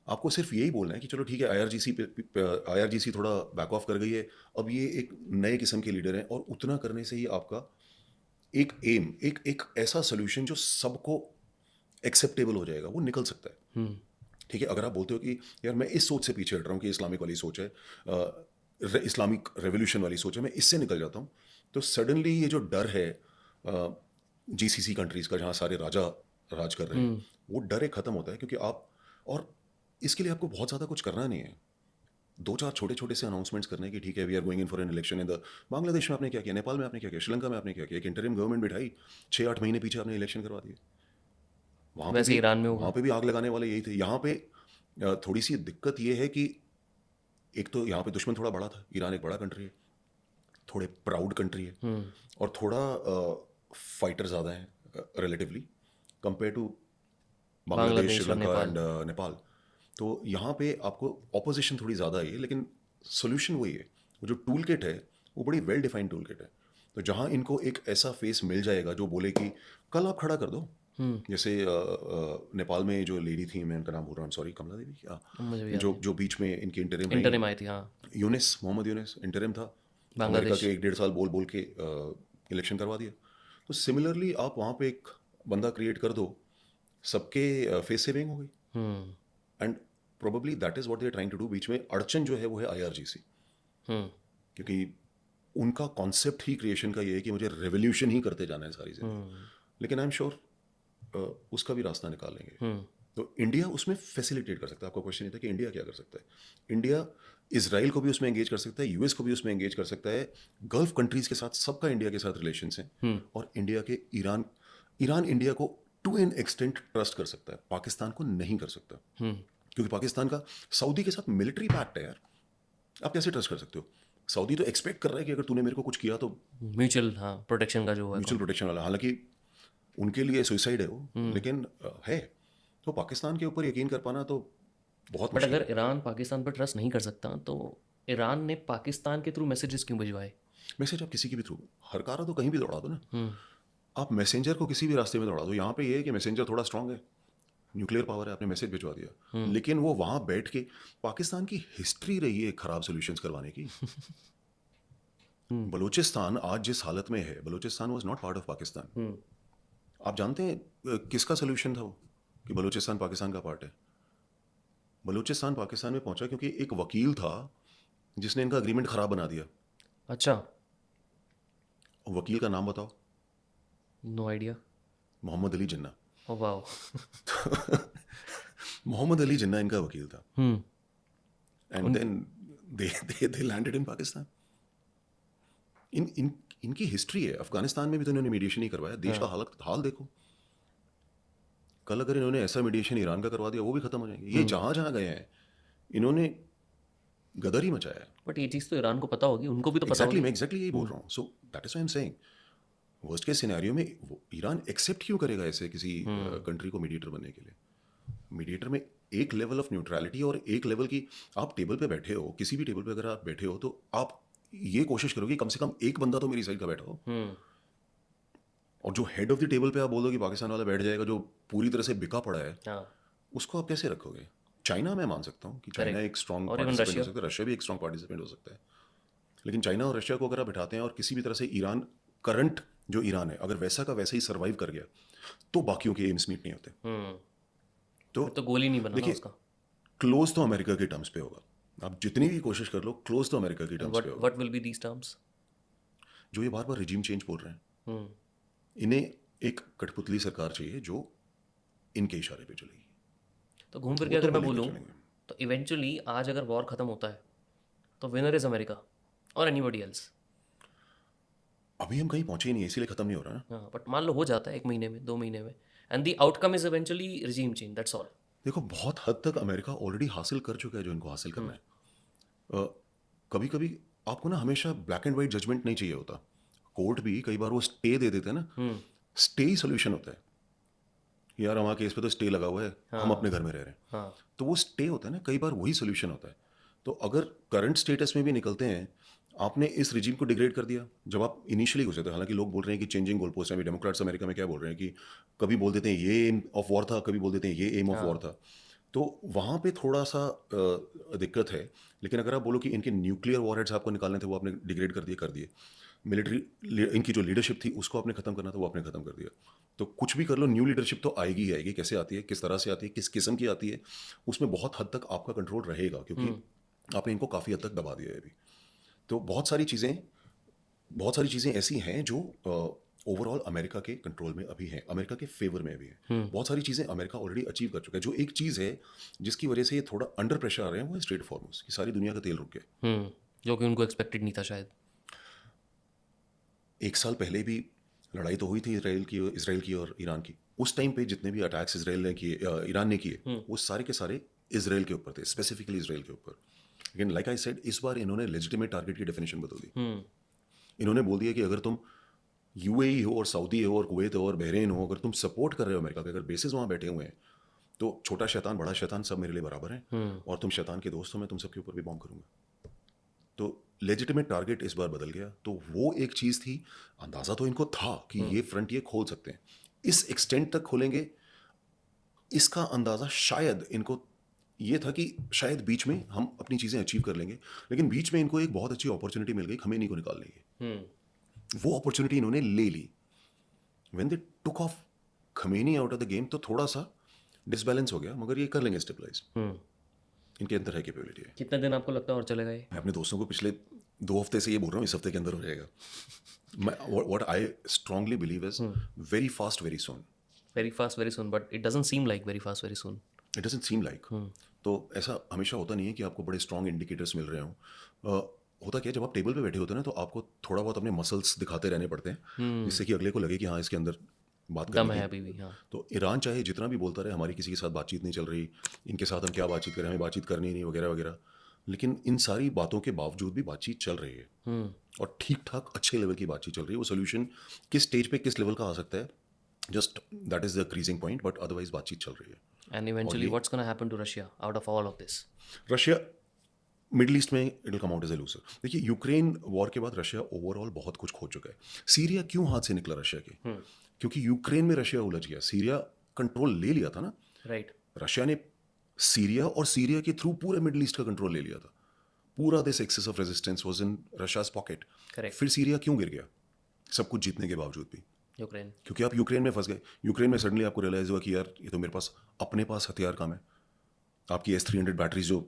आपको सिर्फ यही बोलना है कि चलो ठीक है, आईआरजीसी थोड़ा बैक ऑफ कर गई है, अब ये एक नए किस्म के लीडर हैं, और उतना करने से ही आपका एक एम, एक ऐसा सोल्यूशन जो सबको एक्सेप्टेबल हो जाएगा, वो निकल सकता है। ठीक है, अगर आप बोलते हो कि यार मैं इस सोच से पीछे हट रहा हूँ कि इस्लामिक वाली सोच है, इस्लामिक रेवोल्यूशन वाली सोच है, मैं इससे निकल जाता हूँ, तो सडनली ये जो डर है जीसीसी कंट्रीज़ का, जहाँ सारे राजा राज कर रहे हैं, वो डर एक ख़त्म होता है। क्योंकि आप, और इसके लिए आपको बहुत ज़्यादा कुछ करना नहीं है, 2-4 छोटे छोटे से अनाउंसमेंट्स करने की, ठीक है we are going in for an election in the Bangladesh में आपने क्या किया, नेपाल में आपने क्या किया, श्रीलंका में आपने क्या किया, एक इंटरिम गवर्नमेंट बिठाई, 6-8 महीने पीछे आपने इलेक्शन करवा दिए। वैसे ईरान में हुआ। वहाँ पे भी आग लगाने वाले यही थे। यहाँ पे थोड़ी सी दिक्कत ये है कि एक तो यहाँ पे दुश्मन थोड़ा बड़ा था, ईरान एक बड़ा कंट्री है, थोड़े प्राउड कंट्री है, और थोड़ा फाइटर ज़्यादा है relatively compare to Bangladesh, Bangladesh और श्रीलंका नेपाल। एंड नेपाल। तो यहाँ पे आपको ऑपोजिशन थोड़ी ज़्यादा है, लेकिन सोल्यूशन वही है। वो जो टूल किट है वो बड़ी वेल डिफाइंड टूल किट है। तो जहाँ इनको एक ऐसा फेस मिल जाएगा जो बोले कि कल आप खड़ा कर दो, जैसे नेपाल में जो लेडी थी, मैं उनका नाम भूल रहा हूँ, सॉरी, कमला देवी क्या, मुझे भी याद जो बीच में इनकी इंटरिम इंटरिम आई थी, हाँ। यूनिस, मोहम्मद यूनिस इंटरिम था, अमेरिका बांग्लादेश। के 1-1.5 साल बोल बोल के इलेक्शन करवा दिया। तो सिमिलरली आप वहाँ पे एक बंदा क्रिएट कर दो, सबके फेस सेविंग हो गई, and probably that is what they are trying to do. बीच में अड़चन जो है वो है आईआरजीसी, क्योंकि उनका कॉन्सेप्ट ही क्रिएशन का ये है कि मुझे रेवोल्यूशन ही करते जाना है सारी जिंदगी, लेकिन आई एम श्योर उसका भी रास्ता निकाल लेंगे। तो इंडिया उसमें फैसिलिटेट कर सकता है। आपका क्वेश्चन ये था कि इंडिया क्या कर सकता है। इंडिया इसराइल को भी उसमें एंगेज कर सकता है, यूएस को भी उसमें एंगेज कर सकता है, गल्फ कंट्रीज के साथ सबका इंडिया के साथ रिलेशंस हैं, और इंडिया के ईरान इंडिया को टू एन एक्सटेंट ट्रस्ट कर सकता है, पाकिस्तान को नहीं कर सकता, क्योंकि पाकिस्तान का सऊदी के साथ मिलिट्री पैक्ट है यार, आप कैसे ट्रस्ट कर सकते हो? सऊदी तो एक्सपेक्ट कर रहा है कि अगर तूने मेरे को कुछ किया तो म्यूचुअल, हाँ, प्रोटेक्शन का जो है, म्यूचुअल प्रोटेक्शन वाला, हालांकि उनके लिए सुसाइड है वो, लेकिन है। तो पाकिस्तान के ऊपर यकीन कर पाना तो बहुत बट मुश्किल अगर ईरान पाकिस्तान पर ट्रस्ट नहीं कर सकता तो ईरान ने पाकिस्तान के थ्रू मैसेजेस क्यों भिजवाए? मैसेज आप किसी के भी थ्रू, हर कारा तो कहीं भी दौड़ा दो ना, आप मैसेंजर को किसी भी रास्ते में दौड़ा दो। यहाँ पे ये है कि मैसेंजर थोड़ा स्ट्रांग है, न्यूक्लियर पावर है, आपने मैसेज भिजवा दिया, लेकिन वो वहाँ बैठ के, पाकिस्तान की हिस्ट्री रही है खराब सोल्यूशंस करवाने की। बलूचिस्तान आज जिस हालत में है, Balochistan was not part of Pakistan. आप जानते हैं किसका सोल्यूशन था वो, कि बलूचिस्तान पाकिस्तान का पार्ट है? बलूचिस्तान पाकिस्तान में पहुंचा क्योंकि एक वकील था जिसने इनका अग्रीमेंट खराब बना दिया। अच्छा, वकील का नाम बताओ? No idea. Mohammad Ali Jinnah. Oh wow. Mohammad Ali Jinnah इनका वकील था, and then they landed in Pakistan. इनकी हिस्ट्री है। अफगानिस्तान में भी तो इन्होंने मीडिएशन ही करवाया, देश का हाल देखो। कल अगर इन्होंने ऐसा मीडिएशन ईरान का करवा दिया, वो भी खत्म हो जाएंगे। ये जहां जहां गए हैं इन्होंने गदर ही मचाया है। बट ये चीज़ तो ईरान को पता होगी, उनको भी तो पता मैं होगी। एग्जैक्टली यही बोल रहा हूँ। सो that is why I am saying, worst case scenario में वो ईरान एक्सेप्ट क्यों करेगा ऐसे किसी कंट्री को मीडिएटर बनने के लिए? मीडिएटर में एक लेवल ऑफ न्यूट्रलिटी और एक लेवल की, आप टेबल पे बैठे हो, किसी भी टेबल पे अगर आप बैठे हो तो आप ये कोशिश करोगे कम से कम एक बंदा तो मेरी साइड का बैठा हो। और जो हेड ऑफ द टेबल पे आप बोल दो कि पाकिस्तान वाला बैठ जाएगा जो पूरी तरह से बिका पड़ा है, उसको आप कैसे रखोगे? चाइना मैं मान सकता हूँ कि चाइना एक स्ट्रॉन्ग पार्टिसिपेंट हो सकता है, रशिया भी एक स्ट्रॉन्ग पार्टिसिपेंट हो सकता है, लेकिन चाइना और रशिया को अगर आप बिठाते हैं और किसी भी तरह से ईरान, करंट जो ईरान है, अगर वैसा का वैसा ही सर्वाइव कर गया तो बाकियों के एम्स मीट नहीं होते। तो गोली नहीं बना देखिए, उसका। क्लोज तो अमेरिका के टर्म्स पे होगा, आप जितनी भी कोशिश कर लो, क्लोज तो अमेरिका के टर्म्स पे होगा। What will be these terms? जो ये बार बार रिजीम चेंज बोल रहे हैं, इन्हें एक कठपुतली सरकार चाहिए जो इनके इशारे पे चलेगी। तो घूम फिर के अगर मैं बोलूँ तो इवेंचुअली आज अगर वॉर खत्म होता है तो विनर इज अमेरिका और एनीबॉडी एल्स। अभी हम कहीं पहुंचे ही नहीं है, इसीलिए खत्म नहीं हो रहा है। हाँ, बट मान लो हो जाता है 1 महीने में, 2 महीने में, and the outcome is eventually regime change, that's all. देखो, बहुत हद तक अमेरिका ऑलरेडी हासिल कर चुका है जो इनको हासिल करना है। कभी कभी आपको ना हमेशा ब्लैक एंड वाइट जजमेंट नहीं चाहिए होता। कोर्ट भी कई बार वो स्टे दे देते हैं ना, स्टे ही सोल्यूशन होता है। यार हमारे केस पे तो स्टे लगा हुआ है, हम अपने घर में रह रहे हैं, हाँ तो वो स्टे होता है ना, कई बार वही सोल्यूशन होता है। तो अगर करंट स्टेटस में भी निकलते हैं, आपने इस रिजीम को डिग्रेड कर दिया जब आप इनिशियली घुसे थे। हालांकि लोग बोल रहे हैं कि चेंजिंग गोल पोस्ट है, अभी डेमोक्रेट्स अमेरिका में क्या बोल रहे हैं कि कभी बोल देते हैं ये एम ऑफ वॉर था, कभी बोल देते हैं ये एम ऑफ वॉर था। तो वहाँ पे थोड़ा सा दिक्कत है। लेकिन अगर आप बोलो कि इनके न्यूक्लियर वॉरहेड्स आपको निकालने थे, वो आपने डिग्रेड कर दिए। मिलिट्री इनकी जो लीडरशिप थी उसको आपने खत्म करना था, वो आपने खत्म कर दिया। तो कुछ भी कर लो, न्यू लीडरशिप तो आएगी ही आएगी। कैसे आती है, किस तरह से आती है, किस किस्म की आती है, उसमें बहुत हद तक आपका कंट्रोल रहेगा, क्योंकि आपने इनको काफ़ी हद तक दबा दिया है अभी। तो बहुत सारी चीज़ें ऐसी हैं जो ओवरऑल अमेरिका के कंट्रोल में अभी हैं, अमेरिका के फेवर में अभी है। बहुत सारी चीज़ें अमेरिका ऑलरेडी अचीव कर चुका है। जो एक चीज़ है जिसकी वजह से ये थोड़ा अंडर प्रेशर आ रहे हैं, वो है स्ट्रेट फॉर्मर्स कि सारी दुनिया का तेल रुक गया। जो कि उनको एक्सपेक्टेड नहीं था शायद। एक साल पहले भी लड़ाई तो हुई थी इसराइल की और ईरान की। उस टाइम पे जितने भी अटैक्स ईरान ने किए, वो सारे के सारे इसराइल के ऊपर थे, स्पेसिफिकली इसराइल के ऊपर। लेकिन लाइक आई सेड, इस बार इन्होंने लेजिटिमेट टारगेट की डेफिनेशन बदल दी। इन्होंने बोल दिया कि अगर तुम यूएई हो और सऊदी हो और कुवैत हो और बहरीन हो, अगर तुम सपोर्ट कर रहे हो अमेरिका के, अगर बेसिस वहाँ बैठे हुए हैं, तो छोटा शैतान बड़ा शैतान सब मेरे लिए बराबर हैं, और तुम शैतान के दोस्त हो, मैं तुम सबके ऊपर भी बॉम्ब करूँगा। तो लेजिटिमेट टारगेट इस बार बदल गया। तो वो एक चीज़ थी, अंदाज़ा तो इनको था कि ये फ्रंट ये खोल सकते हैं, इस एक्सटेंट तक खोलेंगे, इसका अंदाज़ा शायद इनको ये था कि शायद बीच में हम अपनी चीज़ें अचीव कर लेंगे। लेकिन बीच में इनको एक बहुत अच्छी अपॉर्चुनिटी मिल गई खमेनी को निकालने की। वो अपॉर्चुनिटी इन्होंने ले ली। When they took off Khamenei out of the game, तो थोड़ा सा डिसबैलेंस हो गया, मगर ये कर लेंगे स्टेबलाइज। इनके अंदर है कैपेबिलिटी है। कितने दिन आपको लगता है और चलेगा ये? मैं अपने दोस्तों को पिछले 2 हफ्ते से ये बोल रहा हूँ, इस हफ्ते के अंदर हो जाएगा। What I strongly believe is very fast very soon. Very fast very soon, but it doesn't seem like very fast very soon. It doesn't seem like. तो ऐसा हमेशा होता नहीं है कि आपको बड़े स्ट्रॉन्ग इंडिकेटर्स मिल रहे हों। होता क्या है, जब आप टेबल पे बैठे होते हैं ना, तो आपको थोड़ा बहुत अपने मसल्स दिखाते रहने पड़ते हैं, जिससे कि अगले को लगे कि हाँ, इसके अंदर बात दम करने है की। अभी भी, हाँ। तो ईरान चाहे जितना भी बोलता रहे हमारी किसी के साथ बातचीत नहीं चल रही, इनके साथ हम क्या बातचीत करें, हमें बातचीत करनी ही नहीं, वगैरह वगैरह, लेकिन इन सारी बातों के बावजूद भी बातचीत चल रही है, और ठीक ठाक अच्छे लेवल की बातचीत चल रही है। वो सोल्यूशन किस स्टेज पे किस लेवल का आ सकता है, just that is the creasing point, but otherwise बातचीत चल रही है। And eventually what's gonna happen to Russia out of all of this? Russia Middle East में it will come out as a loser. देखिए, यूक्रेन वॉर के बाद Russia overall बहुत कुछ खो चुका है। सीरिया क्यों हाथ से निकला रशिया के? क्योंकि यूक्रेन में रशिया उलझ गया। सीरिया कंट्रोल ले लिया था ना, राइट। रशिया ने सीरिया, और सीरिया के थ्रू पूरे मिडिल ईस्ट का कंट्रोल ले लिया था। पूरा this axis of resistance was in Russia's pocket. Correct. फिर सीरिया क्यों गिर गया, सब कुछ जीतने के बावजूद भी? यूक्रेन। क्योंकि आप यूक्रेन में फंस गए। यूक्रेन में सडनली आपको रियलाइज हुआ कि यार, ये तो मेरे पास अपने पास हथियार कम है। आपकी S-300 बैटरीज जो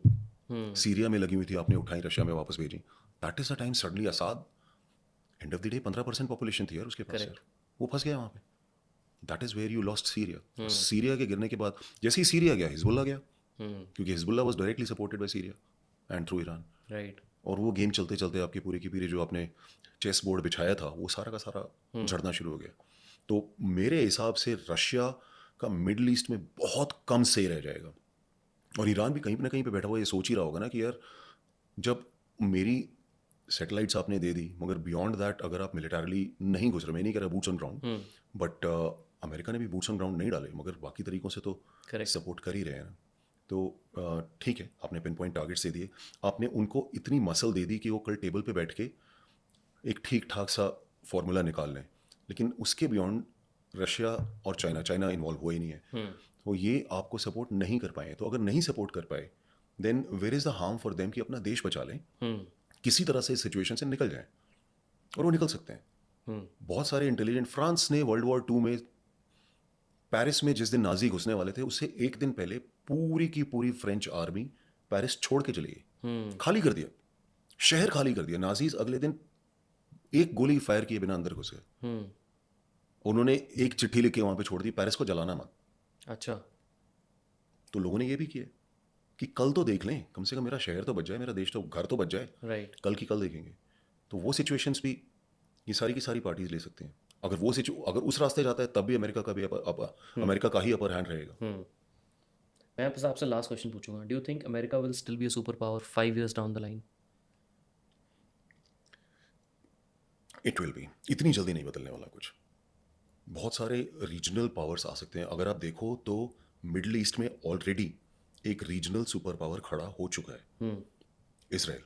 सीरिया में लगी हुई थी, आपने उठाई, रशिया में वापस भेजी। That is the time suddenly Asad, end of the day 15% population थी यार उसके पास, यार वो फंस गया वहाँ पे। That is where you lost Syria. Syria के गिरने के बाद जैसे ही सीरिया गया, हिजबुल्ला गया, क्योंकि Hezbollah was directly supported by Syria and through Iran. Right. और वो गेम चलते चलते आपकी पूरी की पूरी जो आपने चेस बोर्ड बिछाया था, वो सारा का सारा झड़ना शुरू हो गया। तो मेरे हिसाब से रशिया का मिडल ईस्ट में बहुत कम से रह जाएगा। और ईरान भी कहीं ना कहीं पे बैठा हुआ ये सोच ही रहा होगा ना कि यार, जब मेरी सैटेलाइट्स आपने दे दी, मगर बियॉन्ड दैट अगर आप मिलिटरली नहीं घुस रहे, मैं नहीं कह रहा boots on ground, but America ने भी बूट्स ऑन ग्राउंड नहीं डाले, मगर बाकी तरीकों से तो Correct. सपोर्ट कर ही रहे हैं ना। तो ठीक है, आपने पिन पॉइंट टारगेट्स दे दिए, आपने उनको इतनी मसल दे दी कि वो कल टेबल पे बैठ के एक ठीक ठाक सा फॉर्मूला निकाल लें। लेकिन उसके बियॉन्ड रशिया और चाइना इन्वॉल्व हुआ ही नहीं है। तो ये आपको सपोर्ट नहीं कर पाए। तो अगर नहीं सपोर्ट कर पाए, then where is the harm for them कि अपना देश बचा लें, किसी तरह से इस सिचुएशन से निकल जाएं। और वो निकल सकते हैं। बहुत सारे इंटेलिजेंट, फ्रांस ने वर्ल्ड वॉर 2 में पेरिस में जिस दिन नाजी घुसने वाले थे, उससे एक दिन पहले पूरी की पूरी फ्रेंच आर्मी पेरिस छोड़ के चली गई, खाली कर दिया, शहर खाली कर दिया। नाजीज अगले दिन एक गोली फायर किए बिना अंदर घुस गए। उन्होंने एक चिट्ठी लिख के वहां पे छोड़ दी, पेरिस को जलाना मत। अच्छा। तो लोगों ने ये भी किया कि कल तो देख लें, कम से कम मेरा शहर तो बच जाए, मेरा देश तो, घर तो बच जाए। राइट। कल की कल देखेंगे। तो वो सिचुएशंस भी ये सारी की सारी पार्टीज ले सकते हैं। अगर उस रास्ते जाता है, तब भी अमेरिका का भी अमेरिका का ही अपर हैंड रहेगा। मैं बस आपसे लास्ट क्वेश्चन पूछूंगा, do you think America will still be a super power 5 years down the line? It will be. इतनी जल्दी नहीं बदलने वाला कुछ। बहुत सारे रीजनल पावर्स आ सकते हैं। अगर आप देखो तो मिडल ईस्ट में ऑलरेडी एक रीजनल सुपर पावर खड़ा हो चुका है, इसराइल।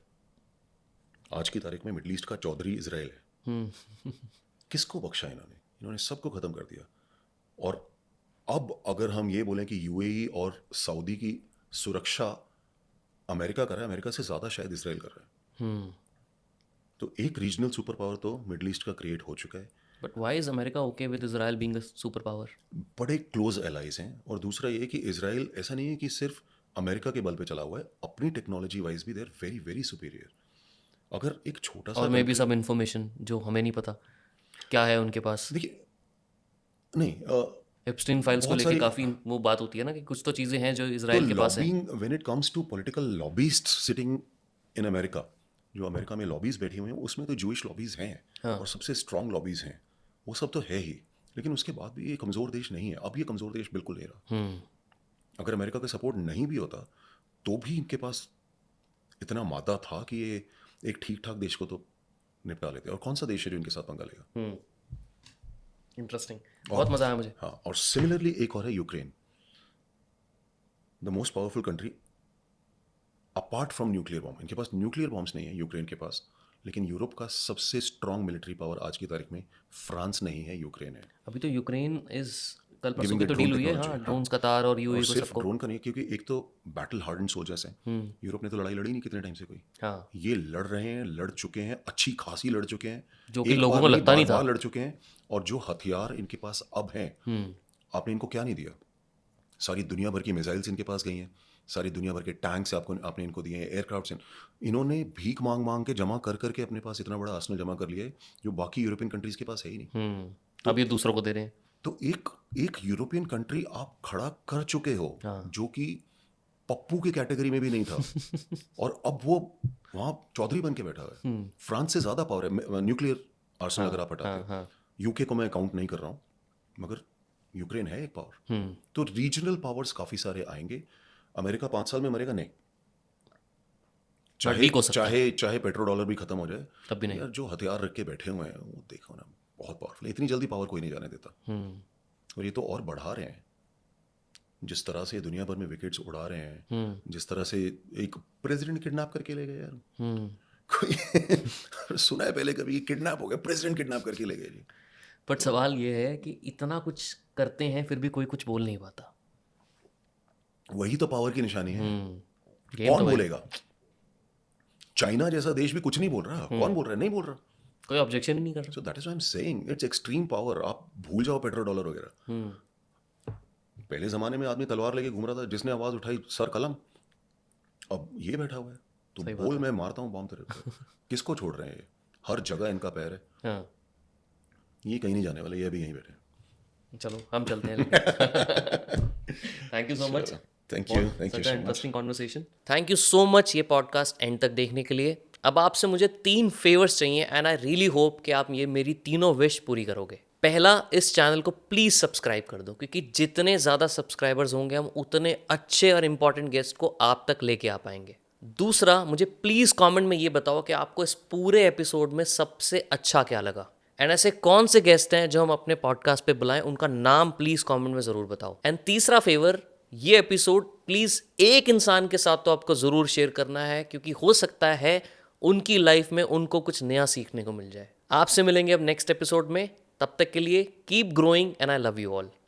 आज की तारीख में मिडल ईस्ट का चौधरी इसराइल है। किसको बख्शा इन्होंने सबको खत्म कर दिया। और अब अगर हम ये बोलें कि यूएई और सऊदी की सुरक्षा अमेरिका कर रहा है, अमेरिका से ज़्यादा शायद इसराइल कर रहा है। तो एक रीजनल सुपर पावर तो मिडल ईस्ट का क्रिएट हो चुका है। But why is America okay with Israel being a super power? बड़े क्लोज एलाइज हैं। और दूसरा ये कि इसराइल ऐसा नहीं है कि सिर्फ अमेरिका के बल पे चला हुआ है, अपनी टेक्नोलॉजी वाइज भी they are very very superior. अगर एक छोटा सा और मे बी सब इन्फॉर्मेशन जो हमें नहीं पता क्या है उनके पास। देखिए, नहीं एप्स्टीन फाइल्स को बहुत लेके सारी काफ़ी वो बात होती है ना कि कुछ तो चीज़ें हैं जो तो इसराइल के पास है। Lobbying, when it comes to political lobbyist sitting in America, जो अमेरिका में लॉबीज बैठी हुई हैं, उसमें तो जूइश लॉबीज हैं और सबसे स्ट्रांग लॉबीज हैं, वो सब तो है ही। लेकिन उसके बाद भी ये कमज़ोर देश नहीं है। अब ये कमज़ोर देश बिल्कुल नहीं रहा। अगर अमेरिका का सपोर्ट नहीं भी होता तो भी इनके पास इतना मादा था कि ये एक ठीक ठाक देश को तो निपटा लेते। और कौन सा देश है जो इनके साथ पंगा लेगा? इंटरेस्टिंग, बहुत मज़ा आया मुझे। हाँ, और सिमिलरली एक और है Ukraine, the most powerful country apart from nuclear bomb. इनके पास न्यूक्लियर बॉम्ब्स नहीं है यूक्रेन के पास, लेकिन यूरोप का सबसे स्ट्रांग मिलिट्री पावर आज की तारीख में फ्रांस नहीं है, यूक्रेन है। अभी तो यूक्रेन इज कल परसों Giving की the तो drone डील हुई है। technology, हाँ, हाँ। ड्रोन्स कतार और और यूएई को सिर्फ सबको। ड्रोन का नहीं, क्योंकि एक तो बैटल हार्डन सोल्जर्स हैं। यूरोप ने तो लड़ाई लड़ी नहीं कितने टाइम से कोई। हाँ, ये लड़ रहे हैं, लड़ चुके हैं, अच्छी खासी लड़ चुके हैं, जो कि एक लोगों बार को नहीं, लगता नहीं बार-बार था। लड़ चुके हैं। और जो हथियार इनके पास अब हैं, आपने इनको क्या नहीं दिया? सारी दुनिया भर की मिसाइल्स इनके पास गई हैं, सारी दुनिया भर के टैंक्स आपने इनको दिए हैं, एयरक्राफ्ट्स हैं। इन्होंने भीख मांग मांग के जमा कर करके अपने पास इतना बड़ा आर्सेनल जमा कर लिया है जो बाकी यूरोपियन कंट्रीज के पास है ही नहीं। अब ये दूसरों को दे रहे हैं। तो एक यूरोपियन कंट्री आप खड़ा कर चुके हो जो कि पप्पू की कैटेगरी में भी नहीं था और अब वो वहाँ चौधरी बन के बैठा हुआ है। फ्रांस से ज़्यादा पावर है न्यूक्लियर आर्सेनल अगर आप हटाते हो। यूके को मैं काउंट नहीं कर रहा हूँ, मगर यूक्रेन है एक पावर। तो रीजनल पावर्स काफ़ी सारे आएंगे। अमेरिका 5 साल में मरेगा नहीं, चाहे पेट्रो डॉलर भी खत्म हो जाए तब भी नहीं। यार, जो हथियार रख के बैठे हुए हैं वो देखो ना, बहुत पावरफुल है। इतनी जल्दी पावर कोई नहीं जाने देता। और ये तो और बढ़ा रहे हैं, जिस तरह से दुनिया भर में विकेट्स उड़ा रहे हैं, जिस तरह से एक प्रेसिडेंट किडनैप करके ले गए यार। कोई सुना है पहले कभी किडनैप हो गया, प्रेसिडेंट किडनैप करके ले गए जी। बट सवाल ये है कि इतना कुछ करते हैं फिर भी कोई कुछ बोल नहीं पाता। वही तो पावर की निशानी है। गेम कौन तो बोलेगा? चाइना जैसा देश भी कुछ नहीं बोल रहा। कौन बोल रहा है? नहीं बोल रहा। कोई ऑब्जेक्शन ही नहीं कर रहा। सो that is why I am saying it's extreme power. आप भूल जाओ पेट्रो डॉलर वगैरह। पहले जमाने में आदमी तलवार लेके घूम रहा था, जिसने आवाज उठाई सर कलम। अब ये बैठा हुआ है तो बोल, मैं मारता हूँ बॉम्ब तेरे पे। किसको छोड़ रहे हैं ये? हर जगह इनका पैर है। हाँ, ये कहीं नहीं जाने वाले, ये अभी यहीं बैठे हैं। चलो हम चलते हैं। Thank you so much. Thank you so much. Interesting conversation. Thank you so much ये पॉडकास्ट एंड तक देखने के लिए। अब आपसे मुझे 3 फेवर्स चाहिए एंड आई रियली होप कि आप ये मेरी तीनों विश पूरी करोगे। पहला, इस चैनल को प्लीज़ सब्सक्राइब कर दो, क्योंकि जितने ज़्यादा सब्सक्राइबर्स होंगे हम उतने अच्छे और इम्पॉर्टेंट गेस्ट को आप तक लेके आ पाएंगे। दूसरा, मुझे प्लीज़ कमेंट में ये बताओ कि आपको इस पूरे एपिसोड में सबसे अच्छा क्या लगा एंड ऐसे कौन से गेस्ट हैं जो हम अपने पॉडकास्ट पे बुलाएं, उनका नाम प्लीज़ कमेंट में ज़रूर बताओ। एंड तीसरा फेवर, ये एपिसोड प्लीज़ एक इंसान के साथ तो आपको ज़रूर शेयर करना है, क्योंकि हो सकता है उनकी लाइफ में उनको कुछ नया सीखने को मिल जाए। आपसे मिलेंगे अब नेक्स्ट एपिसोड में। तब तक के लिए keep growing and I love you all.